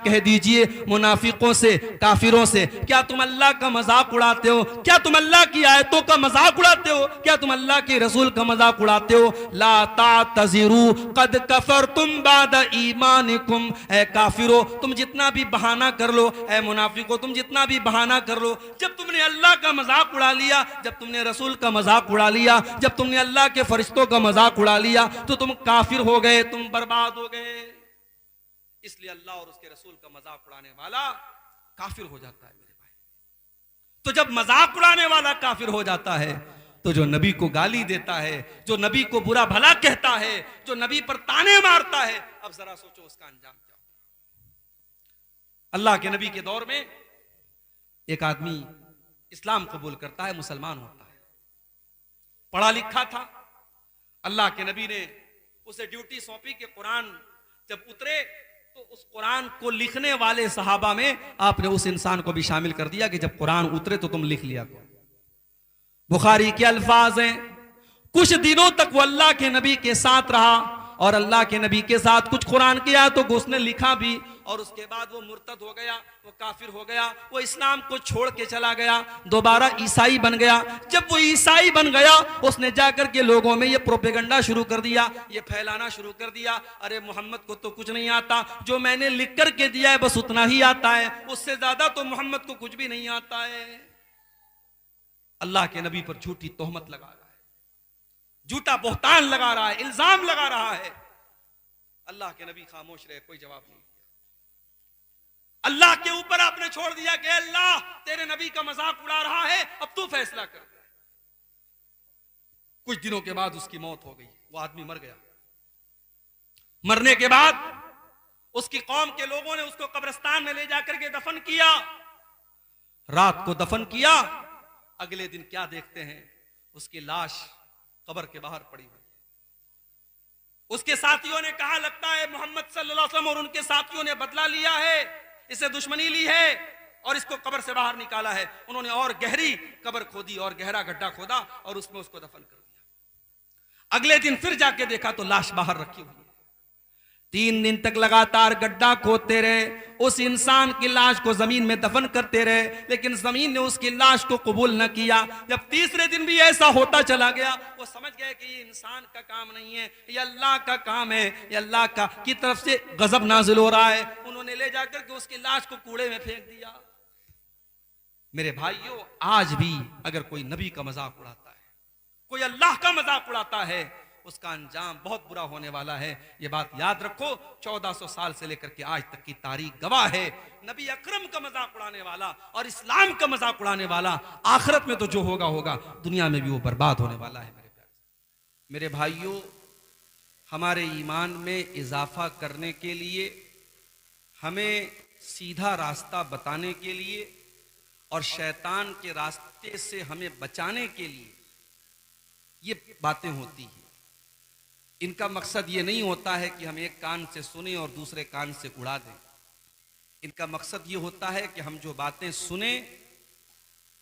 कह दीजिए मुनाफिकों से, काफिरों से, क्या तुम अल्लाह का मजाक उड़ाते हो? क्या तुम अल्लाह की आयतों का मजाक उड़ाते हो? क्या तुम अल्लाह के रसूल का मजाक उड़ाते हो? ला तातज़िरू कद कफरतुम बाद ईमानिकुम, ऐ काफिरो तुम जितना भी बहाना कर लो, ऐ मुनाफिको तुम जितना भी बहाना कर लो, जब तुमने अल्लाह का मजाक उड़ा लिया, जब तुमने रसूल का मजाक उड़ा लिया, जब तुमने अल्लाह के फरिश्तों का मजाक उड़ा लिया, तो तुम काफिर हो गए, तुम बर्बाद हो गए। इसलिए अल्लाह और उसके रसूल का मजाक उड़ाने वाला काफिर हो जाता है मेरे भाई। तो जब मजाक उड़ाने वाला काफिर हो जाता है, तो जो नबी को गाली देता है, जो नबी को बुरा भला कहता है, जो नबी पर ताने मारता है, अब जरा सोचो उसका अंजाम क्या होगा। अल्लाह के नबी के दौर में एक आदमी इस्लाम कबूल करता है, मुसलमान होता है, पढ़ा लिखा था। अल्लाह के नबी ने उसे ड्यूटी सौंपी कि कुरान जब उतरे तो उस कुरान को लिखने वाले सहाबा में आपने उस इंसान को भी शामिल कर दिया कि जब कुरान उतरे तो तुम लिख लिया करो। बुखारी के अल्फाज हैं, कुछ दिनों तक वो अल्लाह के नबी के साथ रहा और अल्लाह के नबी के साथ कुछ कुरान की आयतों को उसने लिखा भी, और उसके बाद वो मुर्तद हो गया, वो काफिर हो गया, वो इस्लाम को छोड़ के चला गया, दोबारा ईसाई बन गया। जब वो ईसाई बन गया, उसने जाकर के लोगों में ये प्रोपेगेंडा शुरू कर दिया, ये फैलाना शुरू कर दिया, अरे मोहम्मद को तो कुछ नहीं आता, जो मैंने लिख कर के दिया है बस उतना ही आता है, उससे ज्यादा तो मोहम्मद को कुछ भी नहीं आता है। अल्लाह के नबी पर झूठी तोहमत लगा रहा है, झूठा बोहतान लगा रहा है, इल्जाम लगा रहा है। अल्लाह के नबी खामोश रहे, कोई जवाब नहीं। अल्लाह के ऊपर आपने छोड़ दिया कि अल्लाह तेरे नबी का मजाक उड़ा रहा है, अब तू फैसला कर। कुछ दिनों के बाद उसकी मौत हो गई, वो आदमी मर गया। मरने के बाद उसकी कौम के लोगों ने उसको कब्रिस्तान में ले जाकर के दफन किया। रात को दफन किया, अगले दिन क्या देखते हैं, उसकी लाश कब्र के बाहर पड़ी हुई। उसके साथियों ने कहा लगता है मोहम्मद सल्लल्लाहु अलैहि वसल्लम और उनके साथियों ने बदला लिया है, इसे दुश्मनी ली है और इसको कब्र से बाहर निकाला है। उन्होंने और गहरी कब्र खोदी और गहरा गड्ढा खोदा और उसमें उसको दफन कर दिया। अगले दिन फिर जाके देखा तो लाश बाहर रखी हुई है। 3 दिन तक लगातार गड्ढा खोदते रहे, उस इंसान की लाश को जमीन में दफन करते रहे, लेकिन जमीन ने उसकी लाश को कबूल न किया। जब तीसरे दिन भी ऐसा होता चला गया, वो समझ गए कि ये इंसान का काम नहीं है, ये अल्लाह का काम है, ये अल्लाह का की तरफ से गजब नाजिल हो रहा है। उन्होंने ले जाकर के उसकी लाश को कूड़े में फेंक दिया। मेरे भाइयों, आज भी अगर कोई नबी का मजाक उड़ाता है, कोई अल्लाह का मजाक उड़ाता है, उसका अंजाम बहुत बुरा होने वाला है। यह बात याद रखो। 1400 साल से लेकर के आज तक की तारीख गवाह है। नबी अकरम का मजाक उड़ाने वाला और इस्लाम का मजाक उड़ाने वाला आखिरत में तो जो होगा होगा, दुनिया में भी वो बर्बाद होने वाला है। मेरे भाइयों, हमारे ईमान में इजाफा करने के लिए, हमें सीधा रास्ता बताने के लिए और शैतान के रास्ते से हमें बचाने के लिए ये बातें होती हैं। इनका मकसद ये नहीं होता है कि हम एक कान से सुने और दूसरे कान से उड़ा दें। इनका मकसद ये होता है कि हम जो बातें सुने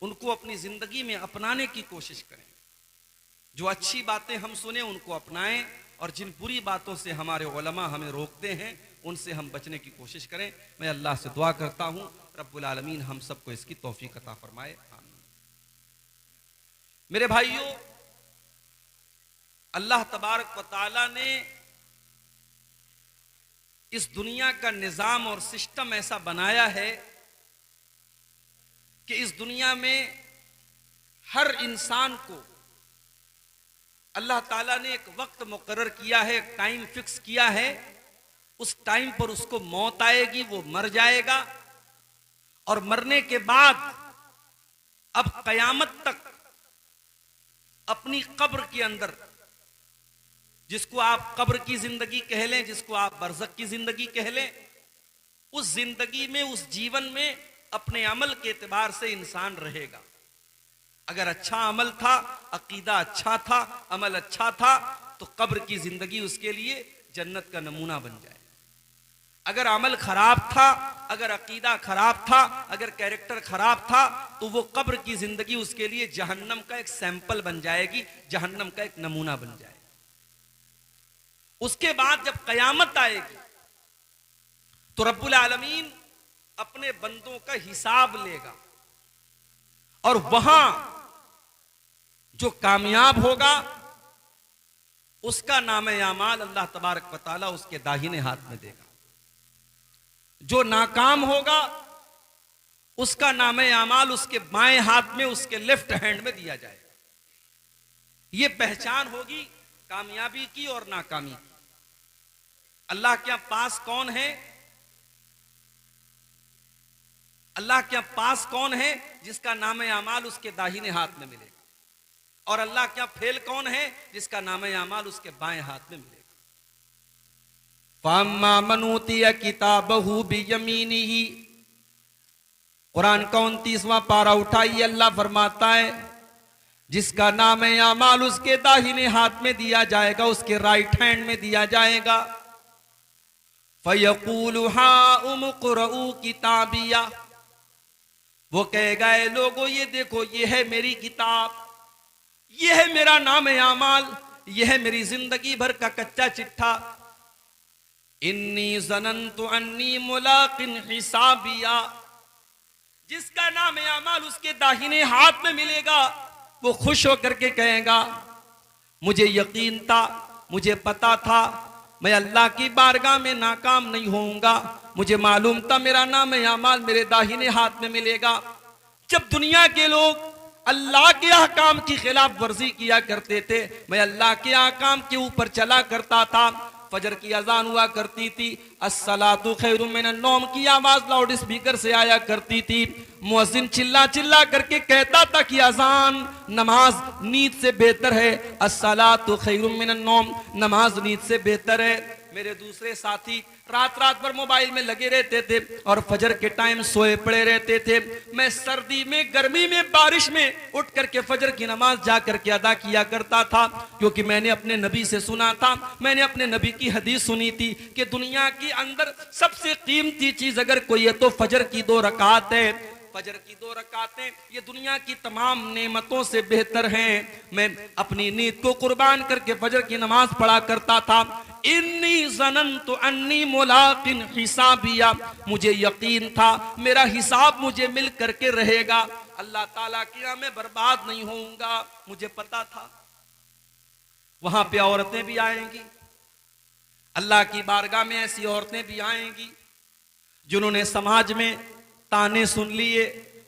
उनको अपनी जिंदगी में अपनाने की कोशिश करें। जो अच्छी बातें हम सुने उनको अपनाएं और जिन बुरी बातों से हमारे उलमा हमें रोकते हैं उनसे हम बचने की कोशिश करें। मैं अल्लाह से दुआ करता हूँ रब्बुल आलमीन हम सबको इसकी तौफीक अता फरमाए, आमीन। मेरे भाइयों, अल्लाह तबारक व तआला ने इस दुनिया का निजाम और सिस्टम ऐसा बनाया है कि इस दुनिया में हर इंसान को अल्लाह ताला ने एक वक्त मुकर्रर किया है, एक टाइम फिक्स किया है। उस टाइम पर उसको मौत आएगी, वो मर जाएगा और मरने के बाद अब कयामत तक अपनी कब्र के अंदर, जिसको आप कब्र की जिंदगी कह लें, जिसको आप बरज़ख की जिंदगी कह लें, उस जिंदगी में, उस जीवन में अपने अमल के एतबार से इंसान रहेगा। अगर अच्छा अमल था, अकीदा अच्छा था, अमल अच्छा था, तो कब्र की जिंदगी उसके लिए जन्नत का नमूना बन जाए। अगर अमल खराब था, अगर अकीदा खराब था, अगर कैरेक्टर खराब था, तो वो कब्र की जिंदगी उसके लिए जहन्नम का एक सैंपल बन जाएगी, जहन्नम का एक नमूना बन जाएगी। उसके बाद जब कयामत आएगी तो रब्बुल आलमीन अपने बंदों का हिसाब लेगा और वहां जो कामयाब होगा उसका नामे आमाल अल्लाह तबारक व तआला उसके दाहिने हाथ में देगा। जो नाकाम होगा उसका नामे आमाल उसके बाएं हाथ में, उसके लेफ्ट हैंड में दिया जाएगा। यह पहचान होगी कामयाबी की और नाकामी की। अल्लाह के पास कौन है? अल्लाह के पास कौन है जिसका नामे आमाल उसके दाहिने हाथ में मिलेगा, और अल्लाह क्या फेल कौन है जिसका नामे आमाल उसके बाएं हाथ में मिलेगा। फअम्मा मन ऊतिया किताबहु बियमीनिही, कुरान का 29वां पारा उठाइए, अल्लाह फरमाता है जिसका नामे आमाल उसके दाहिने हाथ में दिया जाएगा, उसके राइट हैंड में दिया जाएगा। फयकूलु हाउम क़ुरऊ किताबिया, वो कहेगा ए लोगों ये देखो ये है मेरी किताब, ये है मेरा नामे आमाल, ये है मेरी जिंदगी भर का कच्चा चिट्ठा। इन्नी ज़नन्तु अन्नी मुलाकिन हिसाबिया, जिसका नामे आमाल उसके दाहिने हाथ में मिलेगा वो खुश होकर के कहेगा मुझे यकीन था, मुझे पता था मैं अल्लाह की बारगाह में नाकाम नहीं होऊंगा, मुझे मालूम था मेरा नामे आमाल मेरे दाहिने हाथ में मिलेगा। जब दुनिया के लोग अल्लाह के अहकाम की खिलाफ वर्जी किया करते थे, मैं अल्लाह के अहकाम के ऊपर चला करता था। फजर की अजान हुआ करती थी, अस्सलातु खैरुम मिनन नौम की आवाज लाउड स्पीकर से आया करती थी। मुअज्जिन चिल्ला चिल्ला करके कहता था कि अजान नमाज नींद से बेहतर है, अस्सलातु खैरुम मिनन नौम नमाज नींद से बेहतर है। मेरे दूसरे साथी रात रात भर मोबाइल में लगे रहते थे और फजर के टाइम सोए पड़े रहते थे। मैं सर्दी में, गर्मी में, बारिश में उठ करके फजर की नमाज जा करके अदा किया करता था, क्योंकि मैंने अपने नबी से सुना था, मैंने अपने नबी की हदीस सुनी थी कि दुनिया के अंदर सबसे कीमती चीज अगर कोई है तो फजर की 2 रकात है। फजर की 2 रकातें ये दुनिया की तमाम नेमतों से बेहतर हैं। मैं अपनी नींद को कुर्बान करके फजर की नमाज पढ़ा करता था। इन्नी ज़नन्तु अन्नी मुलाकिन हिसाबिया, मुझे यकीन था मेरा हिसाब मुझे मिल करके रहेगा, अल्लाह ताला की राह में बर्बाद नहीं होऊंगा। मुझे पता था वहां पे औरतें भी आएंगी, अल्लाह की बारगाह में ऐसी औरतें भी आएंगी जिन्होंने समाज में ताने सुन लिए,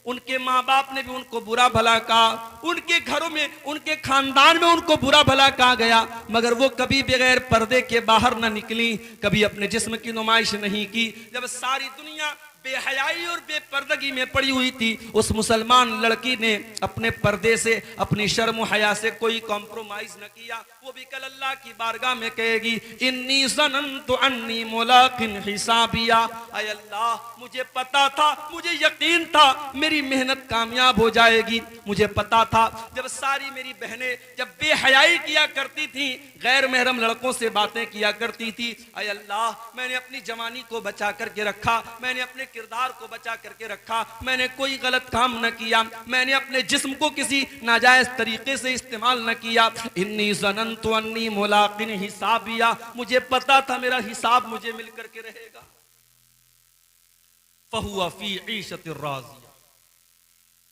उनके माँ बाप ने भी उनको बुरा भला कहा, उनके घरों में, उनके खानदान में उनको बुरा भला कहा गया, मगर वो कभी बगैर पर्दे के बाहर न निकली, कभी अपने जिस्म की नुमाइश नहीं की। जब सारी दुनिया बेहयाई और बेपर्दगी में पड़ी हुई थी, उस मुसलमान लड़की ने अपने पर्दे से, अपनी शर्म हया से कोई कॉम्प्रोमाइज न किया। वो भी कल अल्लाह की बारगाह में कहेगी इन्नी ज़नन्तु अन्नी मुलाकिन हिसाबिया, ऐ अल्लाह मुझे पता था, मुझे यकीन था मेरी मेहनत कामयाब हो जाएगी। मुझे पता था जब सारी मेरी बहनें जब बेहयाई किया करती थी, गैर महरम लड़कों से बातें किया करती थी, ऐ अल्लाह मैंने अपनी जवानी को बचा करके रखा, मैंने अपने किरदार को बचा करके रखा, मैंने कोई गलत काम न किया, मैंने अपने जिस्म को किसी नाजायज तरीके से इस्तेमाल न किया। इन्नी ज़नन्तु अन्नी मुलाकिन हिसाबिया, मुझे पता था मेरा हिसाब मुझे मिल करके रहेगा। फहुवा फी ईशतिर राज़िया,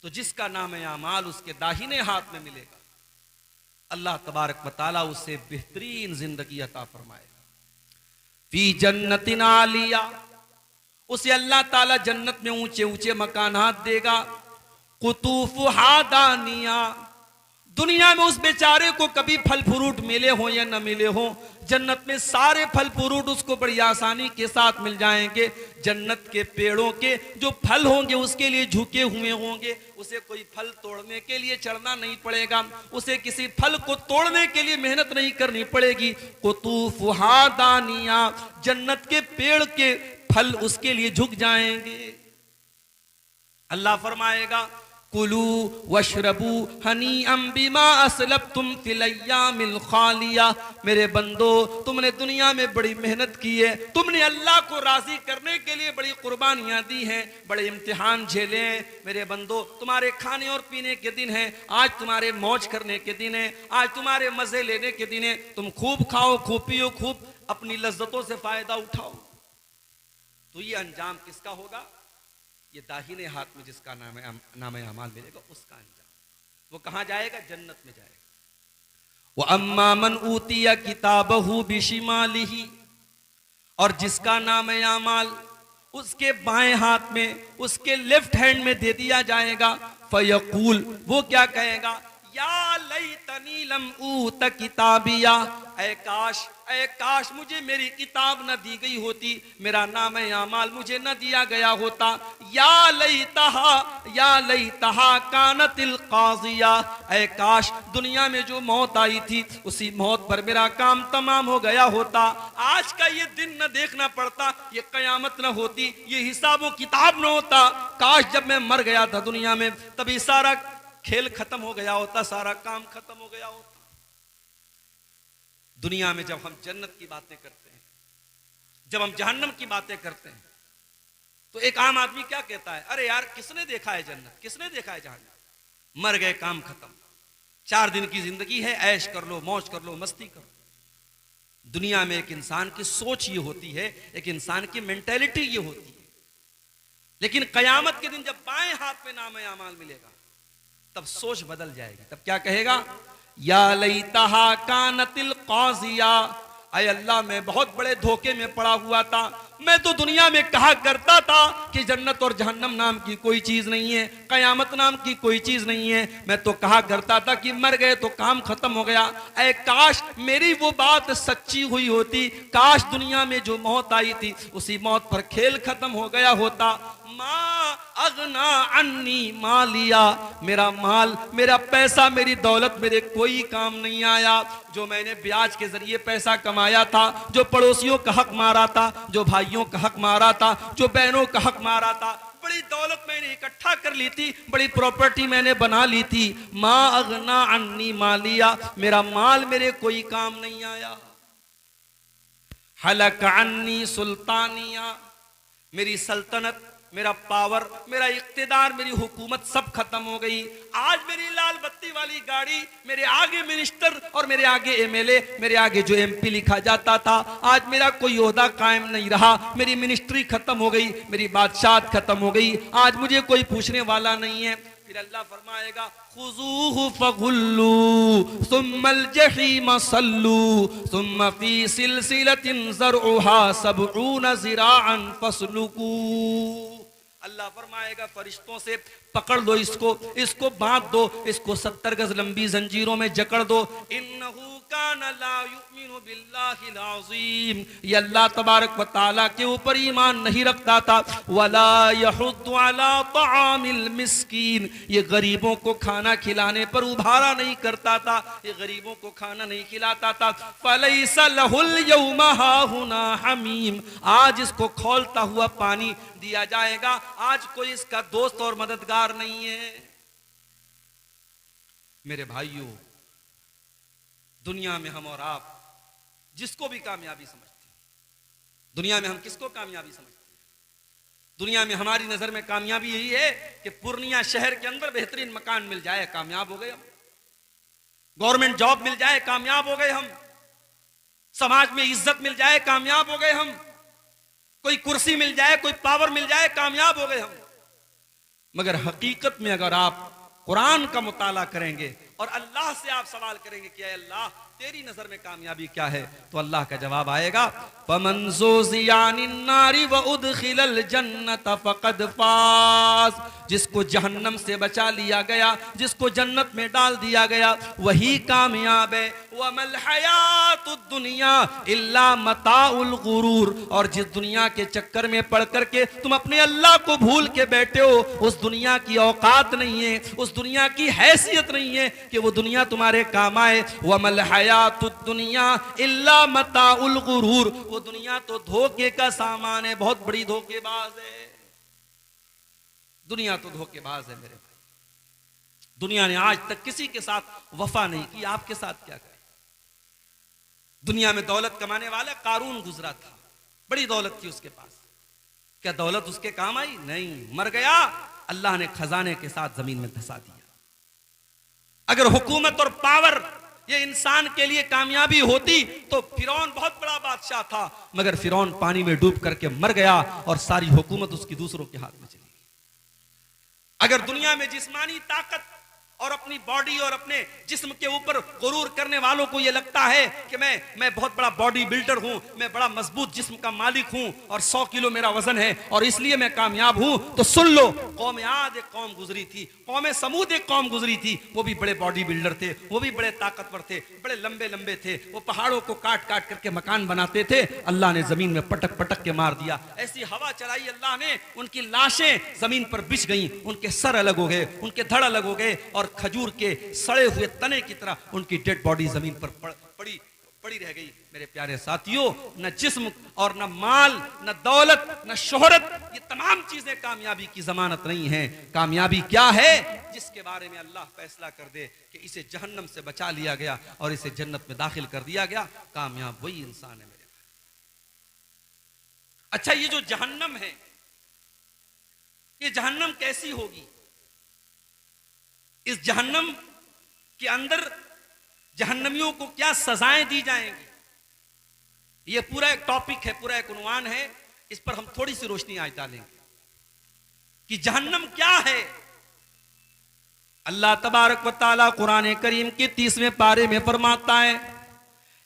तो जिसका नाम है आमाल उसके दाहिने हाथ में मिलेगा, अल्लाह तबारक व तआला उसे बेहतरीन जिंदगी अता फरमाएगा। फी जन्नतिन आलिया, उसे अल्लाह ताला जन्नत में ऊंचे ऊंचे मकानात देगा। कुतूफुहा दानिया, दुनिया में उस बेचारे को कभी फल फ्रूट मिले हो या न मिले हो, जन्नत में सारे फल फ्रूट उसको बड़ी आसानी के साथ मिल जाएंगे। जन्नत के पेड़ों के जो फल होंगे उसके लिए झुके हुए होंगे, उसे कोई फल तोड़ने के लिए चढ़ना नहीं पड़ेगा, उसे किसी फल को तोड़ने के लिए मेहनत नहीं करनी पड़ेगी। कुतूफुहा दानिया, जन्नत के पेड़ के फल उसके लिए झुक जाएंगे। अल्लाह फरमाएगा कुलू वशरबू हनीअम बिमा असलफ्तुम फिल अय्यामिल खालिया, मेरे बंदो तुमने दुनिया में बड़ी मेहनत की है, तुमने अल्लाह को राजी करने के लिए बड़ी कुर्बानियां दी हैं, बड़े इम्तिहान झेले हैं। मेरे बंदो तुम्हारे खाने और पीने के दिन है, आज तुम्हारे मौज करने के दिन है, आज तुम्हारे मजे लेने के दिन है, तुम खूब खाओ, खूब पियो, खूब अपनी लज्जतों से फायदा उठाओ। तो ये अंजाम किसका होगा? ये दाहिने हाथ में जिसका नाम अमाल मिलेगा उसका अंजाम। वो कहां जाएगा? जन्नत में जाएगा। वो अम्मा मन ऊतिया किताबहू बिशिमालिही, और जिसका नाम अमाल उसके बाएं हाथ में, उसके लेफ्ट हैंड में दे दिया जाएगा, फयकूल, वो क्या कहेगा? या लैतनी लम ऊत किताबिया, ऐ काश मुझे मेरी किताब न दी गई होती, मेरा नाम अमाल मुझे न दिया गया होता। या लैतहा कानतिल काजिया, ऐ काश दुनिया में जो मौत आई थी उसी मौत पर मेरा काम तमाम हो गया होता। आज का ये दिन न देखना पड़ता, ये कयामत न होती, ये हिसाब व किताब न होता। काश जब मैं मर गया था दुनिया में तभी सारा खेल खत्म हो गया होता, सारा काम खत्म हो गया होता। दुनिया में जब हम जन्नत की बातें करते हैं, जब हम जहन्नम की बातें करते हैं, तो एक आम आदमी क्या कहता है? अरे यार किसने देखा है जन्नत, किसने देखा है जहन्नम? मर गए, काम खत्म, 4 दिन की जिंदगी है, ऐश कर लो, मौज कर लो, मस्ती कर लो। दुनिया में एक इंसान की सोच ये होती है, एक इंसान की मेंटेलिटी ये होती है। लेकिन कयामत के दिन जब बाएं हाथ में नाम अमाल मिलेगा तब सोच बदल जाएगी। तब क्या कहेगा? या लैतहा कानतिल काजिया, अय अल्लाह मैं बहुत बड़े धोखे में पड़ा हुआ था। मैं तो दुनिया में कहा करता था कि जन्नत और जहन्नम नाम की कोई चीज नहीं है, कयामत नाम की कोई चीज नहीं है। मैं तो कहा करता था कि मर गए तो काम खत्म हो गया। ऐ काश मेरी वो बात सच्ची हुई होती, काश दुनिया में जो मौत आई थी उसी मौत पर खेल खत्म हो गया होता। मा अगना अन्नी मालिया, मेरा माल, मेरा पैसा, मेरी दौलत मेरे कोई काम नहीं आया। जो मैंने ब्याज के जरिए पैसा कमाया था, जो पड़ोसियों का हक मारा था, जो भाइयों का हक मारा था, जो बहनों का हक मारा था, बड़ी दौलत मैंने इकट्ठा कर ली थी, बड़ी प्रॉपर्टी मैंने बना ली थी। मा अगना अन्नी मालिया, मेरा माल मेरे कोई काम नहीं आया। हलक अन्नी सुल्तानिया, मेरी सल्तनत, मेरा पावर, मेरा इख्तिदार, मेरी हुकूमत सब खत्म हो गई। आज मेरी लाल बत्ती वाली गाड़ी, मेरे आगे मिनिस्टर और मेरे आगे एमएलए, मेरे आगे जो एमपी लिखा जाता था, आज मेरा कोई ओहदा कायम नहीं रहा। मेरी मिनिस्ट्री खत्म हो गई, मेरी बादशाहत खत्म हो गई, आज मुझे कोई पूछने वाला नहीं है। फिर अल्लाह फरमाएगा खुजूहु फगुल्लू सुम्मल जहीम सल्लू सुम्मा फी सिलसिलतिन ज़रउहा सबऊन ज़िराअन फस्लुकू। अल्लाह फरमाएगा फरिश्तों से पकड़ लो इसको, इसको बांध दो, इसको 70 गज लंबी जंजीरों में जकड़ दो। इन्नहु काना ला युमिनु बिल्लाहिल अज़ीम, ये अल्लाह तबारक व तआला के ऊपर ईमान नहीं रखता था। वला यहुद्दु अला तआमिल मिस्कीन, ये गरीबों को खाना खिलाने पर उभारा नहीं करता था, ये गरीबों को खाना नहीं खिलाता था। फलैसा लहुल यौमा हाहुना हमीम, आज इसको खौलता हुआ पानी दिया जाएगा, आज कोई इसका दोस्त और मददगार नहीं है। मेरे भाइयों, दुनिया में हम और आप जिसको भी कामयाबी समझते हैं, दुनिया में हम किसको कामयाबी समझते हैं? दुनिया में हमारी नजर में कामयाबी यही है कि पूर्णिया शहर के अंदर बेहतरीन मकान मिल जाए, कामयाब हो गए हम। गवर्नमेंट जॉब मिल जाए, कामयाब हो गए हम। समाज में इज्जत मिल जाए, कामयाब हो गए हम। कोई कुर्सी मिल जाए, कोई पावर मिल जाए, कामयाब हो गए हम। मगर हकीकत में अगर आप कुरान का मुताला करेंगे और अल्लाह से आप सवाल करेंगे कि अल्लाह तेरी नजर में कामयाबी क्या है, तो अल्लाह का जवाब आएगा फमन ज़ुज़ियानिन नारी व उदखिलल जन्नत फ़क़द फ़ाज़, जिसको जहन्नम से बचा लिया गया, जिसको जन्नत में डाल दिया गया, वही कामयाब है। वमल हयातुद दुनिया इल्ला मताउल गुरूर, और जिस दुनिया के चक्कर में पड़ करके तुम अपने अल्लाह को भूल के बैठे हो, उस दुनिया की औकात नहीं है, उस दुनिया की हैसियत नहीं है कि वो दुनिया तुम्हारे काम आए। वमल हयातुद दुनिया इल्ला मताउल गुरूर, वो दुनिया तो धोखे का सामान है, बहुत बड़ी धोखेबाज है। दुनिया तो धोखेबाज है मेरे भाई। दुनिया ने आज तक किसी के साथ वफा नहीं की, आपके साथ क्या करे? दुनिया में दौलत कमाने वाला कारून गुजरा था, बड़ी दौलत थी उसके पास, क्या दौलत उसके काम आई? नहीं, मर गया, अल्लाह ने खजाने के साथ जमीन में धंसा दिया। अगर हुकूमत और पावर ये इंसान के लिए कामयाबी होती तो फिरौन बहुत बड़ा बादशाह था, मगर फिरौन पानी में डूब करके मर गया और सारी हुकूमत उसकी दूसरों के हाथ में चली गई। अगर दुनिया में जिस्मानी ताकत और अपनी बॉडी और अपने जिस्म के ऊपर गुरूर करने वालों को यह लगता है कि मैं बहुत बड़ा बॉडी बिल्डर हूं, मैं बड़ा मजबूत जिस्म का मालिक हूं और 100 किलो मेरा वजन है और इसलिए मैं कामयाब हूं, तो सुन लो, कौम आद एक कौम गुजरी थी, कौम समूद एक कौम गुजरी थी, वो भी बड़े बॉडी बिल्डर थे, वो भी बड़े ताकतवर थे, बड़े लंबे लंबे थे, वो पहाड़ों को काट काट करके मकान बनाते थे। अल्लाह ने जमीन में पटक पटक के मार दिया, ऐसी हवा चलाई अल्लाह ने, उनकी लाशें जमीन पर बिछ गई, उनके सर अलग हो गए, उनके धड़ अलग हो गए और खजूर के सड़े हुए तने की तरह उनकी डेड बॉडी जमीन पर पड़ी रह गई। मेरे प्यारे साथियों, न जिस्म और न माल, न दौलत, न शोहरत, ये तमाम चीजें कामयाबी की जमानत नहीं है। कामयाबी क्या है? जिसके बारे में अल्लाह फैसला कर दे कि इसे जहन्नम से बचा लिया गया और इसे जन्नत में दाखिल कर दिया गया, कामयाब वही इंसान है मेरे भाई। अच्छा, ये जो जहन्नम है, ये जहन्नम कैसी होगी? इस जहन्नम के अंदर जहन्नमियों को क्या सजाएं दी जाएंगी, यह पूरा एक टॉपिक है, पूरा एक उन्वान है। इस पर हम थोड़ी सी रोशनी आज डालेंगे कि जहन्नम क्या है। अल्लाह तबारक व तआला कुरान करीम के 30वें पारे में फरमाता है,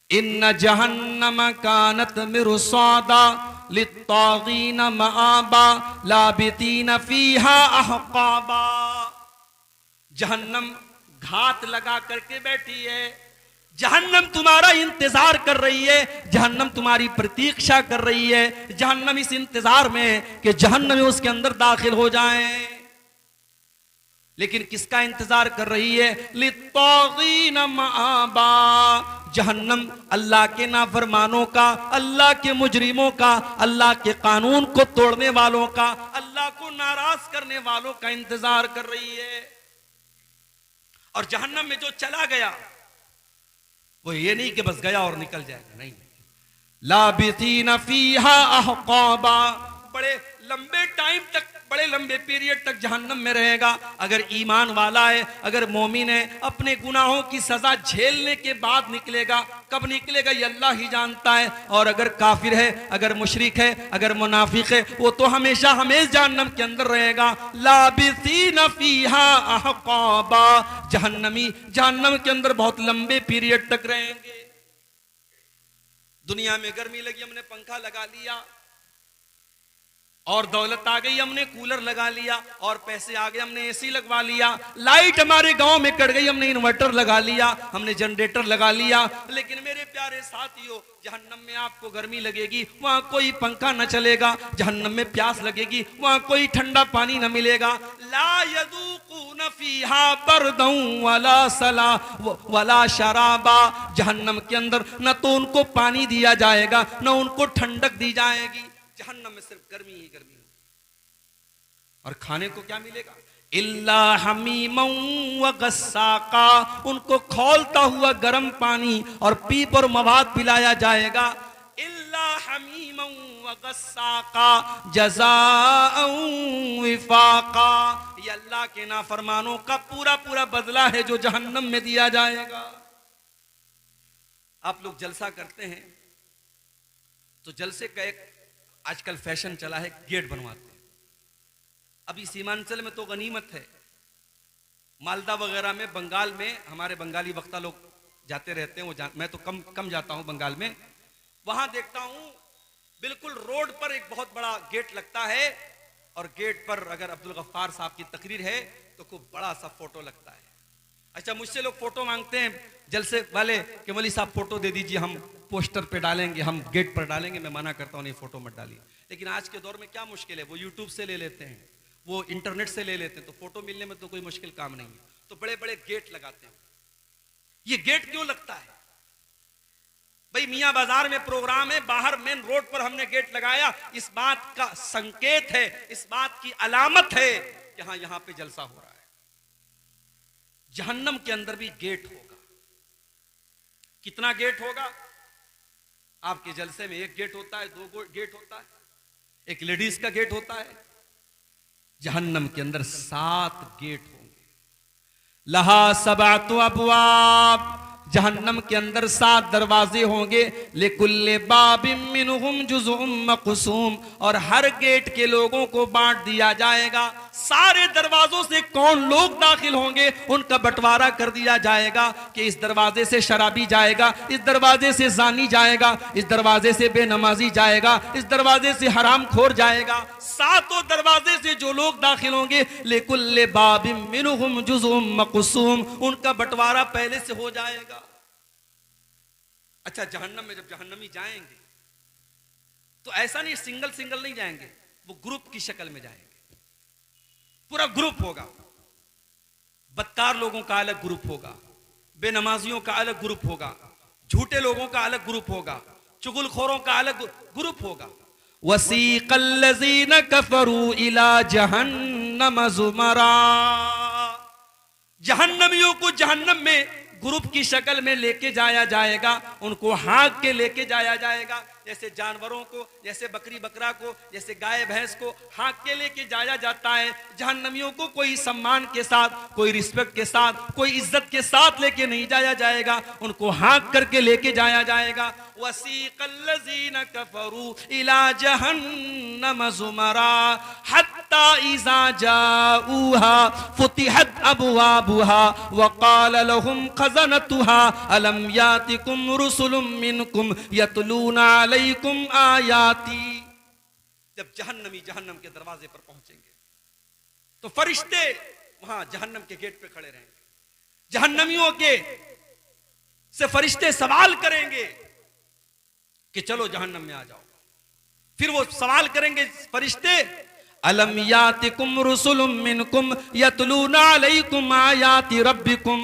इन्न जहन्नम कानत मिरसादा लित्तागीन मआबा लाबितीन फीहा अहकाबा। जहन्नम घात लगा करके बैठी है, जहन्नम तुम्हारा इंतजार कर रही है, जहन्नम तुम्हारी प्रतीक्षा कर रही है, जहन्नम इस इंतजार में कि जहन्नम उसके अंदर दाखिल हो जाए। लेकिन किसका इंतजार कर रही है? लित्तागीन मआबा। जहन्नम अल्लाह के नाफरमानों का, अल्लाह के मुजरिमों का, अल्लाह के कानून को तोड़ने वालों का, अल्लाह को नाराज करने वालों का इंतजार कर रही है। और जहन्नम में जो चला गया वो ये नहीं कि बस गया और निकल जाएगा, नहीं। लाबितीन फीहा अहकाबा, बड़े लंबे टाइम तक, बड़े लंबे पीरियड तक जहन्नम में रहेगा। अगर ईमान वाला है, अगर मोमिन है, अपने गुनाहों की सजा झेलने के बाद निकलेगा। कब निकलेगा ये अल्लाह ही जानता है। और अगर काफिर है, अगर मुशरिक है, अगर मुनाफिक है, वो तो हमेशा हमेशा जहन्नम के अंदर रहेगा। लाबिसीन फीहा अहकाबा, जहन्नमी जहन्नम के अंदर बहुत लंबे पीरियड तक रहेंगे। दुनिया में गर्मी लगी, हमने पंखा लगा लिया, और दौलत आ गई, हमने कूलर लगा लिया, और पैसे आ गए, हमने एसी लगवा लिया, लाइट हमारे गांव में कट गई, हमने इन्वर्टर लगा लिया, हमने जनरेटर लगा लिया। लेकिन मेरे प्यारे साथियों, जहन्नम में आपको गर्मी लगेगी, वहां कोई पंखा न चलेगा। जहन्नम में प्यास लगेगी, वहां कोई ठंडा पानी न मिलेगा। ला यदूकुन फीहा बरदन वला सला वला शराबा। जहन्नम के अंदर न तो उनको पानी दिया जाएगा, न उनको ठंडक दी जाएगी। जहन्नम में सिर्फ गर्मी ही गर्मी। और खाने को क्या मिलेगा? इल्ला हमीमन व गस्साका, उनको खौलता हुआ गर्म पानी और पीप और मवाद पिलाया जाएगा। इल्ला हमीमन व गस्साका जज़ाअन विफाका, ये अल्लाह के नाफरमानों का पूरा पूरा बदला है जो जहन्नम में दिया जाएगा। आप लोग जलसा करते हैं तो जलसे का एक आजकल फैशन चला है, गेट बनवाते हैं। अभी सीमांचल में तो गनीमत है, मालदा वगैरह में, बंगाल में हमारे बंगाली वक्ता लोग जाते रहते हैं, मैं तो कम जाता हूं बंगाल में। वहां देखता हूं बिल्कुल रोड पर एक बहुत बड़ा गेट लगता है, और गेट पर अगर अब्दुल गफ्फार साहब की तकरीर है तो खूब बड़ा सा फोटो लगता है। अच्छा, मुझसे लोग फोटो मांगते हैं जलसे वाले कि मौलवी साहब फोटो दे दीजिए, हम पोस्टर पे डालेंगे, हम गेट पर डालेंगे। मैं मना करता हूं, नहीं, फोटो मत डालिए। लेकिन आज के दौर में क्या मुश्किल है, वो यूट्यूब से ले लेते हैं, वो इंटरनेट से ले लेते हैं, तो फोटो मिलने में तो कोई मुश्किल काम नहीं है। तो बड़े बड़े गेट लगाते हैं। ये गेट क्यों लगता है भाई? मियां बाजार में प्रोग्राम है, बाहर मेन रोड पर हमने गेट लगाया, इस बात का संकेत है, इस बात की अलामत है कि हाँ, यहां पे जलसा हो रहा है। जहन्नम के अंदर भी गेट होगा। कितना गेट होगा? आपके जलसे में एक गेट होता है, दो गेट होता है, एक लेडीज का गेट होता है। जहन्नम के अंदर 7 गेट होंगे। लहा सबातु अबवाब, जहन्नम के अंदर 7 दरवाजे होंगे, लिकुल्ले बाबिम मिनहुम जुज़उम मक़सूम, और हर गेट के लोगों को बांट दिया जाएगा। सारे दरवाजों से कौन लोग दाखिल होंगे उनका बंटवारा कर दिया जाएगा कि इस दरवाजे से शराबी जाएगा, इस दरवाजे से जानी जाएगा, इस दरवाजे से बेनमाजी जाएगा, इस दरवाजे से हरामखोर जाएगा। 7 दरवाजे से जो लोग दाखिल होंगे, लिकुल्ले बाबिम मिनहुम जुज़उम मक़सूम, उनका बंटवारा पहले से हो जाएगा। अच्छा, जहन्नम में जब जहन्नमी जाएंगे तो ऐसा नहीं सिंगल सिंगल नहीं जाएंगे, वो ग्रुप की शक्ल में जाएंगे। पूरा ग्रुप होगा। बदकार लोगों का अलग ग्रुप होगा, बेनमाजियों का अलग ग्रुप होगा, झूठे लोगों का अलग ग्रुप होगा, चुगलखोरों का अलग ग्रुप होगा। वसीक़ल्लज़ीन कफ़रू इला जहन्नम ज़ुमरा, जहन्नमियों को जहन्नम में ग्रुप की शक्ल में लेके जाया जाएगा, उनको हाँक के लेके जाया जाएगा। जैसे जानवरों को, जैसे बकरी बकरा को, जैसे गाय भैंस को हाँक के लेके जाया जाता है, जहन्नमियों को कोई सम्मान के साथ, कोई रिस्पेक्ट के साथ, कोई इज्जत के साथ लेके नहीं जाया जाएगा, उनको हाँक करके लेके जाया जाएगा। वसीक़ल्लज़ीन कफ़रू इला जहन्नम ज़ुमरा हत्ता इज़ा जाऊहा फुतिहत अबवाबुहा वक़ाल लहुम ख़ज़नतुहा अलम यातिकुम रुसुलुम मिनकुम यतलूना अलैकुम आयाती। जब जहन्नमी जहन्नम के दरवाजे पर पहुंचेंगे तो फरिश्ते वहां जहन्नम के गेट पे खड़े रहेंगे। जहन्नमियों के से फरिश्ते सवाल करेंगे कि चलो जहन्नम में आ जाओ। फिर वो सवाल करेंगे फरिश्ते, अलम यातिकुम रुसुलुम मिनकुम यतलूना अलैकुम आयाति रब्बिकुम,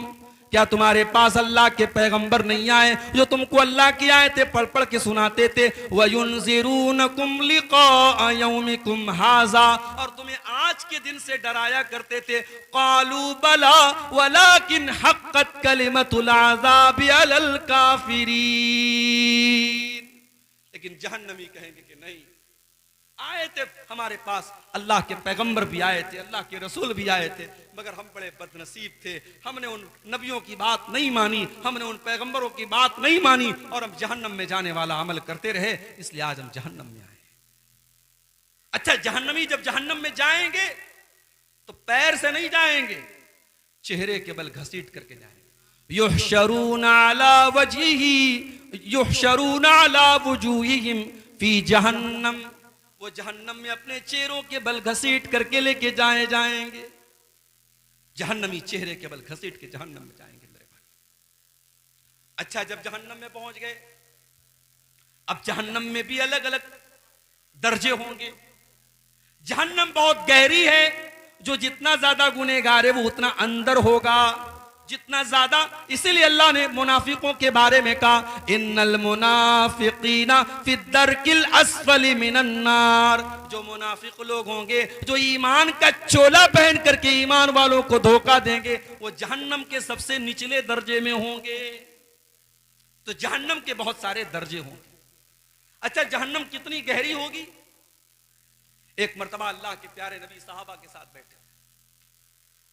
क्या तुम्हारे पास अल्लाह के पैगंबर नहीं आए जो तुमको अल्लाह की आयतें पढ़ पढ़ के सुनाते थे? वयुनज़िरूनकुम लिक़ा यौमिकुम हाज़ा, और तुम्हें आज के दिन से डराया करते थे। क़ालू बला वलाकिन हक़्क़त कलिमतुल अज़ाबि अलल काफ़िरीन, लेकिन जहन्नमी कहेंगे कि नहीं, आए थे हमारे पास, अल्लाह के पैगंबर भी आए थे, अल्लाह के रसूल भी आए थे, मगर हम बड़े बदनसीब थे, हमने उन नबियों की बात नहीं मानी, हमने उन पैगंबरों की बात नहीं मानी, और हम जहन्नम में जाने वाला अमल करते रहे, इसलिए आज हम जहन्नम में आए। अच्छा, जहन्नमी जब जहन्नम में जाएंगे तो पैर से नहीं जाएंगे, चेहरे के बल घसीट करके जाएंगे। युहशरूना अला वजहिही युहशरूना अला वुजूहिहिम फी जहन्नम, वो जहन्नम में अपने चेहरों के बल घसीट करके लेके जाएंगे। जहन्नमी चेहरे के बल घसीट के जहन्नम में जाएंगे मेरे भाई। अच्छा, जब जहन्नम में पहुंच गए, अब जहन्नम में भी अलग अलग दर्जे होंगे। जहन्नम बहुत गहरी है, जो जितना ज्यादा गुनहगार है वो उतना अंदर होगा, जितना ज्यादा। इसीलिए अल्लाह ने मुनाफिकों के बारे में कहा, इन्नल मुनाफिकीना फी दरकिल अस्फली मिनन नार, जो मुनाफिक लोग होंगे, जो ईमान का चोला पहन करके ईमान वालों को धोखा देंगे, वो जहन्नम के सबसे निचले दर्जे में होंगे। तो जहन्नम के बहुत सारे दर्जे होंगे। अच्छा, जहन्नम कितनी गहरी होगी? एक मर्तबा अल्लाह के प्यारे नबी साहबा के साथ बैठे,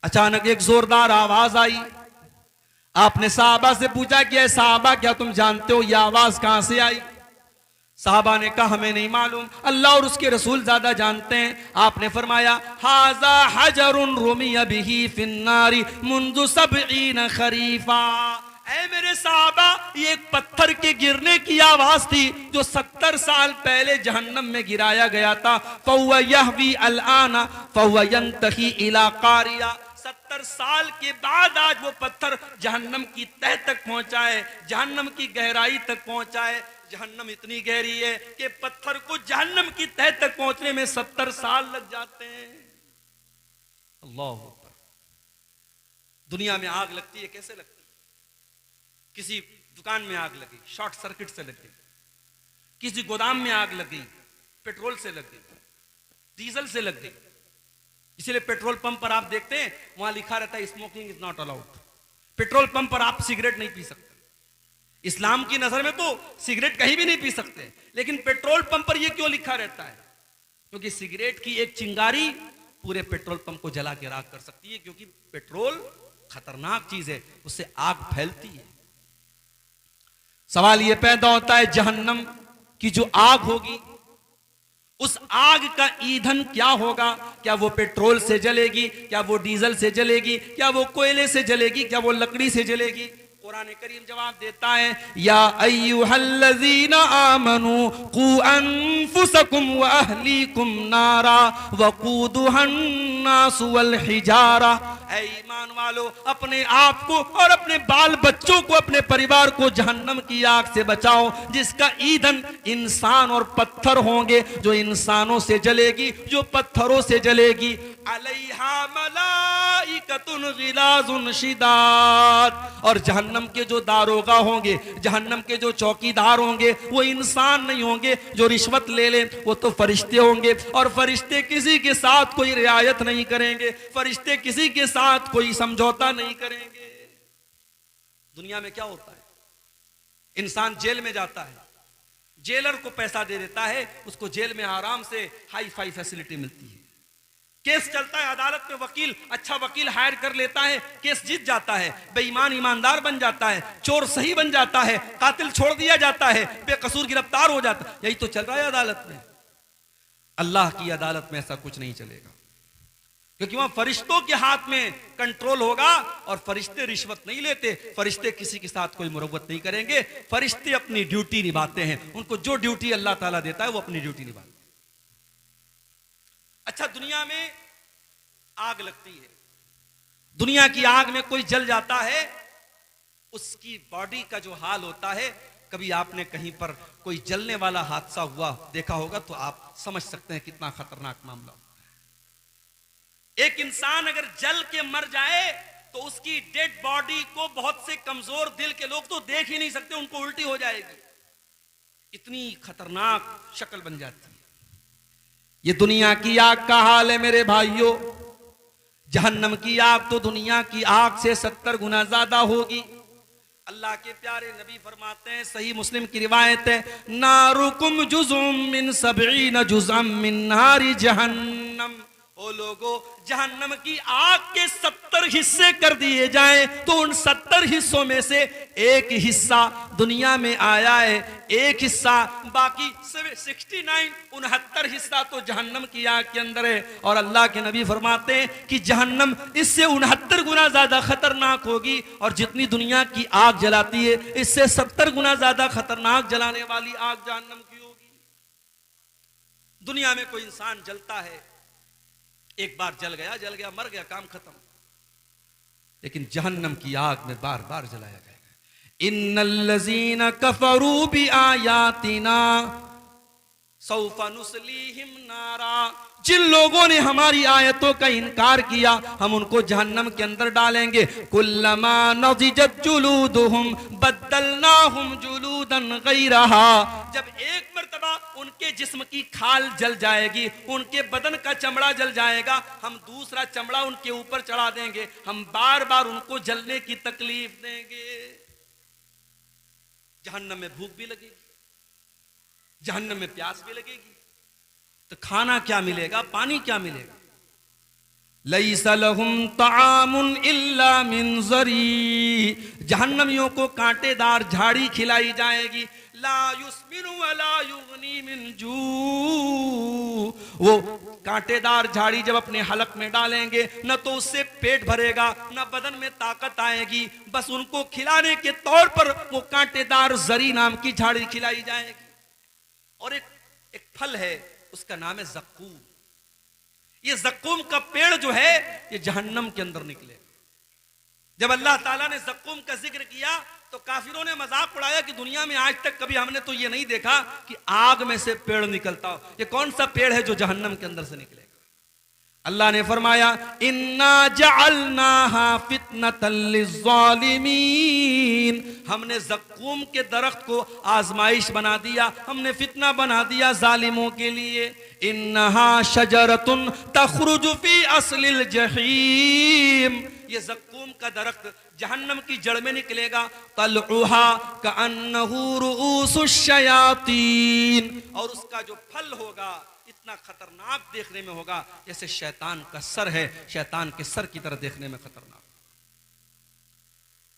अचानक एक जोरदार आवाज आई। आपने साहबा से पूछा कि ऐ साहबा, क्या तुम जानते हो ये आवाज कहां से आई? साहबा ने कहा, हमें नहीं मालूम, अल्लाह और उसके रसूल ज्यादा जानते हैं। आपने फरमाया, हाजा हजरुन रुमिया बिही फिन्नारी मुंदु सबईन खरीफा, ऐ मेरे साहबा, ये एक पत्थर के गिरने की आवाज थी जो 70 साल पहले जहन्नम में गिराया गया था। फहुवा यहवी अलआना फहुवा यंतही इला कारिया, 70 साल के बाद आज वो पत्थर जहन्नम की तह तक पहुंचा है, जहन्नम की गहराई तक पहुंचा है। जहन्नम इतनी गहरी है कि पत्थर को जहन्नम की तह तक पहुंचने में 70 साल लग जाते हैं। अल्लाह अकबर। दुनिया में आग लगती है, कैसे लगती है? किसी दुकान में आग लगी, शॉर्ट सर्किट से लग गई। किसी गोदाम में आग लगी, पेट्रोल से लग गई, डीजल से लग गई। इसलिए पेट्रोल पंप पर आप देखते हैं वहां लिखा रहता है smoking is not allowed. Petrol pump पर आप सिगरेट नहीं पी सकते। इस्लाम की नजर में तो सिगरेट कहीं भी नहीं पी सकते, लेकिन पेट्रोल पंप पर यह क्यों लिखा रहता है? क्योंकि सिगरेट की एक चिंगारी पूरे पेट्रोल पंप को जला के राख कर सकती है, क्योंकि पेट्रोल खतरनाक चीज है, उससे आग फैलती है। सवाल यह पैदा होता है जहन्नम की जो आग होगी, उस आग का ईंधन क्या होगा? क्या वो पेट्रोल से जलेगी? क्या वो डीजल से जलेगी? क्या वो कोयले से जलेगी? क्या वो लकड़ी से जलेगी? कुरान करीम जवाब देता है, या अय्युहल्लज़ीना आमनू कू अनफुसकुम व अहलीकुम नारा वक़ूदुहन नास वल हिजारा। ऐ ईमान वालो, अपने आप को और अपने बाल बच्चों को, अपने परिवार को जहन्नम की आग से बचाओ, जिसका ईंधन इंसान और पत्थर होंगे, जो इंसानों से जलेगी, जो पत्थरों से जलेगी। अलैहा मलाइकतुन गिलाजुन शिदाद। और जहन्नम के जो दारोगा होंगे, जहन्नम के जो चौकीदार होंगे, वो इंसान नहीं होंगे जो रिश्वत ले लें, वो तो फरिश्ते होंगे। और फरिश्ते किसी के साथ कोई रियायत नहीं करेंगे, फरिश्ते किसी के साथ कोई समझौता नहीं करेंगे। दुनिया में क्या होता है? इंसान जेल में जाता है, जेलर को पैसा दे देता है, उसको जेल में आराम से हाई फाई फैसिलिटी मिलती है। केस चलता है अदालत में, वकील अच्छा वकील हायर कर लेता है, केस जीत जाता है, बेईमान ईमानदार बन जाता है, चोर सही बन जाता है, कातिल छोड़ दिया जाता है, बेकसूर गिरफ्तार हो जाता है। यही तो चल रहा है अदालत में। अल्लाह की अदालत में ऐसा कुछ नहीं चलेगा, क्योंकि वहां फरिश्तों के हाथ में कंट्रोल होगा और फरिश्ते रिश्वत नहीं लेते, फरिश्ते किसी के साथ कोई मुरव्वत नहीं करेंगे, फरिश्ते अपनी ड्यूटी निभाते हैं। उनको जो ड्यूटी अल्लाह ताला देता है वो अपनी ड्यूटी निभाते हैं। अच्छा, दुनिया में आग लगती है, दुनिया की आग में कोई जल जाता है, उसकी बॉडी का जो हाल होता है, कभी आपने कहीं पर कोई जलने वाला हादसा हुआ देखा होगा तो आप समझ सकते हैं कितना खतरनाक मामला होता है। एक इंसान अगर जल के मर जाए तो उसकी डेड बॉडी को बहुत से कमजोर दिल के लोग तो देख ही नहीं सकते, उनको उल्टी हो जाएगी, इतनी खतरनाक शक्ल बन जाती है। ये दुनिया की आग का हाल है मेरे भाइयों। जहन्नम की आग तो दुनिया की आग से 70 गुना ज्यादा होगी। अल्लाह के प्यारे नबी फरमाते हैं, सही मुस्लिम की रिवायत है, नारुकुम जुज़ुम मिन 70 जुज़अम मिन नारी जहन्नम। ओ लोगो, जहन्नम की आग के 70 हिस्से कर दिए जाएं तो उन 70 हिस्सों में से एक हिस्सा दुनिया में आया है, एक हिस्सा, बाकी 69 हिस्सा तो जहन्नम की आग के अंदर है। और अल्लाह के नबी फरमाते हैं कि जहन्नम इससे 69 गुना ज्यादा खतरनाक होगी, और जितनी दुनिया की आग जलाती है इससे 70 गुना ज्यादा खतरनाक जलाने वाली आग जहन्नम की होगी। दुनिया में कोई इंसान जलता है, एक बार जल गया मर गया, काम खत्म। लेकिन जहन्नम की आग में बार बार जलाया जाएगा। इन्नल्लज़ीना कफरू बि आयातिना सौफा नुस्लीहिम नारा। जिन लोगों ने हमारी आयतों का इनकार किया, हम उनको जहन्नम के अंदर डालेंगे। कुल्लमा नज़िजत जुलूदुहुम बद्दलनाहुम जुलूदन गैरहा। जब एक मर्तबा उनके जिस्म की खाल जल जाएगी, उनके बदन का चमड़ा जल जाएगा, हम दूसरा चमड़ा उनके ऊपर चढ़ा देंगे, हम बार बार उनको जलने की तकलीफ देंगे। जहन्नम में भूख भी लगेगी, जहन्नम में प्यास भी लगेगी, तो खाना क्या मिलेगा, पानी क्या मिलेगा? लैसा लहुम तामुन इल्ला मिन ज़री। जहन्नमियों को कांटेदार झाड़ी खिलाई जाएगी। ला युस्मिनु वला युगनी मिन जू। वो कांटेदार झाड़ी जब अपने हलक में डालेंगे, न तो उससे पेट भरेगा, न बदन में ताकत आएगी, बस उनको खिलाने के तौर पर वो कांटेदार जरी नाम की झाड़ी खिलाई जाएगी। और एक फल है, उसका नाम है ज़क्कूम। ये ज़क्कूम का पेड़ जो है ये जहन्नम के अंदर निकले। जब अल्लाह ताला ने ज़क्कूम का जिक्र किया तो काफिरों ने मजाक उड़ाया कि दुनिया में आज तक कभी हमने तो ये नहीं देखा कि आग में से पेड़ निकलता हो। ये कौन सा पेड़ है जो जहन्नम के अंदर से निकलेगा? अल्लाह ने फरमाया, इन्ना जअलनाहा फितनतल लिज़्ज़ालिमीन। हमने ज़क्कूम के दरख्त को आजमाइश बना दिया, हमने फितना बना दिया जालिमों के लिए। इन्नहा शजरतुन तखरुजु फी अस्लिल जहीम। ये ज़क्कूम का दरख्त जहन्नम की जड़ में निकलेगा। तलउहा कअन्नहु रुऊसुश शयातीन। और उसका जो फल होगा इतना खतरनाक देखने में होगा जैसे शैतान का सर है, शैतान के सर की तरह देखने में खतरनाक।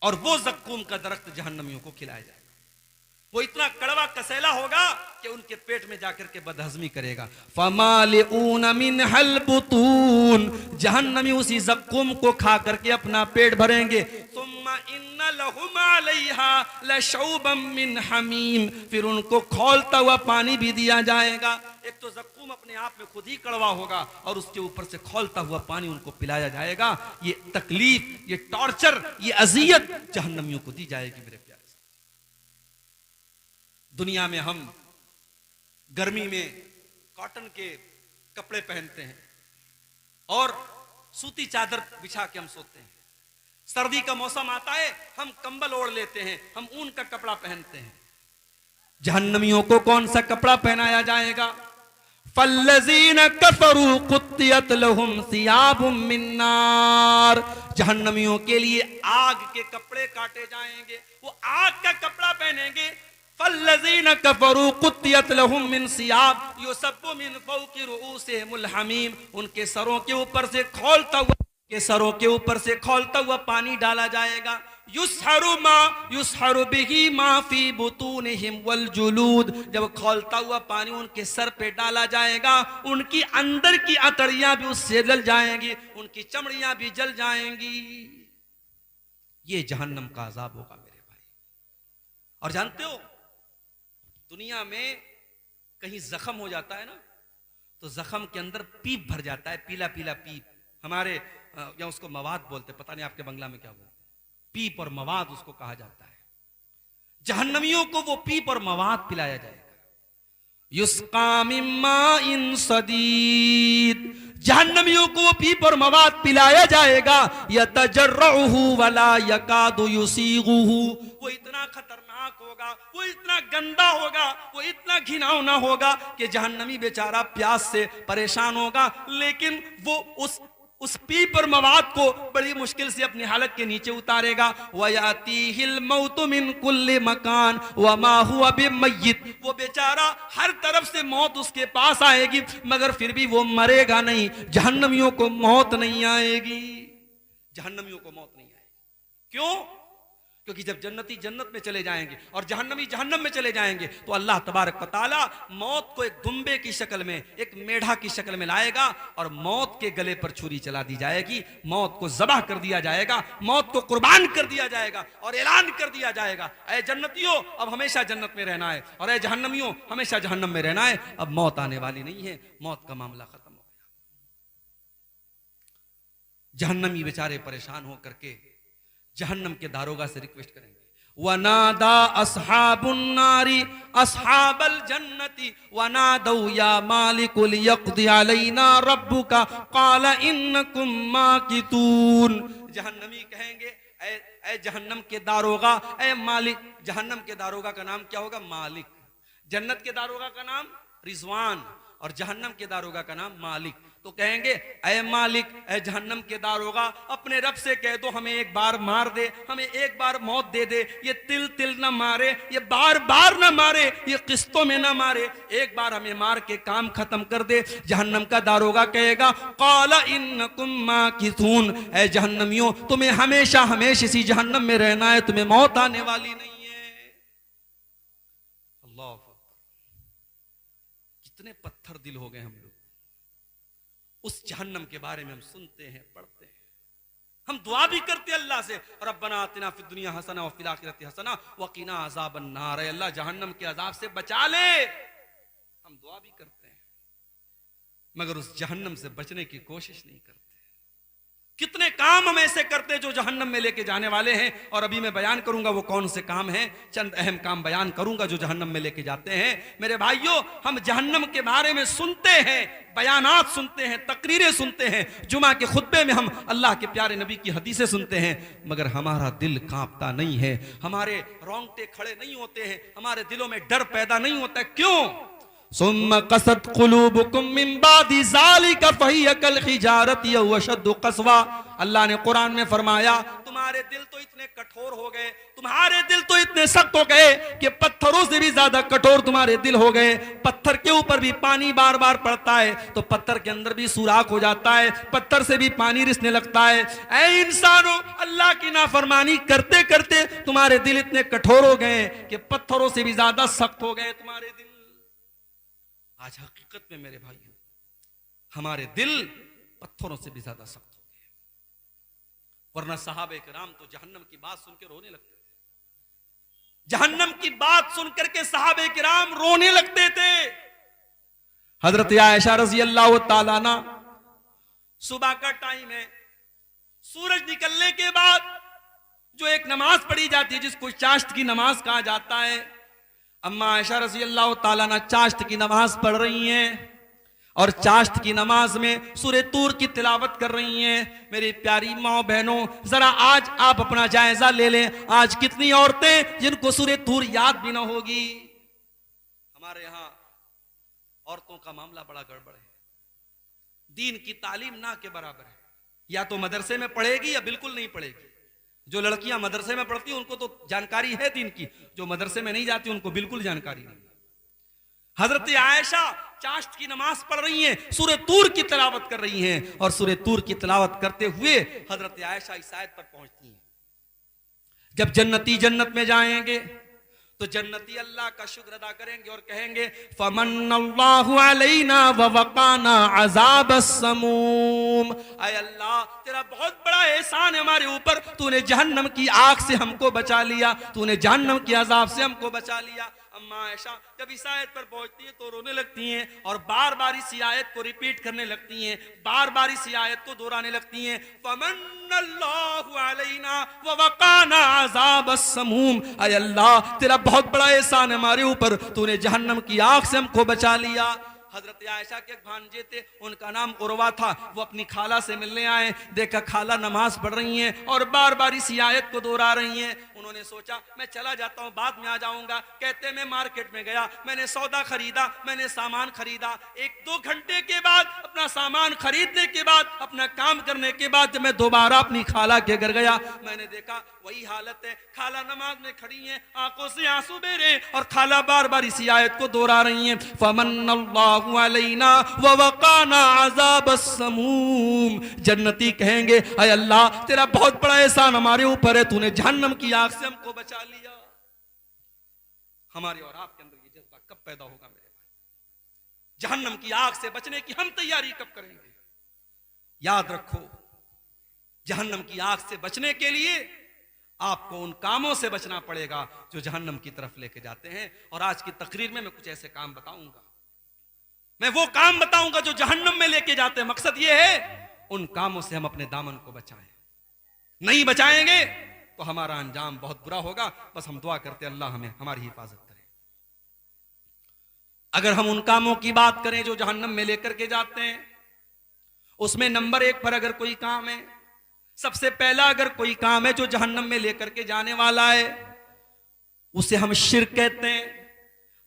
और वो ज़क्कूम का दरख्त जहन्नमियों को खिलाया जाएगा। वो इतना कड़वा कसैला होगा कि उनके पेट में जाकर के बदहजमी करेगा। फमालिऊन मिनहल बुतून, जहन्नमी उसी ज़क्कुम को खा करके अपना पेट भरेंगे। सुम्मा इन्ना लहुम अलैहा लशौबम मिन हमीम, फिर उनको खौलता हुआ पानी भी दिया जाएगा। एक तो ज़क्कुम अपने आप में खुद ही कड़वा होगा और उसके ऊपर से खौलता हुआ पानी उनको पिलाया जाएगा। ये तकलीफ, ये टॉर्चर, ये अजियत जहन्नमियों को दी जाएगी। मेरे प्यारे, दुनिया में हम गर्मी में कॉटन के कपड़े पहनते हैं और सूती चादर बिछा के हम सोते हैं। सर्दी का मौसम आता है, हम कंबल ओढ़ लेते हैं, हम ऊन का कपड़ा पहनते हैं। जहन्नमियों को कौन सा कपड़ा पहनाया जाएगा? फल्लज़ीन कफरू कुत्तियत लहुम सियाबुम मिन नार, जहन्नमियों के लिए आग के कपड़े काटे जाएंगे, वो आग का कपड़ा पहनेंगे। फल्लज़ीन कफरू कुत्तियत लहुम मिन सियाब युसब्बु मिन फौक़ि रुऊसिहिमुल हमीम, उनके सरों के ऊपर से खौलता हुआ पानी डाला जाएगा। युसहरु बिही मा फी बुतूनिहिम वल जुलूद, जब खौलता हुआ पानी उनके सर पे डाला जाएगा, उनकी अंदर की अतड़ियां भी उससे जल जाएंगी, उनकी चमड़ियां भी जल जाएंगी। ये जहन्नम का अजाब होगा मेरे भाई। और जानते हो, दुनिया में कहीं जख्म हो जाता है ना, तो जख्म के अंदर पीप भर जाता है, पीला पीला पीप। हमारे या उसको मवाद बोलते, पता नहीं आपके बंगला में क्या बोलते, पीप और मवाद उसको कहा जाता है। जहन्नमियों को वो पीप और मवाद पिलाया जाएगा। युस्का मिन माइन सदीद, जहन्नमियों को वो पीप और मवाद पिलाया जाएगा। यतजर्रुहु वला यकादु युसीगुहु, वो इतना खतरनाक होगा, वो इतना गंदा होगा, वो इतना घिनौना होगा कि जहन्नमी बेचारा प्यास से परेशान होगा, लेकिन वो उस पीप और मवाद को बड़ी मुश्किल से अपनी हालत के नीचे उतारेगा। वयातीहिल मौतु मिन कुल्ली मकान वमा हुवा बिमय्यित, वो बेचारा हर तरफ से मौत उसके पास आएगी, मगर फिर भी वो मरेगा नहीं। जहन्नमियों को मौत नहीं आएगी, जहन्नमियों को मौत नहीं आएगी। क्यों? क्योंकि जब जन्नती जन्नत में चले जाएंगे और जहन्नमी जहन्नम में चले जाएंगे, तो अल्लाह तबारक व तआला मौत को एक दुम्बे की शक्ल में, एक मेढा की शक्ल में लाएगा और मौत के गले पर छुरी चला दी जाएगी, मौत को ज़बह कर दिया जाएगा, मौत को कुर्बान कर दिया जाएगा और ऐलान कर दिया जाएगा, ऐ जन्नतियों अब हमेशा जन्नत में रहना है, और ऐ जहन्नमियों हमेशा जहन्नम में रहना है। अब मौत आने वाली नहीं है, मौत का मामला खत्म हो गया। जहन्नमी बेचारे परेशान होकर के जहन्नम के दारोगा से रिक्वेस्ट करेंगे, वनादा अस्हाबुन नारी अस्हाबल जन्नति वनादौ या मालिकुल यक़्दि अलैना रब्बुका क़ाल इन्नकुम माकितून। जहन्नमी कहेंगे, ऐ जहन्नम के दारोगा, ऐ मालिक। जहन्नम के दारोगा का नाम क्या होगा? मालिक। जन्नत के दारोगा का नाम रिजवान और जहन्नम के दारोगा का नाम मालिक। तो कहेंगे, ऐ मालिक, ऐ जहन्नम के दारोगा, अपने रब से कह दो हमें एक बार मार दे, हमें एक बार मौत दे दे, ये तिल तिल ना मारे, ये बार बार ना मारे, ये किस्तों में ना मारे, एक बार हमें मार के काम खत्म कर दे। जहन्नम का दारोगा कहेगा, क़ाल इन्नकुम माकिथून, ऐ जहन्नमियों तुम्हें हमेशा हमेशा इसी जहन्नम में रहना है, तुम्हें मौत आने वाली नहीं है। अल्लाह, कितने पत्थर दिल हो गए हम लोग। उस जहन्नम के बारे में हम सुनते हैं, पढ़ते हैं, हम दुआ भी करते हैं अल्लाह से, रब्बना आतिना फिद दुनिया हसना व फिल आखिरति हसना व क़िना अज़ाबन नार, अल्लाह जहन्नम के अजाब से बचा ले। हम दुआ भी करते हैं, मगर उस जहन्नम से बचने की कोशिश नहीं करते। कितने काम हम ऐसे करते हैं जो जहन्नम में लेके जाने वाले हैं, और अभी मैं बयान करूंगा वो कौन से काम हैं। चंद अहम काम बयान करूंगा जो जहन्नम में लेके जाते हैं। मेरे भाइयों, हम जहन्नम के बारे में सुनते हैं, बयानात सुनते हैं, तकरीरें सुनते हैं, जुमा के खुतबे में हम अल्लाह के प्यारे नबी की हदीसें सुनते हैं, मगर हमारा दिल कांपता नहीं है, हमारे रोंगटे खड़े नहीं होते हैं, हमारे दिलों में डर पैदा नहीं होता। क्यों? सुम्मा कसत कुलूबुकुम मिन बादि ज़ालिका फहिय कल हिजारति व अशद्दु क़स्वा। अल्लाह ने कुरान में फरमाया, तुम्हारे तुम्हारे दिल तो इतने कठोर हो गए, तुम्हारे दिल तो इतने सख्त हो गए कि पत्थरों से भी ज्यादा कठोर तुम्हारे दिल हो गए। पत्थर के ऊपर भी पानी बार बार पड़ता है तो पत्थर के अंदर भी सुराख हो जाता है, पत्थर से भी पानी रिसने लगता है। ऐ इंसानों, अल्लाह की नाफरमानी करते करते तुम्हारे दिल इतने कठोर हो गए कि पत्थरों से भी ज्यादा सख्त हो गए तुम्हारे दिल। आज हकीकत में मेरे भाइयों, हमारे दिल पत्थरों से भी ज्यादा सख्त हो गए, वरना सहाबे किराम तो जहन्नम की बात सुनकर रोने लगते थे। जहन्नम की बात सुनकर के सहाबे किराम रोने लगते थे। हजरत आयशा रजी अल्लाह ताला अन्हा, सुबह का टाइम है, सूरज निकलने के बाद जो एक नमाज पढ़ी जाती है जिसको चाश्त की नमाज कहा जाता है, अम्मा आयशा रजी अल्लाह ताला अन्हा चाश्त की नमाज पढ़ रही हैं और चाश्त की नमाज में सूरे तूर की तिलावत कर रही हैं। मेरी प्यारी माँ बहनों, जरा आज आप अपना जायजा ले लें, आज कितनी औरतें जिनको सूरे तूर याद भी ना होगी। हमारे यहाँ औरतों का मामला बड़ा गड़बड़ है, दीन की तालीम ना के बराबर है। या तो मदरसे में पढ़ेगी या बिल्कुल नहीं पढ़ेगी। जो लड़कियां मदरसे में पढ़ती उनको तो जानकारी है दीन की, जो मदरसे में नहीं जाती उनको बिल्कुल जानकारी नहीं। हजरत आयशा चाश्त की नमाज पढ़ रही हैं, सूरे तूर की तिलावत कर रही हैं और सूरे तूर की तिलावत करते हुए हजरत आयशा इस आयत पर पहुंचती हैं, जब जन्नती जन्नत में जाएंगे तो जन्नती अल्लाह का शुक्र अदा करेंगे और कहेंगे फमन्नल्लाहु अलैना व वक़ाना अज़ाबस समूम। आय अल्लाह, तेरा बहुत बड़ा एहसान है हमारे ऊपर, तूने जहन्नम की आग से हमको बचा लिया, तूने जहन्नम के अजाब से हमको बचा लिया। अम्मा आयशा जब इस आयत पर पहुंचती है तो रोने लगती हैं और बार बार इस आयत को रिपीट करने लगती हैं, बार बार इस आयत को दोहराने लगती हैं, फमन्नल्लाहु अलैना व वक़ाना अज़ाबस समूम। आय अल्लाह, तेरा बहुत बड़ा एहसान है हमारे ऊपर, तूने जहन्नम की आग से हमको बचा लिया। हजरत आयशा के एक भांजे थे, उनका नाम उर्वा था। वो अपनी खाला से मिलने आए, देखा खाला नमाज पढ़ रही हैं और बार बार इस आयत को दोहरा रही हैं। उन्होंने सोचा मैं चला जाता हूं, बाद में आ जाऊंगा। कहते मैं मार्केट में गया, मैंने सौदा खरीदा, मैंने सामान खरीदा। एक दो घंटे के बाद अपना सामान खरीदने के बाद, अपना काम करने के बाद जब मैं दोबारा अपनी खाला के घर गया, मैंने देखा वही हालत है, खाला नमाज में खड़ी हैं, आंखों से आंसू बह रहे हैं और खाला बार बार इसी आयत को दोहरा रही हैं, फमन्नल्लाहु अलैना व वक़ाना अज़ाबस समूम। जन्नती कहेंगे अय अल्लाह, तेरा बहुत बड़ा एहसान हमारे ऊपर है, तूने जहन्नम की आग से हमको बचा लिया। हमारे और आपके अंदर ये जज्बा कब पैदा होगा मेरे भाई? जहन्नम की आग से बचने की हम तैयारी कब करेंगे? याद रखो, जहन्नम की आग से बचने के लिए आपको उन कामों से बचना पड़ेगा जो जहन्नम की तरफ लेके जाते हैं। और आज की तकरीर में मैं कुछ ऐसे काम बताऊंगा, मैं वो काम बताऊंगा जो जहन्नम में लेके जाते हैं। मकसद ये है उन कामों से हम अपने दामन को बचाएं। नहीं बचाएंगे तो हमारा अंजाम बहुत बुरा होगा। बस हम दुआ करते अल्लाह हमें हमारी हिफाजत करे। अगर हम उन कामों की बात करें जो जहन्नम में लेकर के जाते हैं, उसमें नंबर 1 पर अगर कोई काम है, सबसे पहला अगर कोई काम है जो जहन्नम में लेकर के जाने वाला है, उसे हम शिर्क कहते हैं।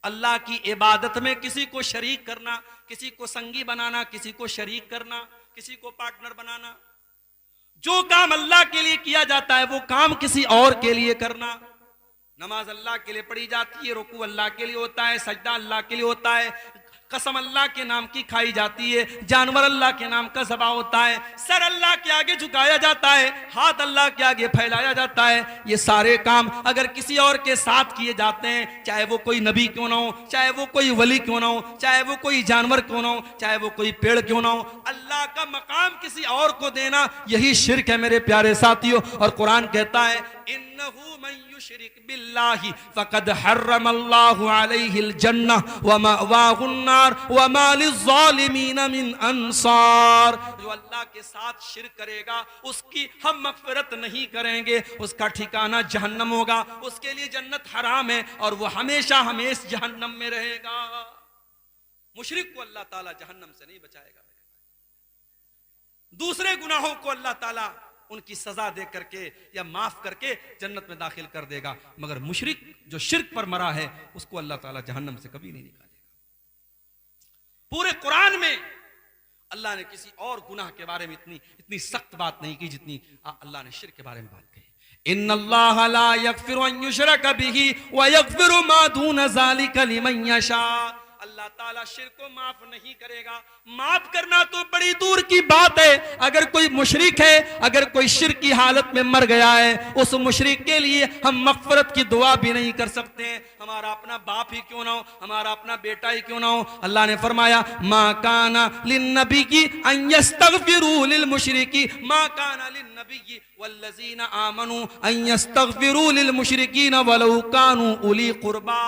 अल्लाह की इबादत में किसी को शरीक करना, किसी को संगी बनाना, किसी को शरीक करना, किसी को पार्टनर बनाना। जो काम अल्लाह के लिए किया जाता है वो काम किसी और के लिए करना। नमाज अल्लाह के लिए पढ़ी जाती है, रुकू अल्लाह के लिए होता है, सजदा अल्लाह के लिए होता है, कसम अल्लाह के नाम की खाई जाती है, जानवर अल्लाह के नाम का ज़बा होता है, सर अल्लाह के आगे झुकाया जाता है, हाथ अल्लाह के आगे फैलाया जाता है। ये सारे काम अगर किसी और के साथ किए जाते हैं, चाहे वो कोई नबी क्यों ना हो, चाहे वो कोई वली क्यों ना हो, चाहे वो कोई जानवर क्यों ना हो, चाहे वो कोई पेड़ क्यों ना हो, अल्लाह का मकाम किसी और को देना, यही शिर्क है मेरे प्यारे साथियों। और कुरान कहता है इन्नहु मन युशरिक बिल्लाहि फकद हर्रमल्लाहु अलैहिल जन्नह व मअवाहुन नार व मा लिज़्ज़ालिमीन मिन अंसार। जो अल्लाह के साथ शिर्क करेगा उसकी हम मग़फ़िरत नहीं करेंगे, उसका ठिकाना जहन्नम होगा, उसके लिए जन्नत हराम है और वो हमेशा हमेशा जहन्नम में रहेगा। मुशरिक को अल्लाह ताला जहन्नम से नहीं बचाएगा। दूसरे गुनाहों को अल्लाह ताला उनकी सजा दे करके या माफ करके जन्नत में दाखिल कर देगा, मगर मुशरिक जो शिर्क पर मरा है उसको अल्लाह ताला जहन्नम से कभी नहीं निकालेगा। पूरे कुरान में अल्लाह ने किसी और गुनाह के बारे में इतनी सख्त बात नहीं की जितनी अल्लाह ने शिर्क के बारे में बात कही। इन्नल्लाह ला यगफिरु अन युशरक बिही व यगफिरु मा दून ज़ालिका लिमन यशा। अल्लाह ताला शिर्क को माफ नहीं करेगा। माफ करना तो बड़ी दूर की बात है, अगर कोई मुशरिक है, अगर कोई शिर्क की हालत में मर गया है, उस मुशरिक के लिए हम मग़फ़िरत की दुआ भी नहीं कर सकते हैं। हमारा अपना बाप ही क्यों ना हो, हमारा अपना बेटा ही क्यों ना हो। अल्लाह ने फरमाया मा काना लिन्नबी अन यस्तगफिरू लिल मुशरिकी मा काना लिन्नबी वल्लज़ीना आमनू अन यस्तगफिरू लिल मुशरिकीन वलौ कानू उली कुर्बा।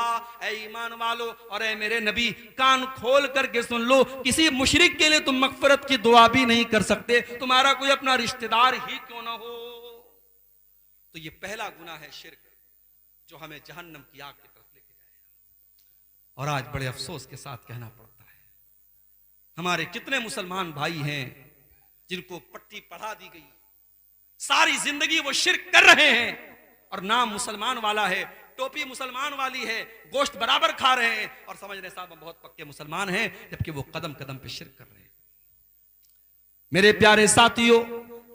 ऐ ईमान वालो और ऐ मेरे नबी, कान खोल करके सुन लो, किसी मुशरिक के लिए तुम मग़फ़िरत की दुआ भी नहीं कर सकते, तुम्हारा कोई अपना रिश्तेदार ही क्यों ना हो। तो ये पहला गुनाह है शिर्क, जो हमें जहन्नम की आग की तरफ लेके जाएगा। और आज बड़े अफसोस के साथ कहना पड़ता है, हमारे कितने मुसलमान भाई हैं जिनको पट्टी पढ़ा दी गई, सारी जिंदगी वो शिर्क कर रहे हैं और नाम मुसलमान वाला है, टोपी मुसलमान वाली है, गोश्त बराबर खा रहे हैं और समझ रहे साहब हम बहुत पक्के मुसलमान हैं, जबकि वो कदम कदम पे शिर्क कर रहे हैं। मेरे प्यारे साथियों,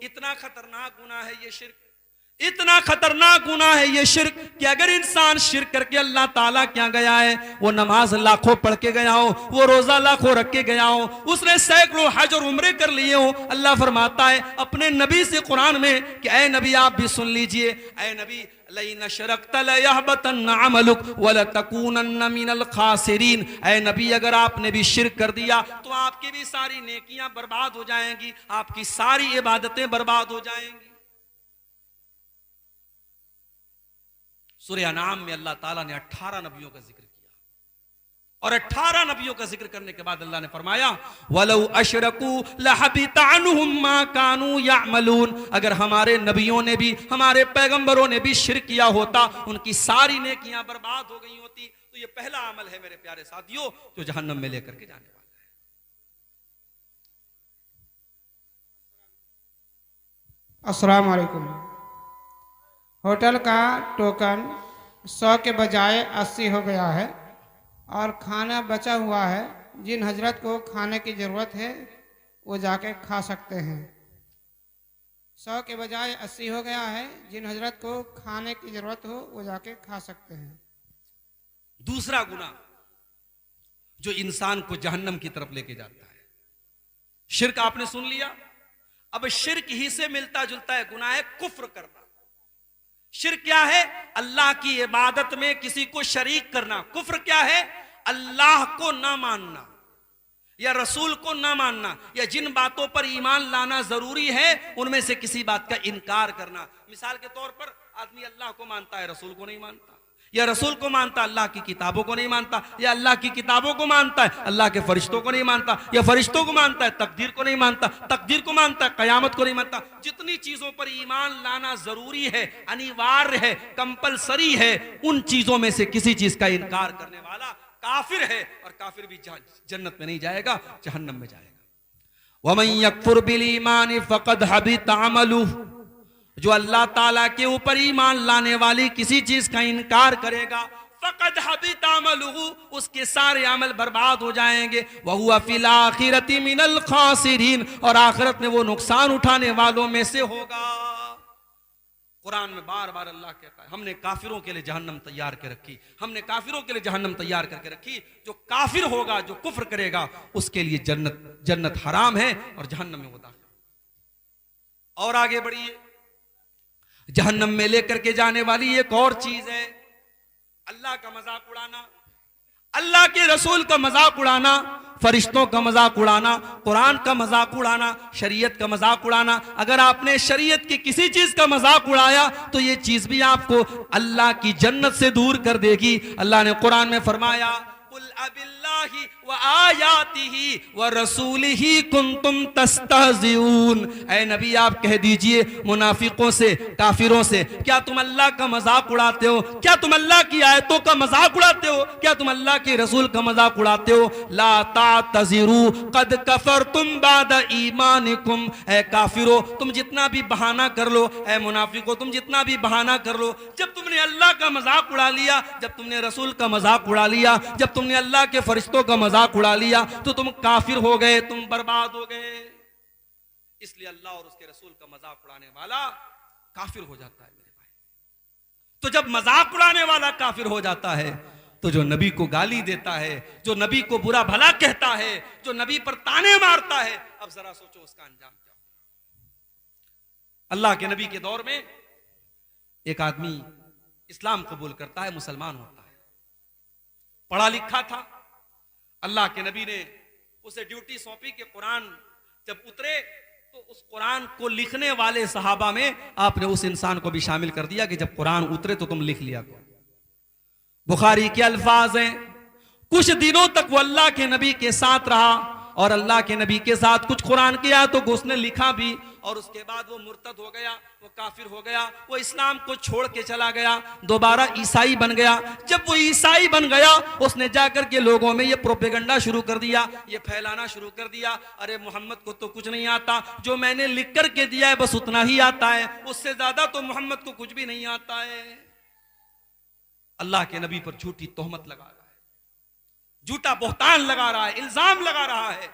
इतना खतरनाक गुनाह है ये शिर्क, इतना खतरनाक गुनाह है ये शिर्क कि अगर इंसान शिर्क करके अल्लाह ताला क्या गया है, वो नमाज लाखों पढ़ के गया हो, वो रोजा लाखों रख के गया हो, उसने सैकड़ों हज और उम्रे कर लिए हो, अल्लाह फरमाता है अपने नबी से कुरान में कि ऐ नबी आप भी सुन लीजिए, ऐ नबी लइन शरकत लयहबतन्न अमलुक वलतकूनन्न मिनल खासिरीन। ऐ नबी अगर आपने भी शिर्क कर दिया तो आपकी भी सारी नेकियां बर्बाद हो जाएंगी, आपकी सारी इबादतें बर्बाद हो जाएंगी। सूरह अनाम में अल्लाह ताला ने 18 नबियों का जिक्र किया और 18 नबियों का जिक्र करने के बाद अल्लाह ने फरमाया वलौ अशरकू लहबिता अन्हुम मा कानू यामलून। अगर हमारे नबियों ने भी, हमारे पैगंबरों ने भी शिर्क किया होता, उनकी सारी नेकियां बर्बाद हो गई होती। तो ये पहला अमल है मेरे प्यारे साथियों, जो जहन्नम में लेकर के जाने वाला है। अस्सलाम वालेकुम। होटल का टोकन 100 के बजाय 80 हो गया है और खाना बचा हुआ है। जिन हजरत को खाने की ज़रूरत है वो जाके खा सकते हैं। 100 के बजाय 80 हो गया है, जिन हजरत को खाने की ज़रूरत हो वो जाके खा सकते हैं। दूसरा गुनाह जो इंसान को जहन्नम की तरफ लेके जाता है, शिर्क आपने सुन लिया। अब शिर्क ही से मिलता जुलता है गुनाह है कुफ्र करना। शिर्क क्या है? अल्लाह की इबादत में किसी को शरीक करना। कुफ्र क्या है? अल्लाह को ना मानना या रसूल को ना मानना या जिन बातों पर ईमान लाना जरूरी है उनमें से किसी बात का इनकार करना। मिसाल के तौर पर आदमी अल्लाह को मानता है, रसूल को नहीं मानता, या रसूल को मानता, अल्लाह की किताबों को नहीं मानता, या अल्लाह की किताबों को मानता है, अल्लाह के फरिश्तों को नहीं मानता, या फरिश्तों को मानता है, तकदीर को नहीं मानता, तकदीर को मानता है, कयामत को नहीं मानता। जितनी चीजों पर ईमान लाना जरूरी है, अनिवार्य है, कंपलसरी है, उन चीजों में से किसी चीज का इनकार करने वाला काफिर है और काफिर भी जन्नत में नहीं जाएगा, जहन्नम में जाएगा। वमन यकफुर बिल ईमान फक़द हबिता अमलुहु। जो अल्लाह ताला के ऊपर ईमान लाने वाली किसी चीज का इनकार करेगा, फक़द हबिता अमलुहु, उसके सारे अमल बर्बाद हो जाएंगे। वहुवा फिल आखिरति मिनल खासिरीन, और आखिरत में वो नुकसान उठाने वालों में से होगा। कुरान में बार बार अल्लाह कहता है हमने काफिरों के लिए जहन्नम तैयार कर रखी, हमने काफिरों के लिए जहन्नम तैयार करके रखी। जो काफिर होगा, जो कुफ्र करेगा, उसके लिए जन्नत हराम है और जहन्नम में वो दाखिल। और आगे बढ़िए, जहन्नम में लेकर के जाने वाली एक और चीज है अल्लाह का मजाक उड़ाना, अल्लाह के रसूल का मजाक उड़ाना, फरिश्तों का मजाक उड़ाना, कुरान का मजाक उड़ाना, शरीयत का मजाक उड़ाना। अगर आपने शरीयत की किसी चीज का मजाक उड़ाया तो ये चीज भी आपको अल्लाह की जन्नत से दूर कर देगी। अल्लाह ने कुरान में फरमाया कुल अबिल्लाहि व आयातिही व रसूलिही कुंतुम तस्तहज़िऊन। ऐ नबी आप कह दीजिए मुनाफिकों से, काफिरों से, क्या तुम अल्लाह का मजाक उड़ाते हो? क्या तुम अल्लाह की आयतों का मजाक उड़ाते हो? क्या तुम अल्लाह के रसूल का मजाक उड़ाते हो? ला तातज़िरू क़द कफ़रतुम बाद ईमानिकुम। ऐ काफिरो, तुम जितना भी बहाना कर लो, ऐ मुनाफिको तुम जितना भी बहाना कर लो, जब तुमने अल्लाह का मजाक उड़ा लिया, जब तुमने रसूल का मजाक उड़ा लिया, जब तुमने अल्लाह के फरिश्तों का मजाक उड़ा लिया, तो तुम काफिर हो गए, तुम बर्बाद हो गए। इसलिए अल्लाह और उसके रसूल का मजाक उड़ाने वाला काफिर हो जाता है मेरे भाई। तो जब मजाक उड़ाने वाला काफिर हो जाता है, तो जो नबी को गाली देता है, जो नबी को बुरा भला कहता है, जो नबी पर ताने मारता है, अब जरा सोचो उसका अंजाम क्या होगा। अल्लाह के नबी के दौर में एक आदमी इस्लाम कबूल करता है, मुसलमान होता है, पढ़ा लिखा था। अल्लाह के नबी ने उसे ड्यूटी सौंपी कि कुरान जब उतरे तो उस कुरान को लिखने वाले सहाबा में आपने उस इंसान को भी शामिल कर दिया कि जब कुरान उतरे तो तुम लिख लिया करो। बुखारी के अल्फाज हैं, कुछ दिनों तक वो अल्लाह के नबी के साथ रहा और अल्लाह के नबी के साथ कुछ कुरान की आयतों को उसने लिखा भी, और उसके बाद वो मुर्तद हो गया, वो काफिर हो गया, वो इस्लाम को छोड़ के चला गया, दोबारा ईसाई बन गया। जब वो ईसाई बन गया, उसने जाकर के लोगों में ये प्रोपेगेंडा शुरू कर दिया, ये फैलाना शुरू कर दिया, अरे मोहम्मद को तो कुछ नहीं आता, जो मैंने लिख करके दिया है बस उतना ही आता है, उससे ज्यादा तो मोहम्मद को कुछ भी नहीं आता है। अल्लाह के नबी पर झूठी तोहमत लगा रहा है, झूठा बहतान लगा रहा है, इल्जाम लगा रहा है।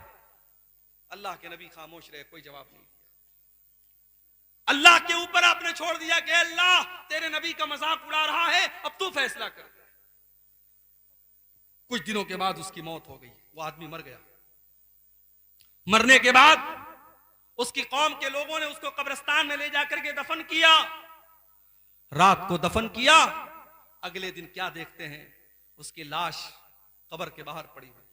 अल्लाह के नबी खामोश रहे, कोई जवाब नहीं। अल्लाह के ऊपर आपने छोड़ दिया कि अल्लाह तेरे नबी का मजाक उड़ा रहा है, अब तू फैसला कर। कुछ दिनों के बाद उसकी मौत हो गई, वो आदमी मर गया। मरने के बाद उसकी कौम के लोगों ने उसको कब्रिस्तान में ले जाकर के दफन किया। रात को दफन किया, अगले दिन क्या देखते हैं, उसकी लाश कब्र के बाहर पड़ी हुई।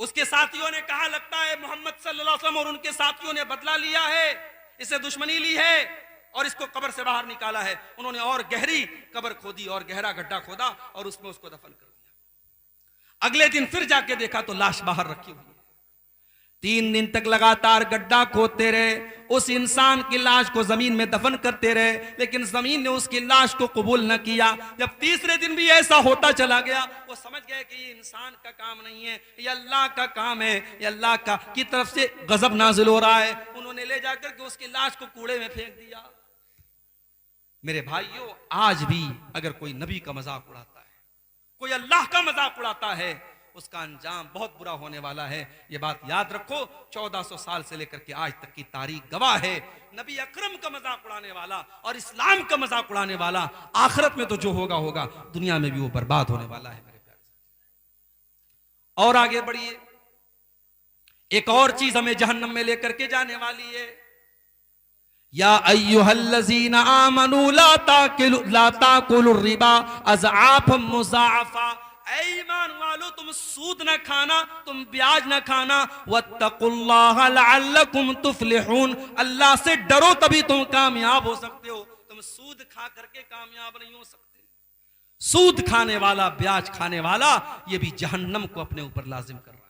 उसके साथियों ने कहा लगता है मोहम्मद सल्लल्लाहु अलैहि वसल्लम और उनके साथियों ने बदला लिया है, इसे दुश्मनी ली है और इसको कब्र से बाहर निकाला है। उन्होंने और गहरी कब्र खोदी और गहरा गड्ढा खोदा और उसमें उसको दफन कर दिया। अगले दिन फिर जाके देखा तो लाश बाहर रखी हुई है। 3 दिन तक लगातार गड्ढा खोदते रहे, उस इंसान की लाश को जमीन में दफन करते रहे, लेकिन जमीन ने उसकी लाश को कबूल न किया। जब तीसरे दिन भी ऐसा होता चला गया, वो समझ गए कि ये इंसान का काम नहीं है, ये अल्लाह का काम है, ये अल्लाह का की तरफ से गजब नाजिल हो रहा है। उन्होंने ले जाकर के उसकी लाश को कूड़े में फेंक दिया। मेरे भाइयों, आज भी अगर कोई नबी का मजाक उड़ाता है, कोई अल्लाह का मजाक उड़ाता है, उसका अंजाम बहुत बुरा होने वाला है। यह बात याद रखो। 1400 साल से लेकर के आज तक की तारीख गवाह है। नबी अकरम का मजाक उड़ाने वाला और इस्लाम का मजाक उड़ाने वाला आखिरत में तो जो होगा होगा, दुनिया में भी वो बर्बाद होने वाला है मेरे प्यारे। और आगे बढ़िए, एक और चीज हमें जहन्नम में लेकर के जाने वाली है। या अय्युहल्लज़ीना आमनू ला ताकुलुर रिबा अज़आफ़न मुज़ाअफ़ा, ईमान वालो तुम सूद न खाना, तुम ब्याज न खाना। वत्तकुल्लाह लअल्लकुम तुफ्लिहून, अल्लाह से डरो तभी तुम कामयाब हो सकते हो। तुम सूद खा करके कामयाब नहीं हो सकते। सूद खाने वाला, ब्याज खाने वाला, ये भी जहन्नम को अपने ऊपर लाजिम कर रहा है।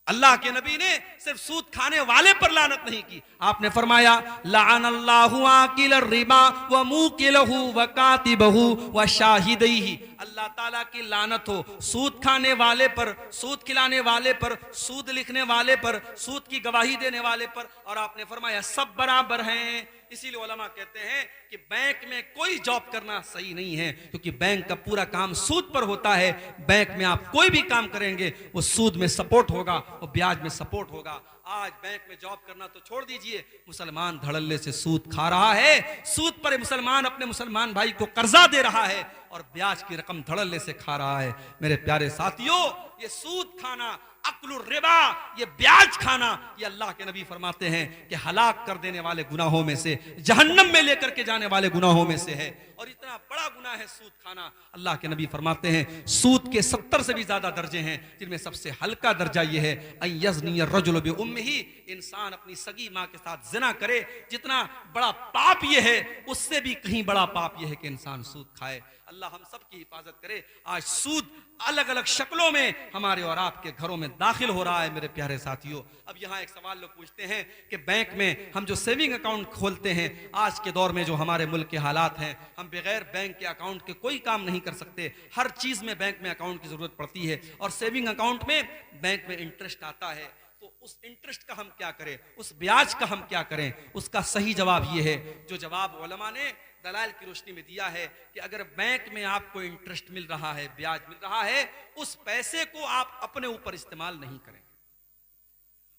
अल्लाह के नबी ने सिर्फ सूद खाने वाले पर लानत नहीं की, आपने फरमाया लअनल्लाहु आकिल रिबा व मुकिलहु व कातिबहु व शाहिदैहि, अल्लाह ताला की लानत हो सूद खाने वाले पर, सूद खिलाने वाले पर, सूद लिखने वाले पर, सूद की गवाही देने वाले पर। और आपने फरमाया सब बराबर हैं। इसीलिए उलमा कहते हैं कि बैंक में कोई जॉब करना सही नहीं है, क्योंकि बैंक का पूरा काम सूद पर होता है। बैंक में आप कोई भी काम करेंगे वो सूद में सपोर्ट होगा, वो ब्याज में सपोर्ट होगा। आज बैंक में जॉब करना तो छोड़ दीजिए, मुसलमान धड़ल्ले से सूद खा रहा है। सूद पर मुसलमान अपने मुसलमान भाई को कर्जा दे रहा है और ब्याज की रकम धड़ल्ले से खा रहा है। मेरे प्यारे साथियों, ये सूद खाना, अक्लुर रिबा, ये ब्याज खाना, ये अल्लाह के नबी फरमाते हैं कि हलाक कर देने वाले गुनाहों में से, जहन्नम में लेकर के जाने वाले गुनाहों में से है। और इतना बड़ा गुनाह है सूद खाना। अल्लाह के नबी फरमाते हैं सूद के 70 से भी ज्यादा दर्जे हैं, जिनमें सबसे हल्का दर्जा ये है अयज़नी अर्रजुलु बि उम्मिही, इंसान अपनी सगी माँ के साथ जिना करे। जितना बड़ा पाप ये है, उससे भी कहीं बड़ा पाप ये है कि इंसान सूद खाए। अल्लाह हम सब की हिफाजत करे। आज सूद अलग अलग शक्लों में हमारे और आपके घरों में दाखिल हो रहा है। मेरे प्यारे साथियों, अब यहाँ एक सवाल लोग पूछते हैं कि बैंक में हम जो सेविंग अकाउंट खोलते हैं, आज के दौर में जो हमारे मुल्क के हालात हैं, हम बगैर बैंक के अकाउंट के कोई काम नहीं कर सकते। हर चीज में बैंक में अकाउंट की जरूरत पड़ती है और सेविंग अकाउंट में बैंक में इंटरेस्ट आता है। तो उस इंटरेस्ट का हम क्या करें, उस ब्याज का हम क्या करें? उसका सही जवाब ये है, जो जवाब उलमा ने दलाल की रोशनी में दिया है कि अगर बैंक में आपको इंटरेस्ट मिल रहा है, ब्याज मिल रहा है, उस पैसे को आप अपने ऊपर इस्तेमाल नहीं करें,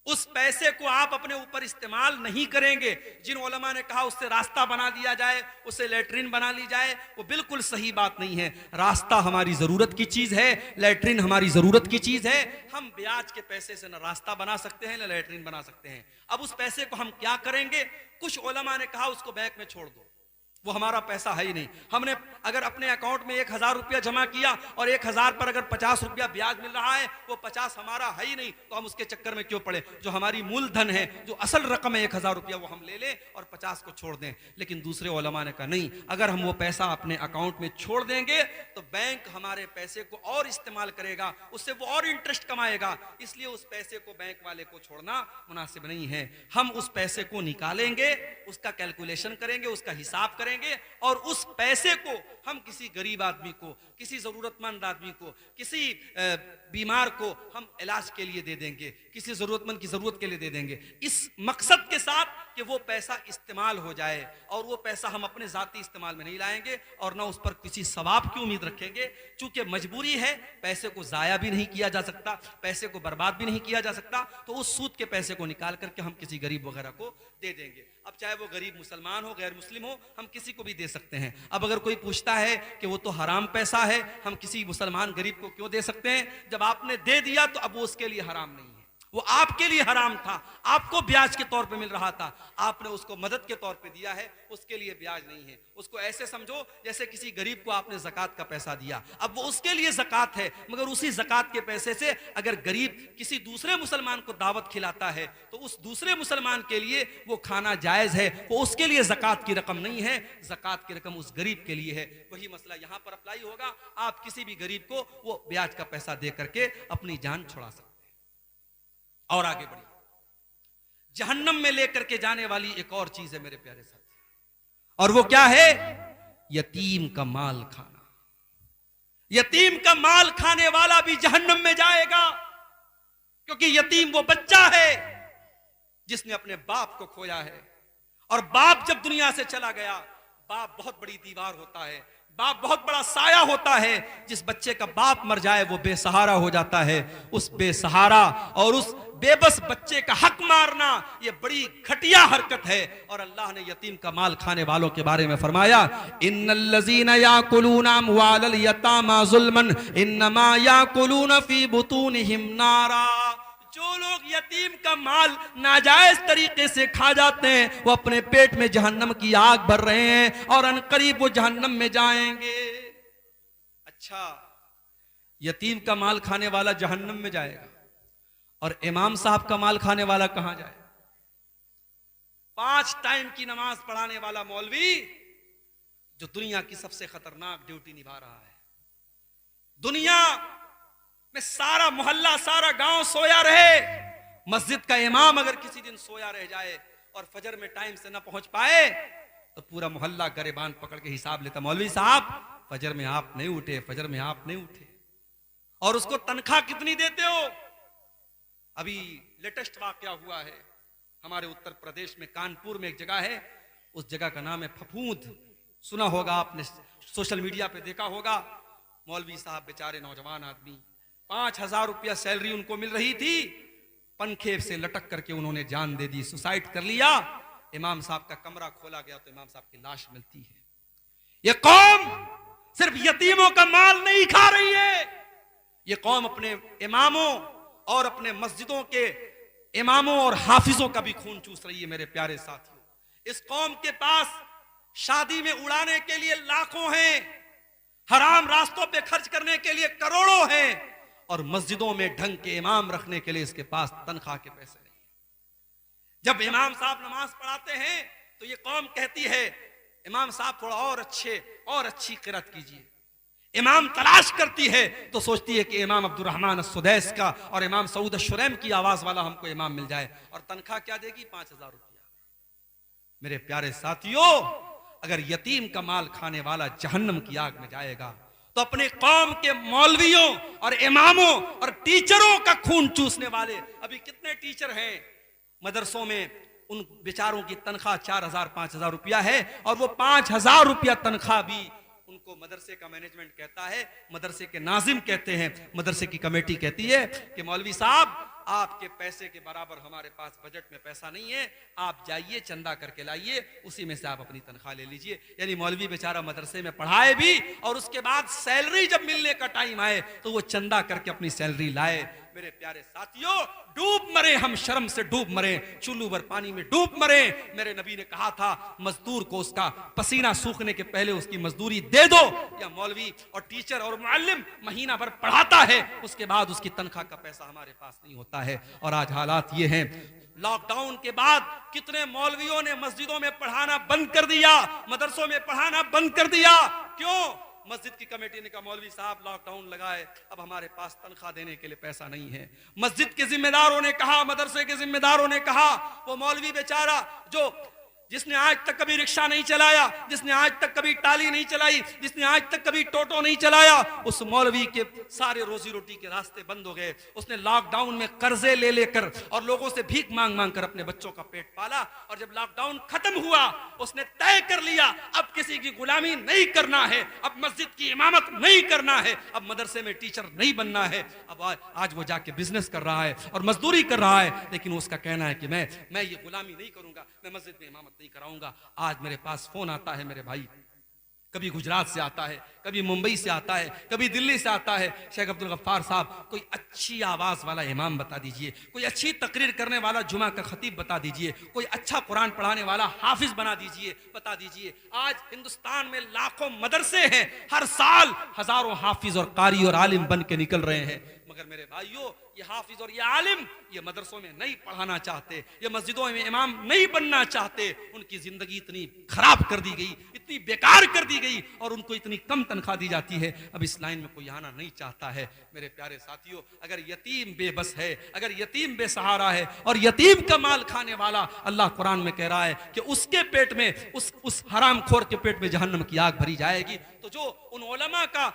उस पैसे को आप अपने ऊपर इस्तेमाल नहीं करेंगे। जिन उलमा ने कहा उससे रास्ता बना दिया जाए, उससे लेटरिन बना ली जाए, वो बिल्कुल सही बात नहीं है। रास्ता हमारी जरूरत की चीज है, लेटरिन हमारी जरूरत की चीज है। हम ब्याज के पैसे से न रास्ता बना सकते हैं न लेटरिन बना सकते हैं। अब उस पैसे को हम क्या करेंगे? कुछ उलमा ने कहा उसको बैंक में छोड़ दो, वो हमारा पैसा है ही नहीं। हमने अगर अपने अकाउंट में 1000 रुपया जमा किया और 1000 पर अगर 50 रुपया ब्याज मिल रहा है, वो 50 हमारा है ही नहीं, तो हम उसके चक्कर में क्यों पड़े? जो हमारी मूलधन है, जो असल रकम है 1000 रुपया, वो हम ले लें और 50 को छोड़ दें। लेकिन दूसरे उलमा ने कहा नहीं, अगर हम वो पैसा अपने अकाउंट में छोड़ देंगे तो बैंक हमारे पैसे को और इस्तेमाल करेगा, उससे वो और इंटरेस्ट कमाएगा, इसलिए उस पैसे को बैंक वाले को छोड़ना मुनासिब नहीं है। हम उस पैसे को निकालेंगे, उसका कैलकुलेशन करेंगे, उसका हिसाब करेंगे और उस पैसे को हम किसी गरीब आदमी को, किसी जरूरतमंद आदमी को, किसी बीमार को हम इलाज के लिए दे देंगे, किसी जरूरतमंद की जरूरत के लिए दे देंगे, इस मकसद के साथ कि वो पैसा इस्तेमाल हो जाए। और वो पैसा हम अपने जाती इस्तेमाल में नहीं लाएंगे और ना उस पर किसी सवाब की उम्मीद रखेंगे। चूंकि मजबूरी है, पैसे को जाया भी नहीं किया जा सकता, पैसे को बर्बाद भी नहीं किया जा सकता, तो उस सूद के पैसे को निकाल करके हम किसी गरीब वगैरह को दे देंगे। अब चाहे वो गरीब मुसलमान हो, गैर मुस्लिम हो, हम किसी को भी दे सकते हैं। अब अगर कोई पूछता है कि वो तो हराम पैसा है, हम किसी मुसलमान गरीब को क्यों दे सकते हैं? जब आपने दे दिया तो अब वो उसके लिए हराम नहीं है, वो आपके लिए हराम था, आपको ब्याज के तौर पे मिल रहा था, आपने उसको मदद के तौर पे दिया है, उसके लिए ब्याज नहीं है। उसको ऐसे समझो जैसे किसी गरीब को आपने ज़कात का पैसा दिया, अब वो उसके लिए ज़कात है, मगर उसी ज़कात के पैसे से अगर गरीब किसी दूसरे मुसलमान को दावत खिलाता है तो उस दूसरे मुसलमान के लिए वो खाना जायज़ है, वो उसके लिए ज़कात की रकम नहीं है, ज़कात की रकम उस गरीब के लिए है। वही मसला यहाँ पर अप्लाई होगा। आप किसी भी गरीब को वो ब्याज का पैसा दे करके अपनी जान छुड़ा सकते हैं। और आगे बढ़िए, जहन्नम में लेकर के जाने वाली एक और चीज है मेरे प्यारे साथी, और वो क्या है? यतीम का माल खाना। यतीम का माल खाने वाला भी जहन्नम में जाएगा, क्योंकि यतीम वो बच्चा है जिसने अपने बाप को खोया है। और बाप जब दुनिया से चला गया, बाप बहुत बड़ी दीवार होता है, बाप बहुत बड़ा साया होता है। जिस बच्चे का बाप मर जाए वो बेसहारा हो जाता है। उस बेसहारा और उस बेबस बच्चे का हक मारना ये बड़ी घटिया हरकत है। और अल्लाह ने यतीम का माल खाने वालों के बारे में फरमाया, इन्नल्लज़ीना याकुलूना अम्वालल यतामा ज़ुल्मन इन्नमा याकुलूना फी बुतूनिहिम नारा। जो लोग यतीम का माल नाजायज तरीके से खा जाते हैं, वो अपने पेट में जहन्नम की आग भर रहे हैं और अनकरीब वो जहन्नम में जाएंगे। अच्छा, यतीम का माल खाने वाला जहन्नम में जाएगा और इमाम साहब का माल खाने वाला कहां जाए? 5 टाइम की नमाज पढ़ाने वाला मौलवी जो दुनिया की सबसे खतरनाक ड्यूटी निभा रहा है। दुनिया में सारा मोहल्ला, सारा गांव सोया रहे, मस्जिद का इमाम अगर किसी दिन सोया रह जाए और फजर में टाइम से ना पहुंच पाए तो पूरा मोहल्ला गरेबान पकड़ के हिसाब लेता, मौलवी साहब फजर में आप नहीं उठे, फजर में आप नहीं उठे। और उसको तनख्वाह कितनी देते हो? अभी लेटेस्ट वाकया हुआ है हमारे उत्तर प्रदेश में, कानपुर में एक जगह है, उस जगह का नाम है फफूंद। सुना होगा आपने, सोशल मीडिया पे देखा होगा। मौलवी साहब बेचारे नौजवान आदमी, 5000 रुपया सैलरी उनको मिल रही थी, पंखे से लटक करके उन्होंने जान दे दी, सुसाइड कर लिया। इमाम साहब का कमरा खोला गया तो इमाम साहब की लाश मिलती है। ये कौम सिर्फ यतीमों का माल नहीं खा रही है, ये कौम अपने इमामों और अपने मस्जिदों के इमामों और हाफिजों का भी खून चूस रही है। मेरे प्यारे साथियों, इस कौम के पास शादी में उड़ाने के लिए लाखों हैं, हराम रास्तों पे खर्च करने के लिए करोड़ों हैं, और मस्जिदों में ढंग के इमाम रखने के लिए इसके पास तनख्वाह के पैसे नहीं। जब इमाम साहब नमाज पढ़ाते हैं तो ये कौम कहती है, इमाम साहब थोड़ा और अच्छी क़िरात कीजिए। इमाम तलाश करती है तो सोचती है कि इमाम अब्दुर्रहमान सुदैस का और इमाम सऊद शुरैम की आवाज वाला हमको इमाम मिल जाए। और तनख्वाह क्या देगी? 5000 रुपया। मेरे प्यारे साथियों, अगर यतीम का माल खाने वाला जहन्नम की आग में जाएगा तो अपने कौम के मौलवियों और इमामों और टीचरों का खून चूसने वाले, अभी कितने टीचर हैं मदरसों में, उन बेचारों की तनख्वाह 4000-5000 रुपया है, और वो 5000 रुपया तनख्वाह भी उनको मदरसे का मैनेजमेंट कहता है, मदरसे के नाजिम कहते हैं, मदरसे की कमेटी कहती है कि मौलवी साहब आपके पैसे के बराबर हमारे पास बजट में पैसा नहीं है, आप जाइए चंदा करके लाइए, उसी में से आप अपनी तनख्वाह ले लीजिए। यानी मौलवी बेचारा मदरसे में पढ़ाए भी और उसके बाद सैलरी जब मिलने का टाइम आए तो वो चंदा करके अपनी सैलरी लाए। मेरे प्यारे साथियों, डूब मरे हम, शर्म से डूब मरे, चुल्लू भर पानी में डूब मरे। मेरे नबी ने कहा था मजदूर को उसका पसीना सूखने के पहले उसकी मजदूरी दे दो। या मौलवी और टीचर और मुअल्लिम महीना भर पढ़ाता है, उसके बाद उसकी तनख्वाह का पैसा हमारे पास नहीं होता है। और आज हालात ये हैं, लॉकडाउन के बाद कितने मौलवियों ने मस्जिदों में पढ़ाना बंद कर दिया, मदरसों में पढ़ाना बंद कर दिया। क्यों? मस्जिद की कमेटी ने कहा मौलवी साहब लॉकडाउन लगाए, अब हमारे पास तनख्वाह देने के लिए पैसा नहीं है। मस्जिद के जिम्मेदारों ने कहा, मदरसे के जिम्मेदारों ने कहा, वो मौलवी बेचारा जिसने आज तक कभी रिक्शा नहीं चलाया, जिसने आज तक कभी टाली नहीं चलाई, जिसने आज तक कभी टोटो नहीं चलाया, उस मौलवी के सारे रोजी रोटी के रास्ते बंद हो गए। उसने लॉकडाउन में कर्जे ले लेकर और लोगों से भीख मांग मांग कर अपने बच्चों का पेट पाला। और जब लॉकडाउन खत्म हुआ, उसने तय कर लिया अब किसी की गुलामी नहीं करना है, अब मस्जिद की इमामत नहीं करना है, अब मदरसे में टीचर नहीं बनना है। अब आज वो जाके बिजनेस कर रहा है और मजदूरी कर रहा है, लेकिन उसका कहना है कि मैं ये गुलामी नहीं करूंगा, मैं मस्जिद में इमामत नहीं कराऊंगा। आज मेरे पास फोन आता है मेरे भाई, कभी गुजरात से आता है, कभी मुंबई से आता है, कभी दिल्ली से आता है, शेख अब्दुल गफ्फार साहब कोई अच्छी आवाज वाला इमाम बता दीजिए, कोई अच्छी तकरीर करने वाला जुमा का खतीब बता दीजिए, कोई अच्छा कुरान पढ़ाने वाला हाफिज बना दीजिए, बता दीजिए। आज हिंदुस्तान में लाखों मदरसे हैं, हर साल हजारों हाफिज और कारी और आलिम बन के निकल रहे हैं। मगर मेरे भाइयों, ये हाफिज और ये आलिम ये मदरसों में नहीं पढ़ाना चाहते, ये मस्जिदों में इमाम नहीं बनना चाहते। उनकी जिंदगी इतनी खराब कर दी गई, इतनी बेकार कर दी गई और उनको इतनी कम तनख्वाह दी जाती है, अब इस लाइन में कोई आना नहीं चाहता है। मेरे प्यारे साथियों, अगर यतीम बेबस है, अगर यतीम बेसहारा है और यतीम का माल खाने वाला, अल्लाह कुरान में कह रहा है कि उसके पेट में, उस हरामखोर के पेट में जहन्नम की आग भरी जाएगी। तो जो उन उलमा का,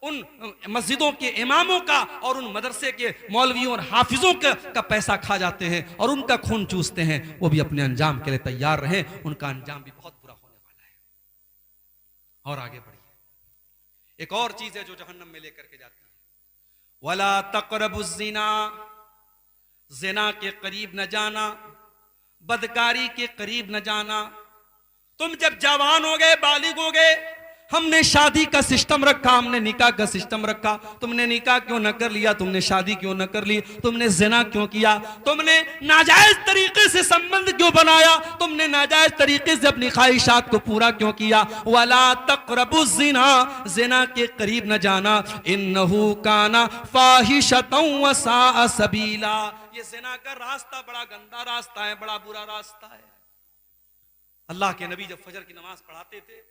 उन मस्जिदों के इमामों का और उन मदरसे के मौलवियों और हाफिजों का पैसा खा जाते हैं और उनका खून चूसते हैं, वो भी अपने अंजाम के लिए तैयार रहें, उनका अंजाम भी बहुत बुरा होने वाला है। और आगे बढ़िए, एक और चीज है जो जहन्नम में लेकर के जाती है, वला तक़रबुज़्ज़िना, ज़िना के करीब न जाना, बदकारी के करीब न जाना। तुम जब जवान हो गए, बालिग हो गए, हमने शादी का सिस्टम रखा, हमने निकाह का सिस्टम रखा, तुमने निकाह क्यों न कर लिया, तुमने शादी क्यों न कर ली, तुमने ज़िना क्यों किया, तुमने नाजायज तरीके से संबंध क्यों बनाया, तुमने नाजायज तरीके से अपनी ख्वाहिशात को पूरा क्यों किया। वला तक़रबुज़्ज़िना, ज़िना के करीब न जाना, इन्नहु काना फ़ाहिशतन व साअ सबीला। ये ज़िना का रास्ता बड़ा गंदा रास्ता है, बड़ा बुरा रास्ता है। अल्लाह के नबी जब फजर की नमाज पढ़ाते थे,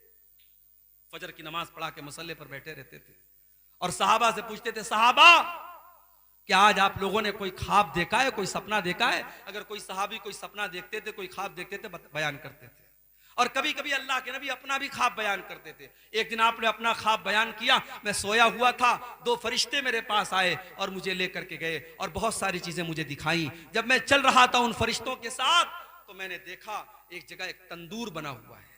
फजर की नमाज पढ़ा के मुसल्ले पर बैठे रहते थे और सहाबा से पूछते थे, सहाबा क्या आज आप लोगों ने कोई ख्वाब देखा है, कोई सपना देखा है? अगर कोई सहाबी कोई सपना देखते थे, कोई ख्वाब देखते थे, बयान करते थे। और कभी कभी अल्लाह के नबी अपना भी ख्वाब बयान करते थे। एक दिन आपने अपना ख्वाब बयान किया, मैं सोया हुआ था, 2 फरिश्ते मेरे पास आए और मुझे लेकर के गए और बहुत सारी चीजें मुझे दिखाई। जब मैं चल रहा था उन फरिश्तों के साथ तो मैंने देखा एक जगह एक तंदूर बना हुआ है।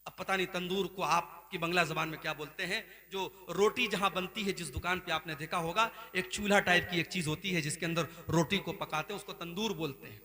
अब पता नहीं तंदूर को आपकी बंगला जबान में क्या बोलते हैं, जो रोटी जहां बनती है, जिस दुकान पे आपने देखा होगा एक चूल्हा टाइप की एक चीज होती है जिसके अंदर रोटी को पकाते हैं, उसको तंदूर बोलते हैं।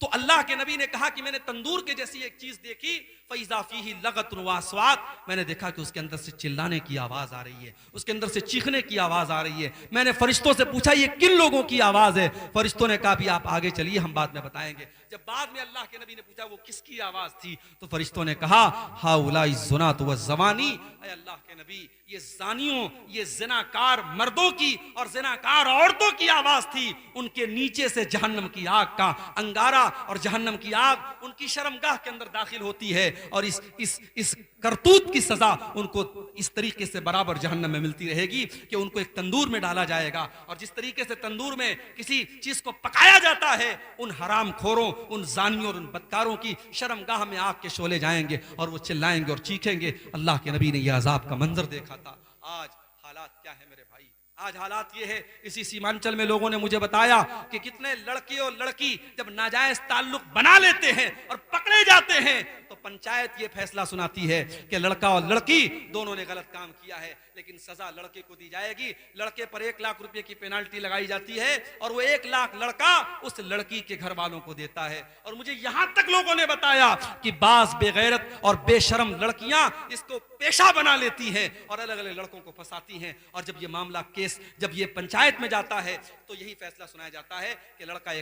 तो अल्लाह के नबी ने कहा कि मैंने तंदूर के जैसी एक चीज देखी, फ़इज़ा फ़ीही लगतुन व अस्वात, मैंने देखा कि उसके अंदर से चिल्लाने की आवाज आ रही है, उसके अंदर से चीखने की आवाज आ रही है। मैंने फरिश्तों से पूछा ये किन लोगों की आवाज है? फरिश्तों ने कहा भी आप आगे चलिए, हम बाद में बताएंगे। जब बाद में अल्लाह के नबी ने पूछा वो किसकी आवाज थी, तो फरिश्तों ने कहा हाउलाई ज़ुनात व ज़वानी, अल्लाह के नबी ये जानियों, ये जिनाकार मर्दों की और जिनाकार औरतों की आवाज थी। उनके नीचे से जहन्नम की आग का अंगारा और जहन्नम की आग उनकी शर्मगाह के अंदर दाखिल होती है और इस करतूत की सजा उनको इस तरीके से बराबर जहन्नम में मिलती रहेगी कि उनको एक तंदूर में डाला जाएगा। और जिस तरीके से तंदूर में किसी चीज को पकाया जाता है, उन हरामखोरों, उन जानियों और उन बदकारों की शर्मगाह में आग के शोले जाएंगे और वो चिल्लाएंगे और चीखेंगे। अल्लाह के नबी ने यह अजाब का मंजर देखा था। आज हालात क्या है मेरे भाई? आज हालात ये है, इसी सीमांचल में लोगों ने मुझे बताया कि कितने लड़के और लड़की जब नाजायज ताल्लुक बना लेते हैं और पकड़े जाते हैं तो पंचायत ये फैसला सुनाती है कि लड़का और लड़की दोनों ने गलत काम किया है, लेकिन सजा लड़के को दी जाएगी। लड़के पर 1 लाख रुपए की पेनाल्टी लगाई जाती है और वो 1 लाख लड़का उस लड़की के घर वालों को देता है। और मुझे यहां तक लोगों ने बताया कि बाज बेगैरत और बेशरम लड़कियां इसको पेशा बना लेती हैं और अलग अलग लड़कों को फंसाती हैं। और जब ये मामला केस जब ये पंचायत में जाता है तो यही फैसला सुनाया जाता है कि लड़का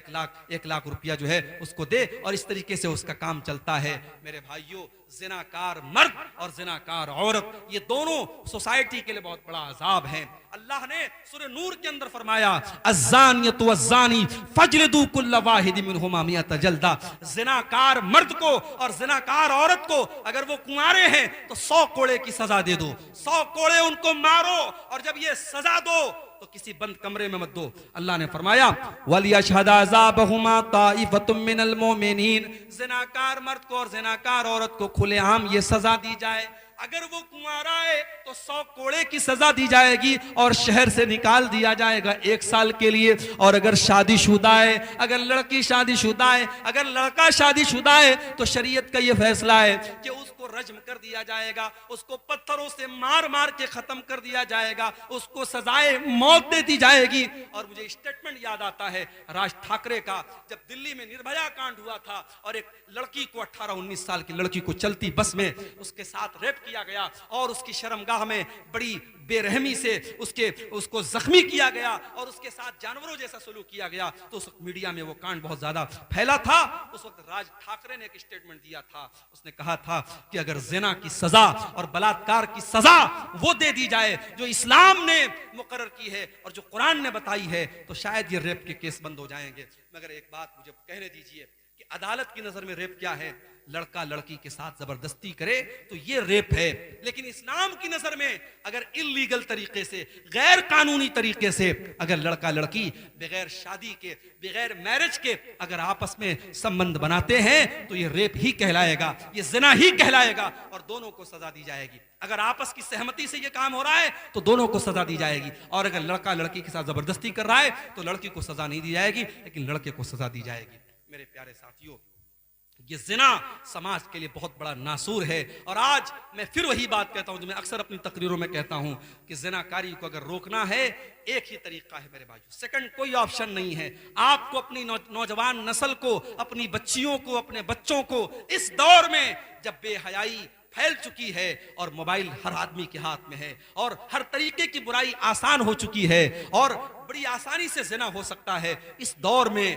1 लाख रुपया जो है उसको दे, और इस तरीके से उसका काम चलता है। मेरे भाइयों, जिनाकार मर्द और जिनाकार औरत ये दोनों सोसाइटी के लिए बहुत बड़ा अजाब है। अल्लाह ने सूरह नूर के अंदर फरमाया, अज़्ज़ानियतु वज़्ज़ानी फजलिदू कुल्ल वाहिदिन मिनहुमा मिअत जल्दा। जिनाकार मर्द को और जिनाकार औरत को अगर वो कुंवारे हैं तो 100 कोड़े की सजा दे दो, 100 कोड़े उनको मारो, और जब ये सजा दो तो किसी बंद कमरे में मत दो। अल्लाह ने फरमाया, वलियशहदा अज़ाबहुमा ताइफतुम मिनल मोमिनीन। जिनाकार मर्द को और जिनाकार औरत को खुलेआम ये सजा दी जाए। अगर वो कुंवारा है तो 100 कोड़े की सजा दी जाएगी और शहर से निकाल दिया जाएगा 1 साल के लिए। और अगर शादीशुदा है, अगर लड़की शादीशुदा है, अगर लड़का शादीशुदा है तो शरीयत का ये फैसला है कि उसको रज्म कर दिया जाएगा, उसको पत्थरों से मार मार के खत्म कर दिया जाएगा, उसको सजाए मौत दे दी जाएगी। और मुझे स्टेटमेंट याद आता है राज ठाकरे का, जब दिल्ली में निर्भया कांड हुआ था और एक लड़की को 18-19 साल की लड़की को चलती बस में उसके साथ रेप किया गया और उसकी शर्मगाह में बड़ी बेरहमी से उसको जख्मी किया गया और उसके साथ जानवरों जैसा सलूक किया गया। तो उस वक्त मीडिया में वो कांड बहुत ज्यादा फैला था। उस वक्त राज ठाकरे ने एक स्टेटमेंट दिया था, उसने कहा था कि अगर जिना की सजा और बलात्कार की सजा वो दे दी जाए जो इस्लाम ने मुकर्रर की है और जो कुरान ने बताई है तो शायद ये रेप के केस बंद हो जाएंगे। मगर एक बात मुझे कहने दीजिए कि अदालत की नजर में रेप क्या है? लड़का लड़की के साथ जबरदस्ती करे तो ये रेप है। लेकिन इस्लाम की नजर में अगर इल्लीगल तरीके से, गैर कानूनी तरीके से अगर लड़का लड़की बगैर शादी के, बगैर मैरिज के अगर आपस में संबंध बनाते हैं तो ये रेप ही कहलाएगा, ये जिना ही कहलाएगा और दोनों को सजा दी जाएगी। अगर आपस की सहमति से ये काम हो रहा है तो दोनों को सजा दी जाएगी, और अगर लड़का लड़की के साथ जबरदस्ती कर रहा है तो लड़की को सजा नहीं दी जाएगी लेकिन लड़के को सजा दी जाएगी। मेरे प्यारे साथियों, ये जिना समाज के लिए बहुत बड़ा नासूर है। और आज मैं फिर वही बात कहता हूं जो मैं अक्सर अपनी तकरीरों में कहता हूं कि जिनाकारी को अगर रोकना है एक ही तरीका है मेरे भाइयों, सेकंड कोई ऑप्शन नहीं है। आपको अपनी नौजवान नस्ल को, अपनी बच्चियों को, अपने बच्चों को इस दौर में जब बेहयाई फैल चुकी है और मोबाइल हर आदमी के हाथ में है और हर तरीके की बुराई आसान हो चुकी है और बड़ी आसानी से जिना हो सकता है, इस दौर में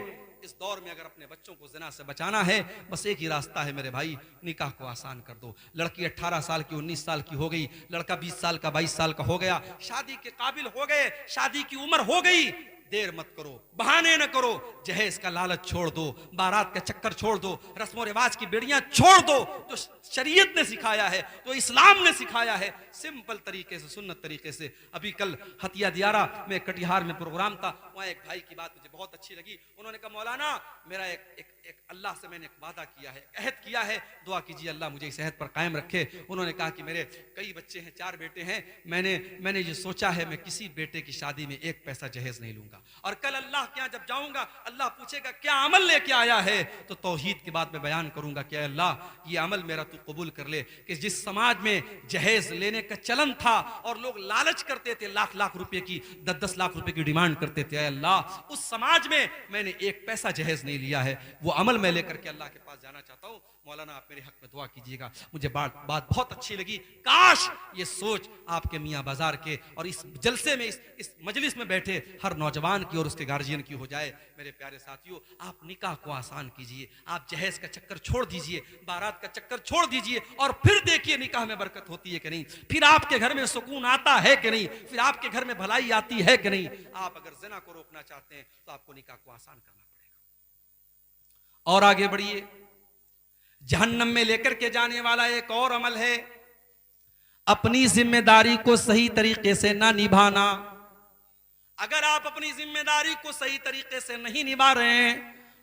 अगर अपने बच्चों को जिना से बचाना है बस एक ही रास्ता है मेरे भाई, निकाह को आसान कर दो। लड़की 18 साल की, 19 साल की हो गई, लड़का 20 साल का, 22 साल का हो गया, शादी के काबिल हो गए, शादी की उम्र हो गई, देर मत करो, बहाने न करो, जहेज का लालच छोड़ दो, बारात का चक्कर छोड़ दो, रस्मों रिवाज की बेड़ियां छोड़ दो। तो शरीयत ने सिखाया है, तो इस्लाम ने सिखाया है, सिंपल तरीके से, सुन्नत तरीके से। अभी कल हतिया दियारा में कटिहार में प्रोग्राम था, वहां एक भाई की बात मुझे बहुत अच्छी लगी। उन्होंने कहा, मौलाना मेरा एक अल्लाह से मैंने एक वादा किया है, अहद किया है, दुआ कीजिए अल्लाह मुझे इस अहद पर कायम रखे। उन्होंने कहा कि मेरे कई बच्चे हैं, 4 बेटे हैं, मैंने ये सोचा है मैं किसी बेटे की शादी में 1 पैसा जहेज नहीं लूंगा, और कल अल्लाह के यहाँ जब जाऊंगा अल्लाह पूछेगा क्या अमल लेके आया है, तो तौहीद की बात में बयान करूंगा कि अल्लाह ये अमल मेरा तू कबूल कर ले कि जिस समाज में जहेज लेने का चलन था और लोग लालच करते थे, लाख रुपए की, 10 लाख रुपए की डिमांड करते थे, अल्लाह उस समाज में मैंने 1 पैसा जहेज नहीं लिया है, वो अमल मैं लेकर के अल्लाह के पास जाना चाहता हूँ। मौलाना आप मेरे हक में दुआ कीजिएगा। मुझे बात बहुत अच्छी लगी। काश ये सोच आपके मियाँ बाजार के और इस जलसे में, इस मजलिस में बैठे हर नौजवान की और उसके गार्जियन की हो जाए। मेरे प्यारे साथियों, आप निकाह को आसान कीजिए, आप जहेज का चक्कर छोड़ दीजिए, बारात का चक्कर छोड़ दीजिए और फिर देखिए निकाह में बरकत होती है कि नहीं, फिर आपके घर में सुकून आता है कि नहीं, फिर आपके घर में भलाई आती है कि नहीं। आप अगर ज़िना को रोकना चाहते हैं तो आपको निकाह को आसान करना पड़ेगा। और आगे बढ़िए, जहन्नम में लेकर के जाने वाला एक और अमल है अपनी जिम्मेदारी को सही तरीके से ना निभाना। अगर आप अपनी जिम्मेदारी को सही तरीके से नहीं निभा रहे हैं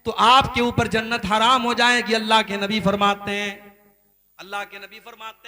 तो आपके ऊपर जन्नत हराम हो जाएगी। अल्लाह के नबी फरमाते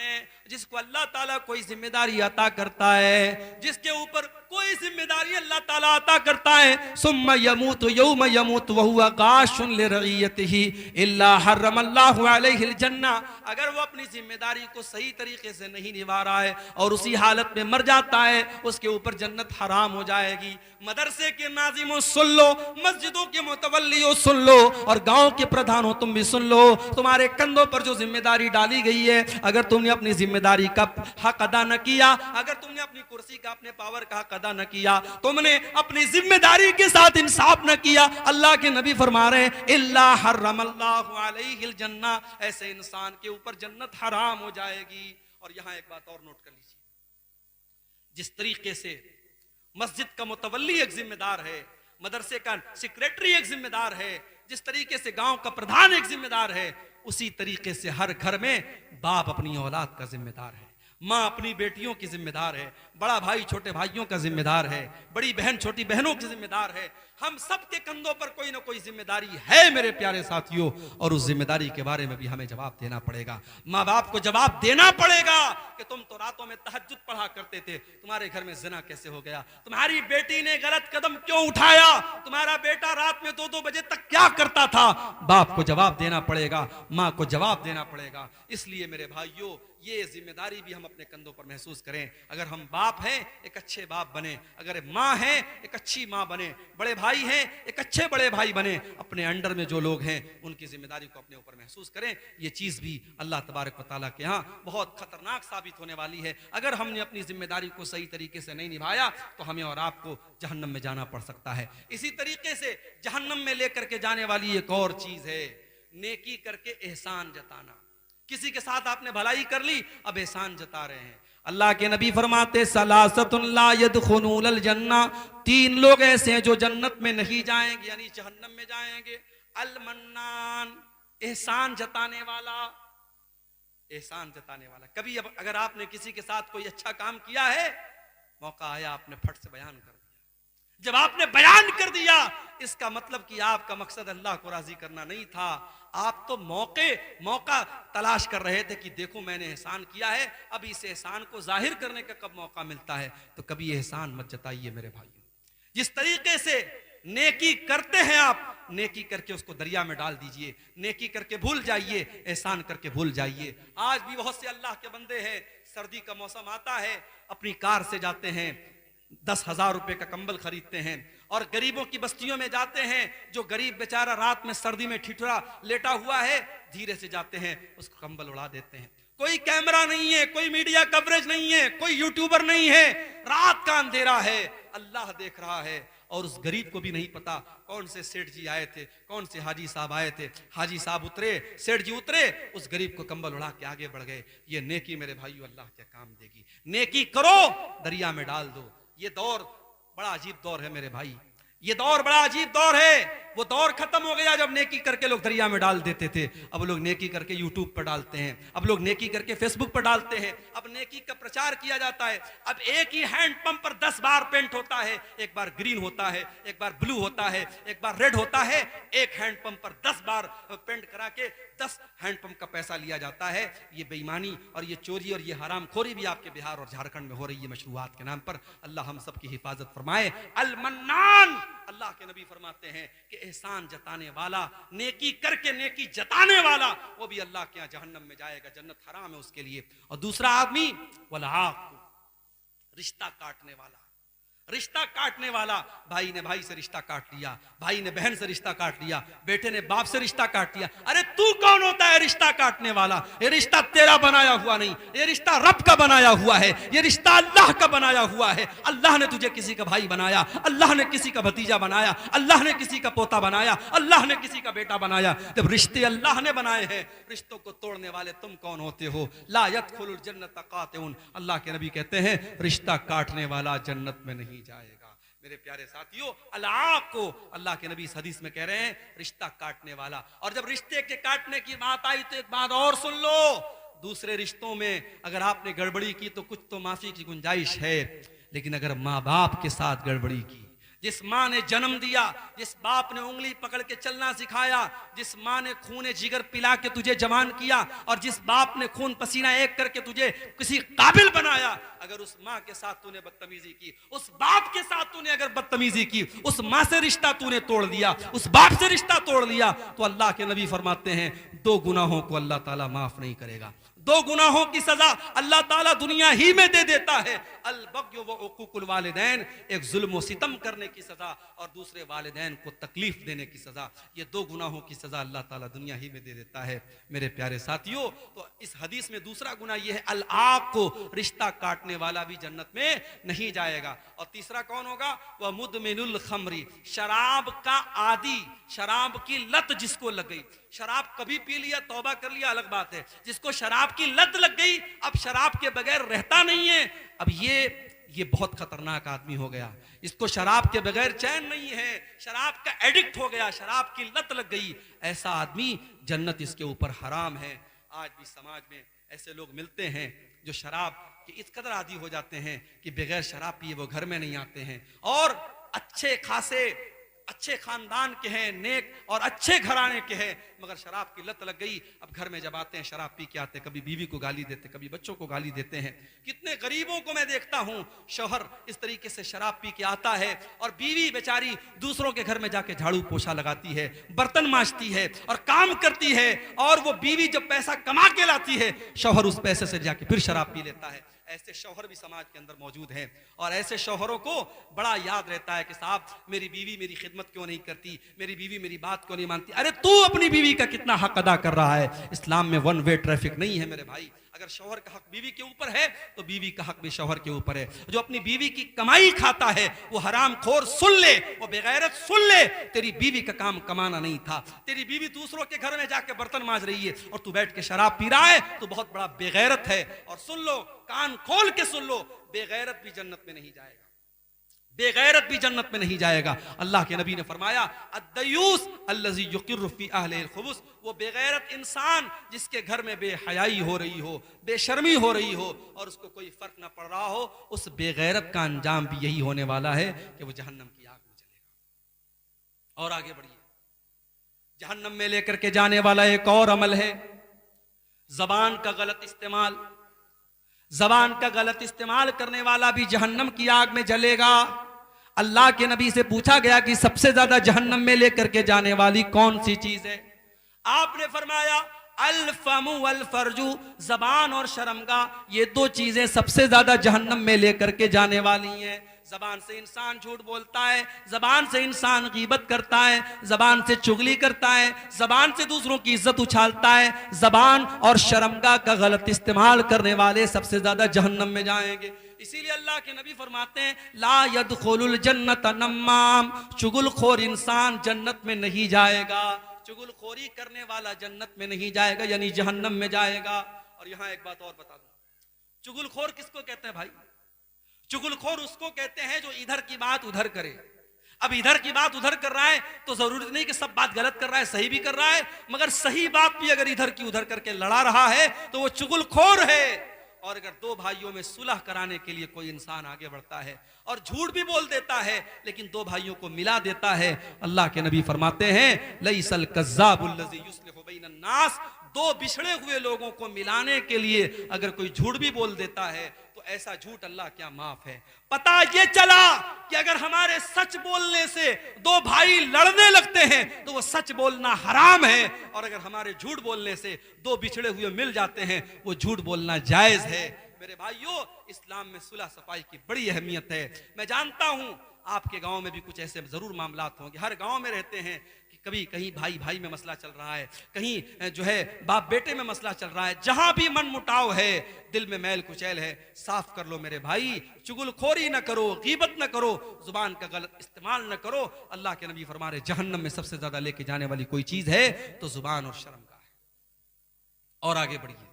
हैं जिसको अल्लाह ताला कोई जिम्मेदारी अता करता है, जिसके ऊपर कोई जिम्मेदारी अल्लाह ताला अता करता है, सुम्मा यमूत यौम यमूत वहुवा गाशुन लिरइयतिही इल्ला हर्रमल्लाहु अलैहिल जन्ना। अगर वो अपनी जिम्मेदारी को सही तरीके से नहीं निभा रहा है और उसी हालत में मर जाता है, उसके ऊपर जन्नत हराम हो जाएगी। मदरसे के नाजिमों सुन लो, मस्जिदों के मुतवल्लियों सुन लो, और गांव के प्रधानों तुम भी सुन लो। तुम्हारे कंधों पर जो जिम्मेदारी डाली गई है, अगर तुमने अपनी जिम्मेदारी का हक अदा न किया, अगर तुमने अपनी कुर्सी का, अपने पावर का हक अदा न किया, तुमने अपनी जिम्मेदारी के साथ इंसाफ न किया, अल्लाह के नबी फरमा रहे हैं इल्ला हर्रमल्लाहु अलैहिल जन्ना, ऐसे इंसान के ऊपर जन्नत हराम हो जाएगी। और यहां एक बात और नोट कर लीजिए, जिस तरीके से मस्जिद का मुतवल्ली एक जिम्मेदार है, मदरसे का सेक्रेटरी एक जिम्मेदार है, जिस तरीके से गांव का प्रधान एक जिम्मेदार है, उसी तरीके से हर घर में बाप अपनी औलाद का जिम्मेदार है, माँ अपनी बेटियों की जिम्मेदार है, बड़ा भाई छोटे भाइयों का जिम्मेदार है, बड़ी बहन छोटी बहनों की जिम्मेदार है। हम सब के कंधों पर कोई ना कोई जिम्मेदारी है मेरे प्यारे साथियों, और उस जिम्मेदारी के बारे में भी हमें जवाब देना पड़ेगा। माँ बाप को जवाब देना पड़ेगा कि तुम तो रातों में तहज्जुद पढ़ा करते थे, तुम्हारे घर में ज़िना कैसे हो गया, तुम्हारी बेटी ने गलत कदम क्यों उठाया, तुम्हारा बेटा रात में 2-2 बजे तक क्या करता था। बाप को जवाब देना पड़ेगा, माँ को जवाब देना पड़ेगा। इसलिए मेरे भाइयों, ये जिम्मेदारी भी हम अपने कंधों पर महसूस करें। अगर हम बाप हैं, एक अच्छे बाप बने, अगर माँ हैं, एक अच्छी माँ बने, बड़े भाई हैं, एक अच्छे बड़े भाई बने, अपने अंडर में जो लोग हैं उनकी जिम्मेदारी को अपने ऊपर महसूस करें। ये चीज़ भी अल्लाह तबारक व तआला के यहाँ बहुत खतरनाक साबित होने वाली है। अगर हमने अपनी जिम्मेदारी को सही तरीके से नहीं निभाया तो हमें और आपको जहन्नम में जाना पड़ सकता है। इसी तरीके से जहन्नम में लेकर के जाने वाली एक और चीज़ है, नेकी करके एहसान जताना। किसी के साथ आपने भलाई कर ली, अब एहसान जता रहे हैं। अल्लाह के नबी फरमाते सलासतुन ला यदखुलूनल जन्ना, 3 लोग ऐसे हैं जो जन्नत में नहीं जाएंगे, यानी जहन्नम में जाएंगे। अल मन्नान, एहसान जताने वाला, एहसान जताने वाला। कभी अगर आपने किसी के साथ कोई अच्छा काम किया है, मौका आया आपने फट से बयान कर दिया। जब आपने बयान कर दिया, इसका मतलब कि आपका मकसद अल्लाह को राजी करना नहीं था, आप तो मौका तलाश कर रहे थे कि देखो मैंने एहसान किया है, अब इस एहसान को जाहिर करने का कब मौका मिलता है। तो कभी एहसान मत जताइए मेरे भाइयों। जिस तरीके से नेकी करते हैं आप, नेकी करके उसको दरिया में डाल दीजिए, नेकी करके भूल जाइए, एहसान करके भूल जाइए। आज भी बहुत से अल्लाह के बंदे हैं, सर्दी का मौसम आता है, अपनी कार से जाते हैं, 10,000 रुपए का कंबल खरीदते हैं और गरीबों की बस्तियों में जाते हैं। जो गरीब बेचारा रात में सर्दी में ठिठुरा लेटा हुआ है, धीरे से जाते हैं, उसको कंबल उड़ा देते हैं। कोई कैमरा नहीं है, कोई मीडिया कवरेज नहीं है, कोई यूट्यूबर नहीं है, रात का अंधेरा है, अल्लाह देख रहा है। और उस गरीब को भी नहीं पता कौन से सेठ जी आए थे, कौन से हाजी साहब आए थे। हाजी साहब उतरे, सेठ जी उतरे, उस गरीब को कंबल उड़ा के आगे बढ़ गए। ये नेकी मेरे भाइयों अल्लाह क्या काम देगी। नेकी करो, दरिया में डाल दो। ये दौर बड़ा अजीब दौर है मेरे भाई, ये दौर बड़ा अजीब दौर है। वो दौर खत्म हो गया जब नेकी करके लोग दरिया में डाल देते थे। अब लोग नेकी करके यूट्यूब पर डालते हैं, अब लोग नेकी करके फेसबुक पर डालते हैं, अब नेकी का प्रचार किया जाता है। अब एक ही हैंड पंप पर 10 बार पेंट होता है, एक बार ग्रीन होता है, एक बार ब्लू होता है, एक बार रेड होता है। एक हैंड पंप पर 10 बार पेंट करा के 10 हैंड पंप का पैसा लिया जाता है। ये बेईमानी और ये चोरी और ये हरामखोरी भी आपके बिहार और झारखंड में हो रही है मशरूआत के नाम पर। अल्लाह हम सब की हिफाजत फरमाए। अल मन्नान, अल्लाह के नबी फरमाते हैं कि एहसान जताने वाला, नेकी करके नेकी जताने वाला, वो भी अल्लाह के यहाँ जहन्नम में जाएगा, जन्नत हराम है उसके लिए। और दूसरा आदमी वलाक, रिश्ता काटने वाला, रिश्ता काटने वाला। भाई ने भाई से रिश्ता काट लिया, भाई ने बहन से रिश्ता काट लिया, बेटे ने बाप से रिश्ता काट लिया। अरे तू कौन होता है रिश्ता काटने वाला? ये रिश्ता तेरा बनाया हुआ नहीं, ये रिश्ता रब का बनाया हुआ है, ये रिश्ता अल्लाह का बनाया हुआ है। अल्लाह ने तुझे किसी का भाई बनाया, अल्लाह ने किसी का भतीजा बनाया, अल्लाह ने किसी का पोता बनाया, अल्लाह ने किसी का बेटा बनाया। जब रिश्ते अल्लाह ने बनाए हैं, रिश्तों को तोड़ने वाले तुम कौन होते हो? ला यदखुलुल जन्नत कातिउन, अल्लाह के नबी कहते हैं रिश्ता काटने वाला जन्नत में नहीं जाएगा। मेरे प्यारे साथियों, अलाक को अल्लाह के नबी इस हदीस में कह रहे हैं रिश्ता काटने वाला। और जब रिश्ते के काटने की बात आई तो एक बात और सुन लो, दूसरे रिश्तों में अगर आपने गड़बड़ी की तो कुछ तो माफी की गुंजाइश है, लेकिन अगर माँ बाप के साथ गड़बड़ी की, जिस माँ ने जन्म दिया, जिस बाप ने उंगली पकड़ के चलना सिखाया, जिस माँ ने खून जिगर पिला के तुझे जवान किया, और जिस बाप ने खून पसीना एक करके तुझे किसी काबिल बनाया, अगर उस माँ के साथ तूने बदतमीजी की, उस बाप के साथ तूने अगर बदतमीजी की, उस माँ से रिश्ता तूने तोड़ दिया, उस बाप से रिश्ता तोड़ लिया, तो अल्लाह के नबी फरमाते हैं 2 गुनाहों को अल्लाह ताला माफ नहीं करेगा। 2 गुनाहों की सजा अल्लाह ताला दुनिया ही में दे देता है। अल-बग़्य व उक़ूक़ुल वालिदैन, एक जुल्म व सितम करने की सजा और दूसरे वालिदैन को तकलीफ देने की सजा। ये 2 गुनाहों की सजा अल्लाह ताला दुनिया ही में दे देता है। मेरे प्यारे साथियों, तो इस हदीस में दूसरा गुनाह ये है अल-आक़, रिश्ता काटने वाला भी जन्नत में नहीं जाएगा। और तीसरा कौन होगा? वह मुदमिनुल खमरी, शराब का आदी, शराब की लत जिसको लग गई। शराब कभी पी लिया, तौबा कर लिया, अलग बात है। जिसको शराब की लत लग गई, अब शराब के बगैर रहता नहीं है, अब ये बहुत खतरनाक आदमी हो गया। इसको शराब के बगैर चैन नहीं है, शराब का एडिक्ट हो गया, शराब की लत लग गई। ऐसा आदमी, जन्नत इसके ऊपर हराम है। आज भी समाज में ऐसे लोग मिलते हैं जो शराब के इस कदर आदी हो जाते हैं कि बगैर शराब पिए वो घर में नहीं आते हैं, और अच्छे खासे अच्छे खानदान के हैं, नेक और अच्छे घराने के हैं, मगर शराब की लत लग गई। अब घर में जब आते हैं शराब पी के आते हैं, कभी बीवी को गाली देते, कभी बच्चों को गाली देते हैं। कितने गरीबों को मैं देखता हूं, शौहर इस तरीके से शराब पी के आता है और बीवी बेचारी दूसरों के घर में जाके झाड़ू पोछा लगाती है, बर्तन मांजती है और काम करती है, और वो बीवी जब पैसा कमा के लाती है, शौहर उस पैसे से जाके फिर शराब पी लेता है। ऐसे शौहर भी समाज के अंदर मौजूद हैं, और ऐसे शौहरों को बड़ा याद रहता है कि साहब मेरी बीवी मेरी खिदमत क्यों नहीं करती, मेरी बीवी मेरी बात क्यों नहीं मानती। अरे तू अपनी बीवी का कितना हक अदा कर रहा है? इस्लाम में 1 वे ट्रैफिक नहीं है मेरे भाई। अगर शौहर का हक बीवी के ऊपर है तो बीवी का हक भी शौहर के ऊपर है। जो अपनी बीवी की कमाई खाता है वो हराम खोर सुन ले, वो बेगैरत सुन ले, तेरी बीवी का काम कमाना नहीं था। तेरी बीवी दूसरों के घर में जाके बर्तन मांज रही है और तू बैठ के शराब पी रहा है, तो बहुत बड़ा बेगैरत है। और सुन लो, कान खोल के सुन लो, बेगैरत भी जन्नत में नहीं जाएगा, बेगैरत भी जन्नत में नहीं जाएगा। अल्लाह के नबी ने फरमाया अद्दयूस अल्लज़ी युक़िर्रु फ़ी अहलिल खुबुस, वो बेगैरत इंसान जिसके घर में बेहयाई हो रही हो, बेशर्मी हो रही हो और उसको कोई फर्क ना पड़ रहा हो, उस बेगैरत का अंजाम भी यही होने वाला है कि वो जहन्नम की आग में जलेगा। और आगे बढ़िए, जहन्नम में लेकर के जाने वाला एक और अमल है जबान का गलत इस्तेमाल। जबान का गलत इस्तेमाल करने वाला भी जहन्नम की आग में जलेगा। अल्लाह के नबी से पूछा गया कि सबसे ज्यादा जहन्नम में लेकर के जाने वाली कौन सी चीज है? आपने फरमाया अल फमु वल फर्जू, जबान और शर्मगाह, ये 2 चीजें सबसे ज्यादा जहन्नम में लेकर के जाने वाली हैं। जबान से इंसान झूठ बोलता है, जबान से इंसान गीबत करता है, जबान से चुगली करता है, जबान से दूसरों की इज्जत उछालता है। जबान और शर्मगाह का गलत इस्तेमाल करने वाले सबसे ज्यादा जहन्नम में जाएंगे। इसीलिए अल्लाह के नबी फरमाते हैं ला यदखुलुल जन्नत नम्माम, चुगलखोर इंसान जन्नत में नहीं जाएगा। चुगलखोरी करने वाला जन्नत में नहीं जाएगा, यानी जहन्नम में जाएगा। और यहां एक बात और बता दूं, चुगलखोर किसको कहते हैं भाई? चुगलखोर उसको कहते हैं जो इधर की बात उधर करे। अब इधर की बात उधर कर रहा है तो जरूरी नहीं कि सब बात गलत कर रहा है, सही भी कर रहा है, मगर सही बात भी अगर इधर की उधर करके लड़ा रहा है तो वो चुगलखोर है। और अगर 2 भाइयों में सुलह कराने के लिए कोई इंसान आगे बढ़ता है और झूठ भी बोल देता है लेकिन 2 भाइयों को मिला देता है, अल्लाह के नबी फरमाते हैं लईसल कज़्ज़ाबुल लज़ी युस्लिहु बैनन नास, 2 बिछड़े हुए लोगों को मिलाने के लिए अगर कोई झूठ भी बोल देता है तो ऐसा झूठ अल्लाह क्या माफ है। पता ये चला कि अगर हमारे सच बोलने से 2 भाई लड़ने लगते हैं तो वो सच बोलना हराम है, और अगर हमारे झूठ बोलने से 2 बिछड़े हुए मिल जाते हैं वो झूठ बोलना जायज है। मेरे भाइयों, इस्लाम में सुलह सफाई की बड़ी अहमियत है। मैं जानता हूं आपके गांव में भी कुछ ऐसे जरूर मामलात होंगे, हर गांव में रहते हैं कि कभी कहीं भाई भाई में मसला चल रहा है, कहीं जो है बाप बेटे में मसला चल रहा है। जहां भी मन मुटाव है, दिल में मैल कुचैल है, साफ कर लो मेरे भाई। चुगलखोरी न करो, गीबत न करो, जुबान का गलत इस्तेमाल न करो। अल्लाह के नबी फरमा रहे जहन्नम में सबसे ज्यादा लेके जाने वाली कोई चीज है तो जुबान और शर्म का है। और आगे बढ़िए,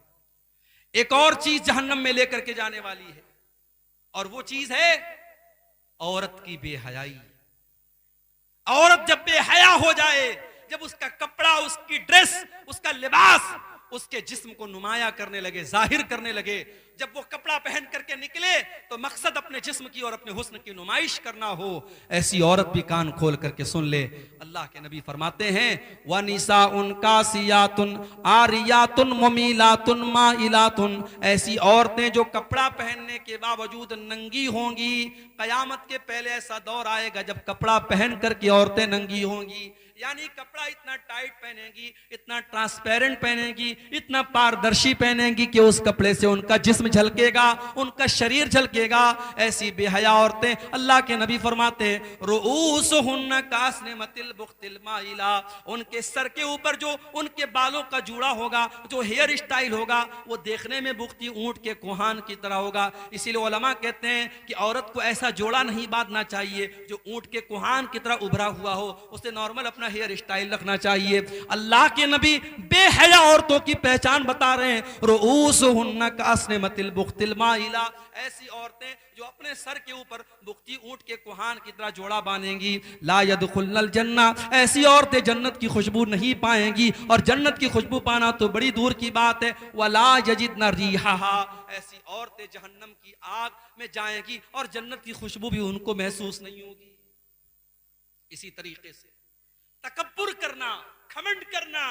एक और चीज जहन्नम में लेकर के जाने वाली है, और वो चीज है औरत की बेहयाई। औरत जब बेहया हो जाए, जब उसका कपड़ा, उसकी ड्रेस, उसका लिबास उसके जिस्म को नुमाया करने लगे, जाहिर करने लगे। जब वो कपड़ा पहन करके निकले तो मकसद अपने जिस्म की और अपने हुस्न की नुमाइश करना हो। ऐसी औरत भी कान खोल करके सुन ले। अल्लाह के नबी फरमाते हैं व निसा उनका सियातुन आरियातुन मुमीलातुन माइलातुन, ऐसी औरतें जो कपड़ा पहनने के बावजूद नंगी होंगी। कयामत के पहले ऐसा दौर आएगा जब कपड़ा पहन करके औरतें नंगी होंगी, यानी कपड़ा इतना टाइट पहनेंगी, इतना ट्रांसपेरेंट पहनेंगी, इतना पारदर्शी पहनेंगी कि उस कपड़े से उनका जिस्म झलकेगा, उनका शरीर झलकेगा। ऐसी बेहया औरतें, अल्लाह के नबी फरमाते हैं रुऊसुहुन्ना कास्निमतिल बुख्तिल माइला, उनके सर के ऊपर जो उनके बालों का जूड़ा होगा, जो हेयर स्टाइल होगा, वो देखने में बुख्ती ऊंट के कोहान की तरह होगा। इसीलिए उलमा कहते हैं कि औरत को ऐसा जोड़ा नहीं बांधना चाहिए जो ऊंट के कोहान की तरह उभरा हुआ हो, उसे नॉर्मल अपना हेयर स्टाइल रखना चाहिए। अल्लाह के नबी बेहया औरतों की पहचान बता रहे हैं रुऊसुहुन्ना कास्निमतिल बुख्तिल माइला, ऐसी औरतें जो अपने सर के ऊपर बुख्ती ऊंट के कोहान की तरह जोड़ा बांधेंगी। ला यदखुलनल जन्ना, ऐसी औरतें जन्नत की खुशबू नहीं पाएंगी, और जन्नत की खुशबू पाना तो बड़ी दूर की बात है। वला यजिदन रिहाहा, ऐसी औरतें जहन्नम की आग में जाएंगी और जन्नत की खुशबू भी उनको महसूस नहीं होगी। इसी तरीके से तकब्बुर करना, घमंड करना,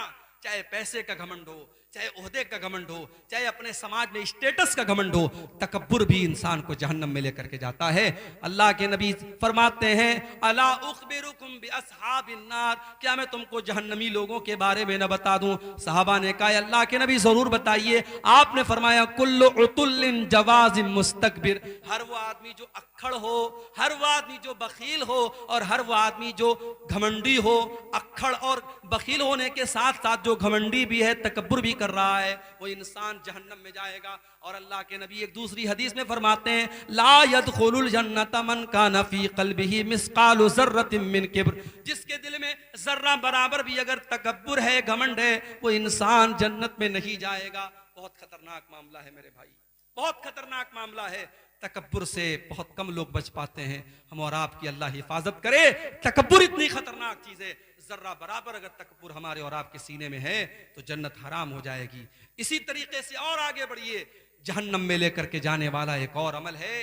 चाहे पैसे का घमंड हो, चाहे ओहदे का घमंड हो, चाहे अपने समाज में स्टेटस का घमंड हो, तकब्बुर भी इंसान को जहन्नम में लेकर के जाता है। अल्लाह के नबी फरमाते हैं अला उखबिरुकुम बिअस्हाबिन नार, क्या मैं तुमको जहन्नमी लोगों के बारे में न बता दूं? सहाबा ने कहा अल्लाह के नबी जरूर बताइए। आपने फरमाया कुल्लु उतुल्लिन जवाजिम मुस्तकबिर, हर वो आदमी जो अक्खड़ हो, हर वो आदमी जो बखील हो, और हर वो आदमी जो घमंडी हो। अक्खड़ और बखील होने के साथ साथ जो घमंडी भी है, तकब्बुर भी कर रहा है, वो इंसान जहन्नम में जाएगा। और अल्लाह के नबी एक दूसरी हदीस में फरमाते हैं ला यदखुलुल जन्नत मन कान फी क़ल्बिही मिस्कालु ज़र्रतिन मिन किब्र, जिसके दिल में जर्रा बराबर भी अगर तकब्बुर है, घमंड है, वो इंसान जन्नत में नहीं जाएगा। बहुत खतरनाक मामला है मेरे भाई, बहुत खतरनाक मामला है। तकब्बुर से बहुत कम लोग बच पाते हैं। हम और आपकी अल्लाह हिफाजत करे। तकब्बुर इतनी खतरनाक चीज है, जर्रा बराबर अगर तकब्बुर हमारे और आपके सीने में है तो जन्नत हराम हो जाएगी। इसी तरीके से और आगे बढ़िए, जहन्नम में लेकर के जाने वाला एक और अमल है,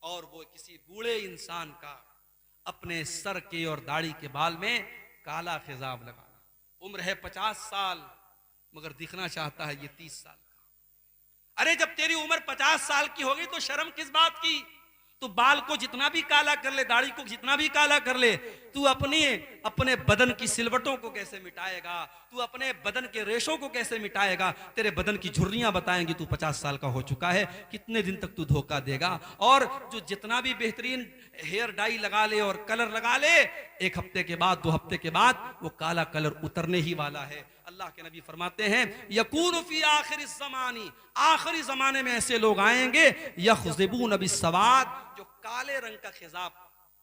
और वो किसी बूढ़े इंसान का अपने सर के और दाढ़ी के बाल में काला खिजाब लगाना। उम्र है 50 साल मगर दिखना चाहता है ये 30 साल का। अरे जब तेरी उम्र 50 साल की होगी तो शर्म किस बात की? तू बाल को जितना भी काला कर ले, दाढ़ी को जितना भी काला कर ले, तू अपने बदन की सिलवटों को कैसे मिटाएगा? तू अपने बदन के रेशों को कैसे मिटाएगा? तेरे बदन की झुर्रियां बताएंगी तू 50 साल का हो चुका है। कितने दिन तक तू धोखा देगा? और जो जितना भी बेहतरीन हेयर डाई लगा ले और कलर लगा ले, एक हफ्ते के बाद, 2 हफ्ते के बाद वो काला कलर उतरने ही वाला है। अल्लाह के नबी फरमाते हैं यकून फी आखिर ज़मानी, आखिरी जमाने में ऐसे लोग आएंगे यख़ज़िबून बिस्सवाद, जो काले रंग का खिजाब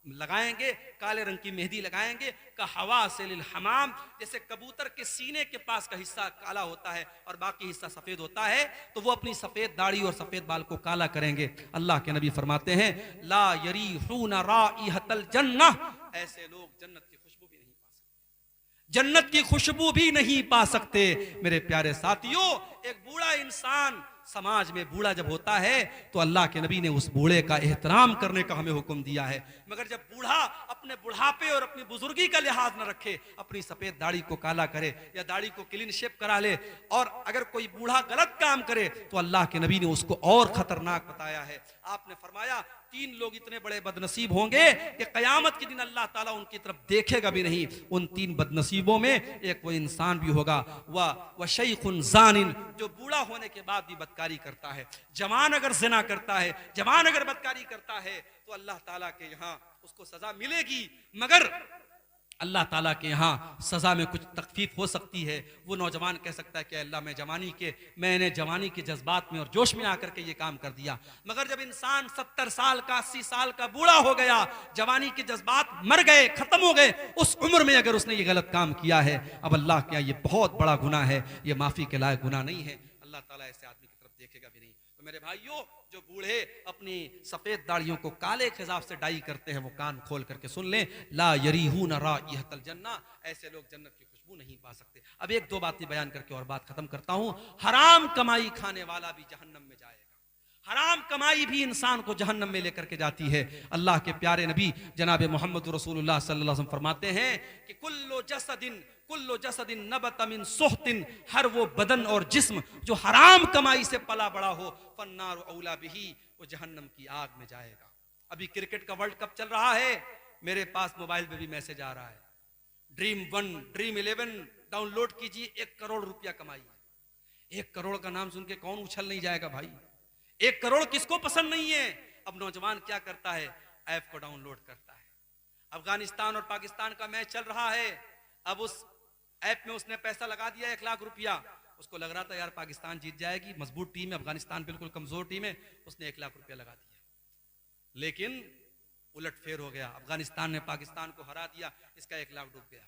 लगाएंगे, काले रंग की मेहंदी लगाएंगे। का हवा से लिल हमाम, जैसे कबूतर के सीने के पास का हिस्सा काला होता है और बाकी हिस्सा सफेद होता है, तो वो अपनी सफेद दाढ़ी और सफेद बाल को काला करेंगे। अल्लाह के नबी फरमाते हैं ला यरीहून राइहतल जन्नह, ऐसे लोग जन्नत की खुशबू भी नहीं पा सकते, जन्नत की खुशबू भी नहीं पा सकते। मेरे प्यारे साथियों, एक बूढ़ा इंसान समाज में बूढ़ा जब होता है तो अल्लाह के नबी ने उस बूढ़े का एहतराम करने का हमें हुक्म दिया है। मगर जब बूढ़ा अपने बुढ़ापे और अपनी बुजुर्गी का लिहाज न रखे, अपनी सफेद दाढ़ी को काला करे या दाढ़ी को क्लीन शेप करा ले, और अगर कोई बूढ़ा गलत काम करे तो अल्लाह के नबी ने उसको और खतरनाक बताया है। आपने फरमाया 3 लोग इतने बड़े बदनसीब होंगे कि कयामत के दिन अल्लाह ताला उनकी तरफ देखेगा भी नहीं। उन 3 बदनसीबों में एक वो इंसान भी होगा वह शैखुन ज़ानिन, जो बूढ़ा होने के बाद भी बदकारी करता है। जवान अगर ज़िना करता है, जवान अगर बदकारी करता है तो अल्लाह ताला के यहाँ उसको सजा मिलेगी, मगर अल्लाह ताला के यहाँ सजा में कुछ तखफीफ हो सकती है। वो नौजवान कह सकता है कि अल्लाह मैंने जवानी के जज्बात में और जोश में आकर के ये काम कर दिया। मगर जब इंसान 70 साल का, 80 साल का बूढ़ा हो गया, जवानी के जज्बात मर गए, खत्म हो गए, उस उम्र में अगर उसने ये गलत काम किया है, अब अल्लाह के यहाँ ये बहुत बड़ा गुनाह है, ये माफी के लायक गुनाह नहीं है। अल्लाह ताला ऐसे आदमी की तरफ देखेगा भी नहीं। तो मेरे भाइयों, जो बूढ़े अपनी सफेद दाढ़ियों को काले खिजाब से डाई करते हैं, वो कान खोल करके सुन लें, ला यरीहून राइहतल जन्नह, ऐसे लोग जन्नत की खुशबू खुशबू नहीं पा सकते। अब एक दो बातें बयान करके और बात खत्म करता हूं। हराम कमाई खाने वाला भी जहन्नम में जाएगा। हराम कमाई भी इंसान को जहन्नम में लेकर के जाती है। अल्लाह के प्यारे नबी जनाब मोहम्मद रसूलुल्लाह सल्लल्लाहु अलैहि वसल्लम फरमाते हैं कि कुल्लो जसदिन नबत मिन सुहतिन, हर वो बदन और जिस्म जो हराम कमाई से पला बड़ा हो, फन्नारु औला बिही, वो जहन्नम की आग में जाएगा। अभी क्रिकेट का वर्ल्ड कप चल रहा है, मेरे पास मोबाइल पे भी मैसेज आ रहा है, ड्रीम 1 ड्रीम 11 डाउनलोड कीजिए, 1 करोड़ रुपया कमाइए। 1 करोड़ का नाम सुन के कौन उछल नहीं जाएगा भाई? 1 करोड़ किसको पसंद नहीं है? अब नौजवान क्या करता है, ऐप को डाउनलोड करता है। अफगानिस्तान और पाकिस्तान का मैच चल रहा है, अब उस ऐप में उसने पैसा लगा दिया 1 लाख रुपया। उसको लग रहा था यार पाकिस्तान जीत जाएगी, मजबूत टीम है, अफगानिस्तान बिल्कुल कमजोर टीम है, उसने 1 लाख रुपया लगा दिया। लेकिन उलट फेर हो गया, अफगानिस्तान ने पाकिस्तान को हरा दिया, इसका 1 लाख डूब गया।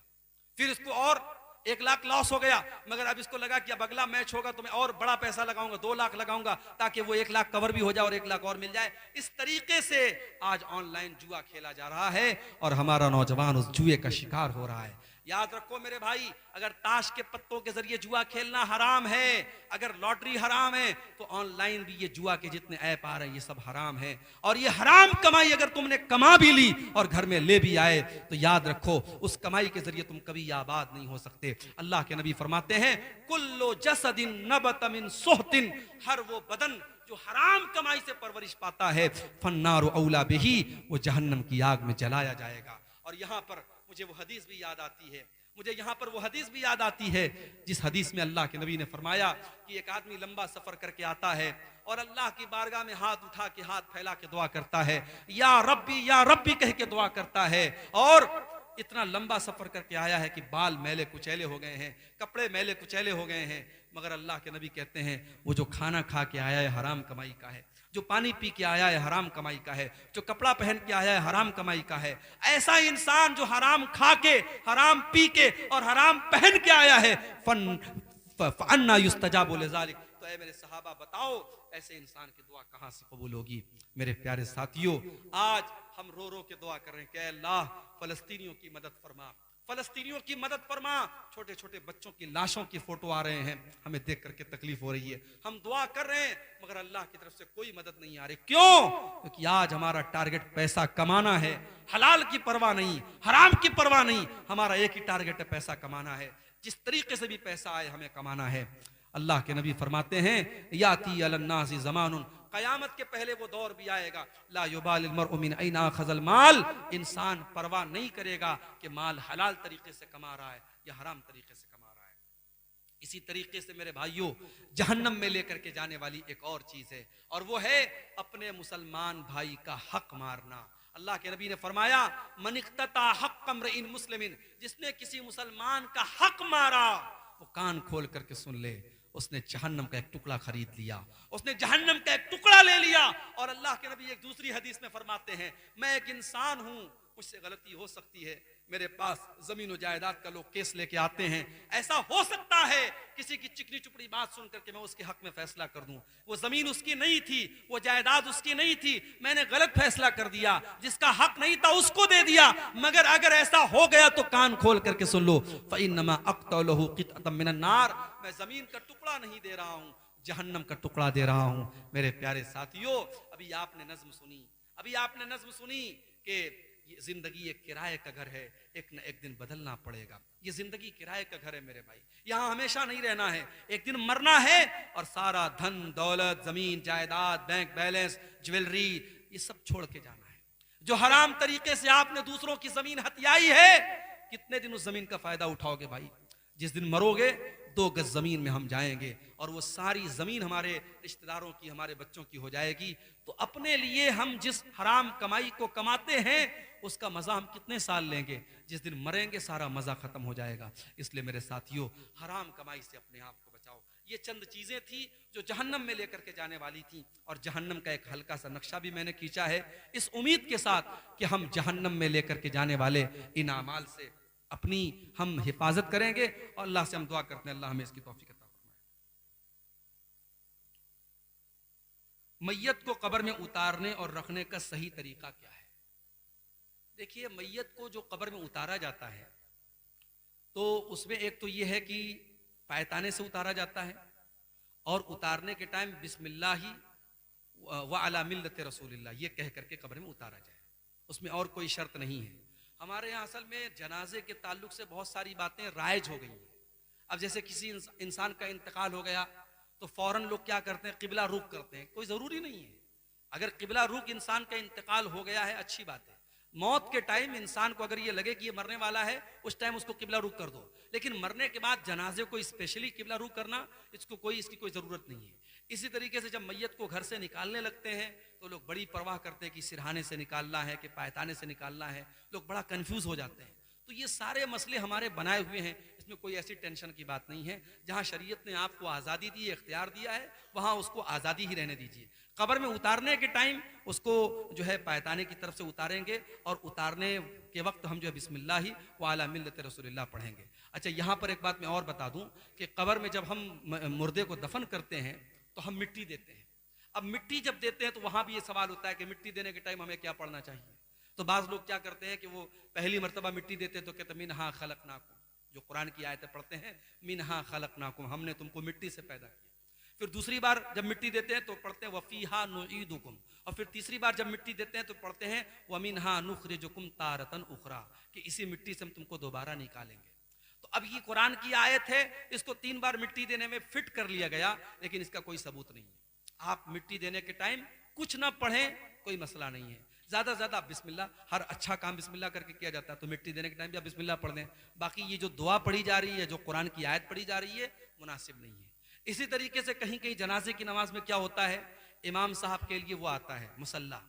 फिर इसको और 1 लाख लॉस हो गया, मगर अब इसको लगा कि अब अगला मैच होगा तो मैं और बड़ा पैसा लगाऊंगा, 2 लाख लगाऊंगा, ताकि वो 1 लाख कवर भी हो जाए और 1 लाख और मिल जाए। इस तरीके से आज ऑनलाइन जुआ खेला जा रहा है और हमारा नौजवान उस जुए का शिकार हो रहा है। याद रखो मेरे भाई, अगर ताश के पत्तों के जरिए जुआ खेलना हराम है, अगर लॉटरी हराम है, तो ऑनलाइन भी ये जुआ के जितने ऐप आ रहे हैं ये सब हराम है। और ये हराम कमाई अगर तुमने कमा भी ली और घर में ले भी आए, तो याद रखो उस कमाई के जरिए तुम कभी आबाद नहीं हो सकते। अल्लाह के नबी फरमाते हैं, कुल्लो जसदिन नबत मिन सुहतिन, हर वो बदन जो हराम कमाई से परवरिश पाता है, फन्नारु औला बिही, वो जहन्नम की आग में जलाया जाएगा। और यहाँ पर मुझे वो हदीस भी याद आती है, जिस हदीस में अल्लाह के नबी ने फरमाया कि एक आदमी लंबा सफर करके आता है और अल्लाह की बारगाह में हाथ उठा के, हाथ फैला के दुआ करता है, या रब्बी कह के दुआ करता है, और इतना लंबा सफर करके आया है कि बाल मैले कुचैले हो गए हैं, कपड़े मैले कुचैले हो गए हैं, मगर अल्लाह के नबी कहते हैं वो जो खाना खा के आया है हराम कमाई का है, जो पानी पी के आया है हराम कमाई का है, जो कपड़ा पहन के आया है हराम कमाई का है। ऐसा इंसान जो हराम खा के, हराम पी के और हराम पहन के आया है, फअन्ना युस्तजाबु लिज़ालिक, तो ऐ मेरे सहाबा बताओ ऐसे इंसान की दुआ कहां से कबूल होगी? मेरे प्यारे साथियों, आज हम रो रो के दुआ कर रहे हैं कि अल्लाह फलस्तीनियों की मदद फरमा, फलस्तीनियों की मदद फरमा। छोटे छोटे बच्चों की लाशों की फोटो आ रहे हैं, हमें देख करके तकलीफ हो रही है। हम दुआ कर रहे हैं मगर अल्लाह की तरफ से कोई मदद नहीं आ रही। क्यों? क्योंकि आज हमारा टारगेट पैसा कमाना है, हलाल की परवाह नहीं, हराम की परवाह नहीं। हमारा एक ही टारगेट है, पैसा कमाना है। जिस तरीके से भी पैसा आए हमें कमाना है। अल्लाह के नबी फरमाते हैं, याती अलन्नासी ज़मानुन, कयामत के पहले वो दौर भी आएगा, ला युबालिल मर्उ मिन ऐना खज़ल माल, इंसान परवाह नहीं करेगा कि माल हलाल तरीके से कमा रहा है या हराम तरीके से कमा रहा है। इसी तरीके से मेरे भाइयों, जहन्नम में लेकर के जाने वाली एक और चीज है, और वो है अपने मुसलमान भाई का हक मारना। अल्लाह के नबी ने फरमाया, मन इख्तता हक़्क़ इम्रिइन मुस्लिमिन, जिसने किसी मुसलमान का हक मारा वो कान खोल करके सुन ले, उसने जहन्नम का एक टुकड़ा खरीद लिया, उसने जहन्नम का एक टुकड़ा ले लिया। और अल्लाह के नबी एक दूसरी हदीस में फरमाते हैं, मैं एक इंसान हूं, मुझसे गलती हो सकती है, मेरे पास जमीन और जायदाद का लोग केस लेके आते हैं, ऐसा हो सकता है किसी की चिकनी चुपड़ी बात सुन करके मैं उसके हक में फैसला कर दूं। वो जमीन उसकी नहीं थी, वो जायदाद उसकी नहीं थी, मैंने गलत फैसला कर दिया, जिसका हक नहीं था उसको दे दिया। मगर अगर ऐसा हो गया तो कान खोल करके सुन लो, फ़इन्नमा अक़्तलहु क़ित्अतम मिनन नार, मैं जमीन का टुकड़ा नहीं दे रहा हूं, जहन्नम का टुकड़ा दे रहा हूं। मेरे प्यारे साथियों, अभी आपने नज़्म सुनी कि जिंदगी एक किराए का घर है, एक न एक दिन बदलना पड़ेगा। ये जिंदगी किराए का घर है मेरे भाई, यहाँ हमेशा नहीं रहना है, एक दिन मरना है और सारा धन दौलत, जमीन जायदाद, बैंक बैलेंस, ज्वेलरी, ये सब छोड़ के जाना है। जो हराम तरीके से आपने दूसरों की जमीन हथियाई है, कितने दिन उस जमीन का फायदा उठाओगे भाई? जिस दिन मरोगे 2 गज जमीन में हम जाएंगे और वो सारी जमीन हमारे रिश्तेदारों की, हमारे बच्चों की हो जाएगी। तो अपने लिए हम जिस हराम कमाई को कमाते हैं उसका मजा हम कितने साल लेंगे? जिस दिन मरेंगे सारा मजा खत्म हो जाएगा। इसलिए मेरे साथियों, हराम कमाई से अपने आप को बचाओ। ये चंद चीजें थी जो जहन्नम में लेकर के जाने वाली थी, और जहन्नम का एक हल्का सा नक्शा भी मैंने खींचा है, इस उम्मीद के साथ कि हम जहन्नम में लेकर के जाने वाले इन अमाल से अपनी हम हिफाजत करेंगे। और अल्लाह से हम दुआ करते हैं, अल्लाह हमें इसकी तौफीक अता फरमाए। मैयत को कब्र में उतारने और रखने का सही तरीका क्या है? देखिए, मैयत को जो कब्र में उतारा जाता है तो उसमें एक तो ये है कि पायताने से उतारा जाता है, और उतारने के टाइम बिस्मिल्लाह व अला मिल्लत रसूलिल्लाह ये कह करके कब्र में उतारा जाए, उसमें और कोई शर्त नहीं है। हमारे यहाँ असल में जनाजे के ताल्लुक से बहुत सारी बातें राइज हो गई हैं। अब जैसे किसी इंसान का इंतकाल हो गया तो फौरन लोग क्या करते हैं, किबला रुख करते हैं। कोई ज़रूरी नहीं है। अगर किबला रुख इंसान का इंतकाल हो गया है, अच्छी बात है। मौत के टाइम इंसान को अगर ये लगे कि ये मरने वाला है, उस टाइम उसको किबला रुख कर दो। लेकिन मरने के बाद जनाजे को स्पेशली किबला रुख करना, इसकी कोई ज़रूरत नहीं है। इसी तरीके से जब मैयत को घर से निकालने लगते हैं तो लोग बड़ी परवाह करते हैं कि सिरहाने से निकालना है कि पायताने से निकालना है, लोग बड़ा कंफ्यूज हो जाते हैं। तो ये सारे मसले हमारे बनाए हुए हैं, इसमें कोई ऐसी टेंशन की बात नहीं है। जहाँ शरीयत ने आपको आज़ादी दी है, इख्तियार दिया है, वहाँ उसको आज़ादी ही रहने दीजिए। कब्र में उतारने के टाइम उसको जो है पायताने की तरफ से उतारेंगे, और उतारने के वक्त हम जो है बिस्मिल्लाह व अला मिल्लत रसूलिल्लाह पढ़ेंगे। अच्छा, यहाँ पर एक बात मैं और बता दूं कि कब्र में जब हम मुर्दे को दफन करते हैं तो हम मिट्टी देते हैं। अब मिट्टी जब देते हैं तो वहां भी ये सवाल होता है कि मिट्टी देने के टाइम हमें क्या पढ़ना चाहिए। तो बाज लोग क्या करते हैं कि वो पहली मर्तबा मिट्टी देते हैं तो कहते मिनहा खलकनाकुम, जो कुरान की आयतें पढ़ते हैं, मिनहा खलकनाकुम, हमने तुमको मिट्टी से पैदा किया। फिर दूसरी बार जब मिट्टी देते हैं तो पढ़ते हैं वफीहा नुईदुकुम, और फिर तीसरी बार जब मिट्टी देते हैं तो पढ़ते हैं वमिनहा नुखरिजुकुम तारतन उखरा, कि इसी मिट्टी से हम तुमको दोबारा निकालेंगे। तो अब ये कुरान की आयत है, इसको 3 बार मिट्टी देने में फिट कर लिया गया, लेकिन इसका कोई सबूत नहीं है। आप मिट्टी देने के टाइम कुछ ना पढ़ें, कोई मसला नहीं है। ज्यादा से ज्यादा बिस्मिल्लाह, हर अच्छा काम बिस्मिल्लाह करके किया जाता है, तो मिट्टी देने के टाइम भी आप बिस्मिल्लाह पढ़ दें। बाकी ये जो दुआ पढ़ी जा रही है, जो कुरान की आयत पढ़ी जा रही है, मुनासिब नहीं है। इसी तरीके से कहीं कहीं जनाजे की नमाज में क्या होता है, इमाम साहब के लिए वो आता है मुसल्ला,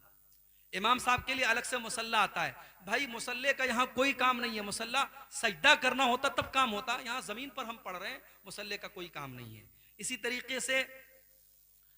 इमाम साहब के लिए अलग से मुसल्ला आता है। भाई मुसल्ले का यहाँ कोई काम नहीं है, मुसल्ला सजदा करना होता तब काम होता, यहाँ जमीन पर हम पढ़ रहे हैं, मुसल्ले का कोई काम नहीं है। इसी तरीके से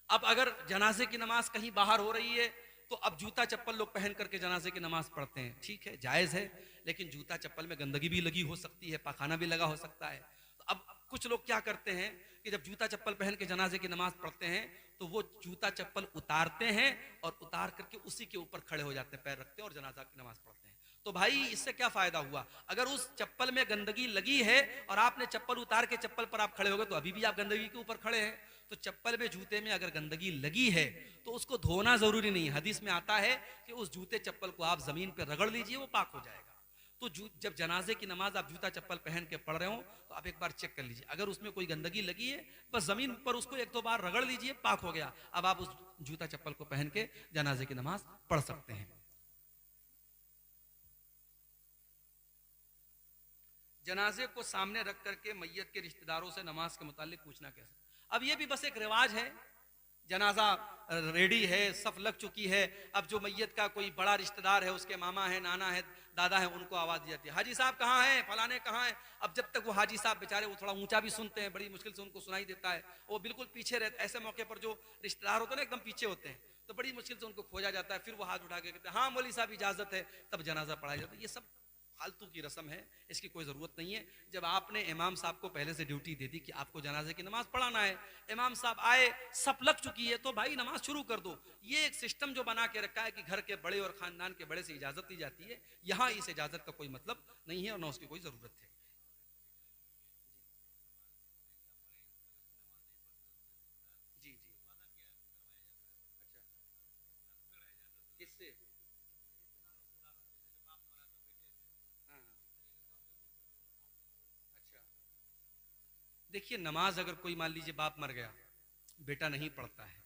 अब अगर जनाजे की नमाज कहीं बाहर हो रही है तो अब जूता चप्पल लोग पहन करके जनाजे की नमाज पढ़ते हैं, ठीक है, जायज़ है, लेकिन जूता चप्पल में गंदगी भी लगी हो सकती है, पाखाना भी लगा हो सकता है। तो अब कुछ लोग क्या करते हैं कि जब जूता चप्पल पहन के जनाजे की नमाज पढ़ते हैं तो वो जूता चप्पल उतारते हैं और उतार करके उसी के ऊपर खड़े हो जाते हैं, पैर रखते हैं और जनाजा की नमाज पढ़ते हैं। तो भाई इससे क्या फायदा हुआ? अगर उस चप्पल में गंदगी लगी है और आपने चप्पल उतार के चप्पल पर आप खड़े हो गए तो अभी भी आप गंदगी के ऊपर खड़े हैं। तो चप्पल में जूते में अगर गंदगी लगी है तो उसको धोना जरूरी नहीं है। हदीस में आता है कि उस जूते चप्पल को आप जमीन पर रगड़ लीजिए, वो पाक हो जाएगा। तो जब जनाजे की नमाज आप जूता चप्पल पहन के पढ़ रहे हो तो आप एक बार चेक कर लीजिए, अगर उसमें कोई गंदगी लगी है बस जमीन पर उसको 1-2 बार रगड़ लीजिए, पाक हो गया। अब आप उस जूता चप्पल को पहन के जनाजे की नमाज पढ़ सकते हैं। जनाजे को सामने रख करके मैयत के रिश्तेदारों से नमाज के मुतालिक पूछना कैसे? अब ये भी बस एक रिवाज है, जनाजा रेडी है, सफ लग चुकी है, अब जो मैयत का कोई बड़ा रिश्तेदार है, उसके मामा है, नाना है, दादा है, उनको आवाज दी जाती है, हाजी साहब कहाँ हैं, फलाने कहाँ हैं। अब जब तक वो हाजी साहब बेचारे वो थोड़ा ऊंचा भी सुनते हैं, बड़ी मुश्किल से उनको सुनाई देता है, वो बिल्कुल पीछे रहते। ऐसे मौके पर जो रिश्तेदार होते हैं ना एकदम पीछे होते हैं, तो बड़ी मुश्किल से उनको खोजा जाता है। फिर वो हाथ उठा के कहते हैं हाँ मौलवी साहब इजाजत है, तब जनाजा पढ़ाया जाता है। ये सब फालतू की रस्म है, इसकी कोई ज़रूरत नहीं है। जब आपने इमाम साहब को पहले से ड्यूटी दे दी कि आपको जनाजे की नमाज पढ़ाना है, इमाम साहब आए, सब लग चुकी है, तो भाई नमाज शुरू कर दो। ये एक सिस्टम जो बना के रखा है कि घर के बड़े और ख़ानदान के बड़े से इजाज़त दी जाती है, यहाँ इस इजाज़त का कोई मतलब नहीं है और न उसकी कोई ज़रूरत है। जी जी, अच्छा, किससे? हाँ हाँ, अच्छा, देखिए नमाज अगर कोई मान लीजिए बाप मर गया, बेटा नहीं पढ़ता है,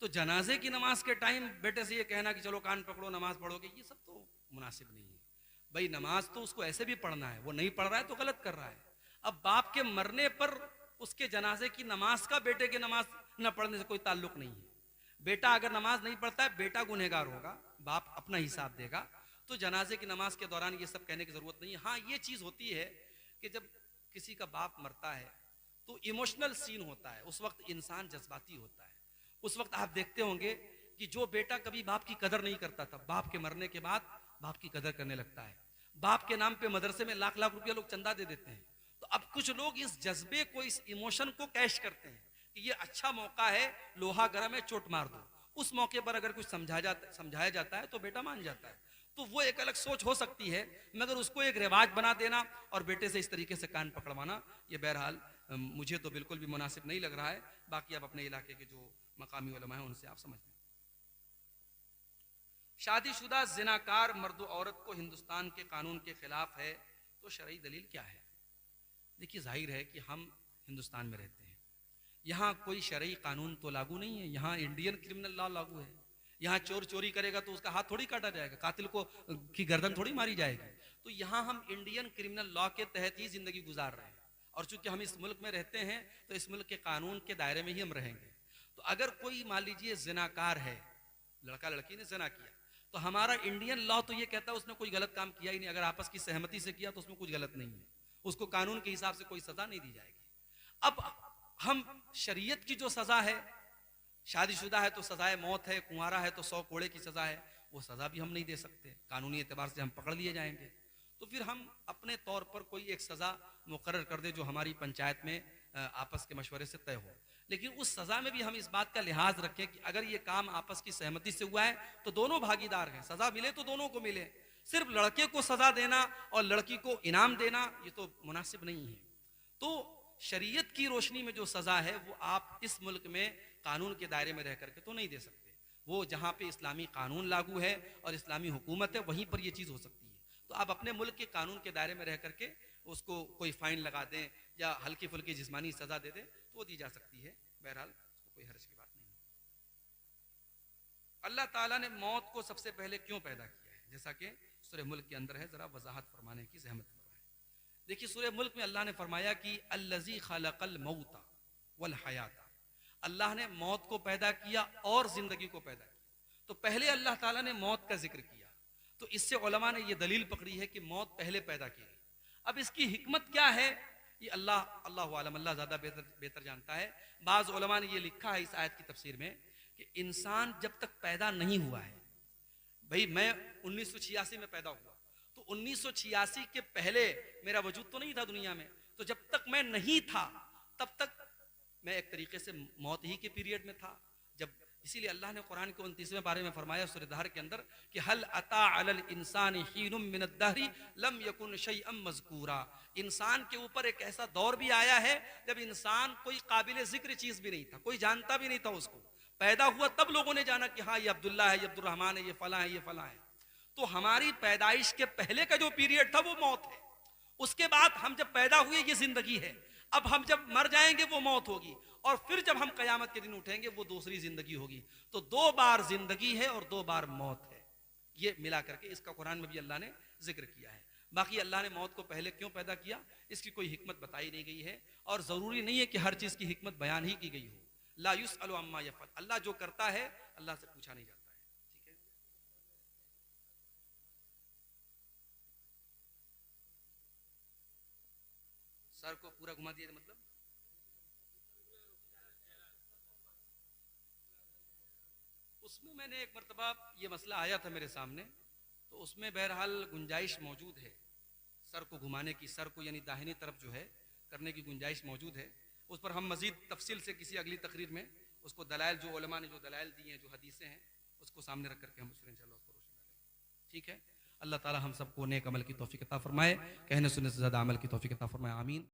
तो जनाजे की नमाज के टाइम बेटे से ये कहना कि चलो कान पकड़ो नमाज पढ़ोगे, ये सब तो मुनासिब नहीं है। भाई नमाज तो उसको ऐसे भी पढ़ना है, वो नहीं पढ़ रहा है तो गलत कर रहा है। अब बाप के मरने पर उसके जनाजे की नमाज का बेटे की नमाज न पढ़ने से कोई ताल्लुक नहीं है। बेटा अगर नमाज नहीं पढ़ता है, बेटा गुनहगार होगा, बाप अपना हिसाब देगा। तो जनाजे की नमाज के दौरान ये सब कहने की जरूरत नहीं है। हाँ ये चीज होती है कि जब किसी का बाप मरता है तो इमोशनल सीन होता है, उस वक्त इंसान जज्बाती होता है। उस वक्त आप देखते होंगे कि जो बेटा कभी बाप की कदर नहीं करता था, बाप के मरने के बाद बाप की कदर करने लगता है। बाप के नाम पे मदरसे में लाख लाख रुपया लोग चंदा दे देते हैं। तो अब कुछ लोग इस जज्बे को, इस इमोशन को कैश करते हैं कि ये अच्छा मौका है, लोहा गर्म है, चोट मार दो। उस मौके पर अगर कुछ समझाया जाता है तो बेटा मान जाता है। तो वो एक अलग सोच हो सकती है, मगर उसको एक रिवाज बना देना और बेटे से इस तरीके से कान पकड़वाना, ये बहरहाल मुझे तो बिल्कुल भी मुनासिब नहीं लग रहा है। बाकी आप अपने इलाके के जो मकामी उलमा हैं उनसे आप समझ लें। शादीशुदा जिनाकार मर्द औरत को हिंदुस्तान के कानून के खिलाफ है, तो शरई दलील क्या है? देखिए, जाहिर है कि हम हिंदुस्तान में रहते हैं, यहाँ कोई शरई कानून तो लागू नहीं है, यहाँ इंडियन क्रिमिनल लॉ लागू है। यहाँ चोर चोरी करेगा तो उसका हाथ थोड़ी काटा जाएगा, कातिल को की गर्दन थोड़ी मारी जाएगी। तो यहाँ हम इंडियन क्रिमिनल लॉ के तहत ही जिंदगी गुजार रहे हैं, और चूंकि हम इस मुल्क में रहते हैं तो इस मुल्क के कानून के दायरे में ही हम रहेंगे। तो अगर कोई मान लीजिए जिनाकार है, लड़का लड़की ने जिना किया, तो हमारा इंडियन लॉ तो ये कहता है उसने कोई गलत काम किया ही नहीं। अगर आपस की सहमति से किया तो उसमें कुछ गलत नहीं है, उसको कानून के हिसाब से कोई सजा नहीं दी जाएगी। अब हम शरीयत की जो सजा है, शादीशुदा है तो सजाए मौत है, कुंवारा है तो 100 कोड़े की सजा है, वो सजा भी हम नहीं दे सकते, कानूनी एतबार से हम पकड़ लिए जाएंगे। तो फिर हम अपने तौर पर कोई एक सजा मुकर्रर कर दे जो हमारी पंचायत में आपस के मशवरे से तय हो। लेकिन उस सजा में भी हम इस बात का लिहाज रखें कि अगर ये काम आपस की सहमति से हुआ है तो दोनों भागीदार हैं, सजा मिले तो दोनों को मिले। सिर्फ लड़के को सजा देना और लड़की को इनाम देना ये तो मुनासिब नहीं है। तो शरीयत की रोशनी में जो सजा है वो आप इस मुल्क में कानून के दायरे में रह करके तो नहीं दे सकते। वो जहाँ पे इस्लामी कानून लागू है और इस्लामी हुकूमत है वहीं पर ये चीज़ हो सकती है। तो आप अपने मुल्क के कानून के दायरे में रह करके उसको कोई फाइन लगा दें या हल्की फुल्की जिस्मानी सजा दे दें तो वो दी जा सकती है। बहरहाल उसको कोई हर्ज की बात नहीं है। अल्लाह ताला ने मौत को सबसे पहले क्यों पैदा किया है, जैसा कि सूरह मुल्क के अंदर है, जरा वजाहत फरमाने की ज़हमत फरमाएं। देखिए, सूरह मुल्क में अल्लाह ने फरमाया कि अल्लज़ी खलक़ल मौता वल हयाता, अल्लाह ने मौत को पैदा किया और जिंदगी को पैदा किया। तो पहले अल्लाह ताला ने मौत का जिक्र किया, तो इससे उलमा ने यह दलील पकड़ी है कि मौत पहले पैदा की गई। अब इसकी हिकमत क्या है ये अल्लाह आलम, अल्लाह ज्यादा बेहतर जानता है। बाज उलमा ने यह लिखा है इस आयत की तफसीर में कि इंसान जब तक पैदा नहीं हुआ है, भाई मैं 1986 में पैदा हुआ, तो 1986 के पहले मेरा वजूद तो नहीं था दुनिया में, तो जब तक मैं नहीं था तब तक मैं एक तरीके से मौत ही के पीरियड में था। जब इसीलिए अल्लाह ने कुरान के 29वें पारे में फरमाया सूरह दहर के अंदर कि हल अता अलल इंसान हीनुम मिनद दहरी लम यकुन शैअम मज़कूरा, इंसान के ऊपर एक ऐसा दौर भी आया है जब इंसान कोई काबिल जिक्र चीज भी नहीं था, कोई जानता भी नहीं था उसको। पैदा हुआ तब लोगों ने जाना कि हाँ ये अब्दुल्ला है, ये अब्दुर्रहमान है, ये फला है, ये फला है। तो हमारी पैदाइश के पहले का जो पीरियड था वो मौत है। उसके बाद हम जब पैदा हुए ये जिंदगी है, अब हम जब मर जाएंगे वो मौत होगी, और फिर जब हम कयामत के दिन उठेंगे वो दूसरी जिंदगी होगी। तो 2 बार जिंदगी है और 2 बार मौत है, ये मिला करके इसका कुरान में भी अल्लाह ने जिक्र किया है। बाकी अल्लाह ने मौत को पहले क्यों पैदा किया इसकी कोई हिकमत बताई नहीं गई है, और जरूरी नहीं है कि हर चीज की हिकमत बयान ही की गई हो। ला युसअलु अम्मा यफअल, अल्लाह जो करता है अल्लाह से पूछा नहीं जाता है। ठीक है, सर को पूरा घुमा दिया मतलब उसमें मैंने एक मरतबा ये मसला आया था मेरे सामने, तो उसमें बहरहाल गुंजाइश मौजूद है सर को घुमाने की, सर को यानी दाहिनी तरफ जो है करने की गुंजाइश मौजूद है। उस पर हम मजीद तफसील से किसी अगली तकरीर में उसको दलाइल जो उलमा ने जो दलाइल दी हैं, जो हदीसें हैं, उसको सामने रख करके हम उस पर इंशाअल्लाह उसको रोशनी डालेंगे। ठीक है, अल्लाह ताला हम सबको नेक अमल की तौफीक अता फरमाए, कहने सुनने से ज़्यादा अमल की तौफीक अता फरमाए, आमीन।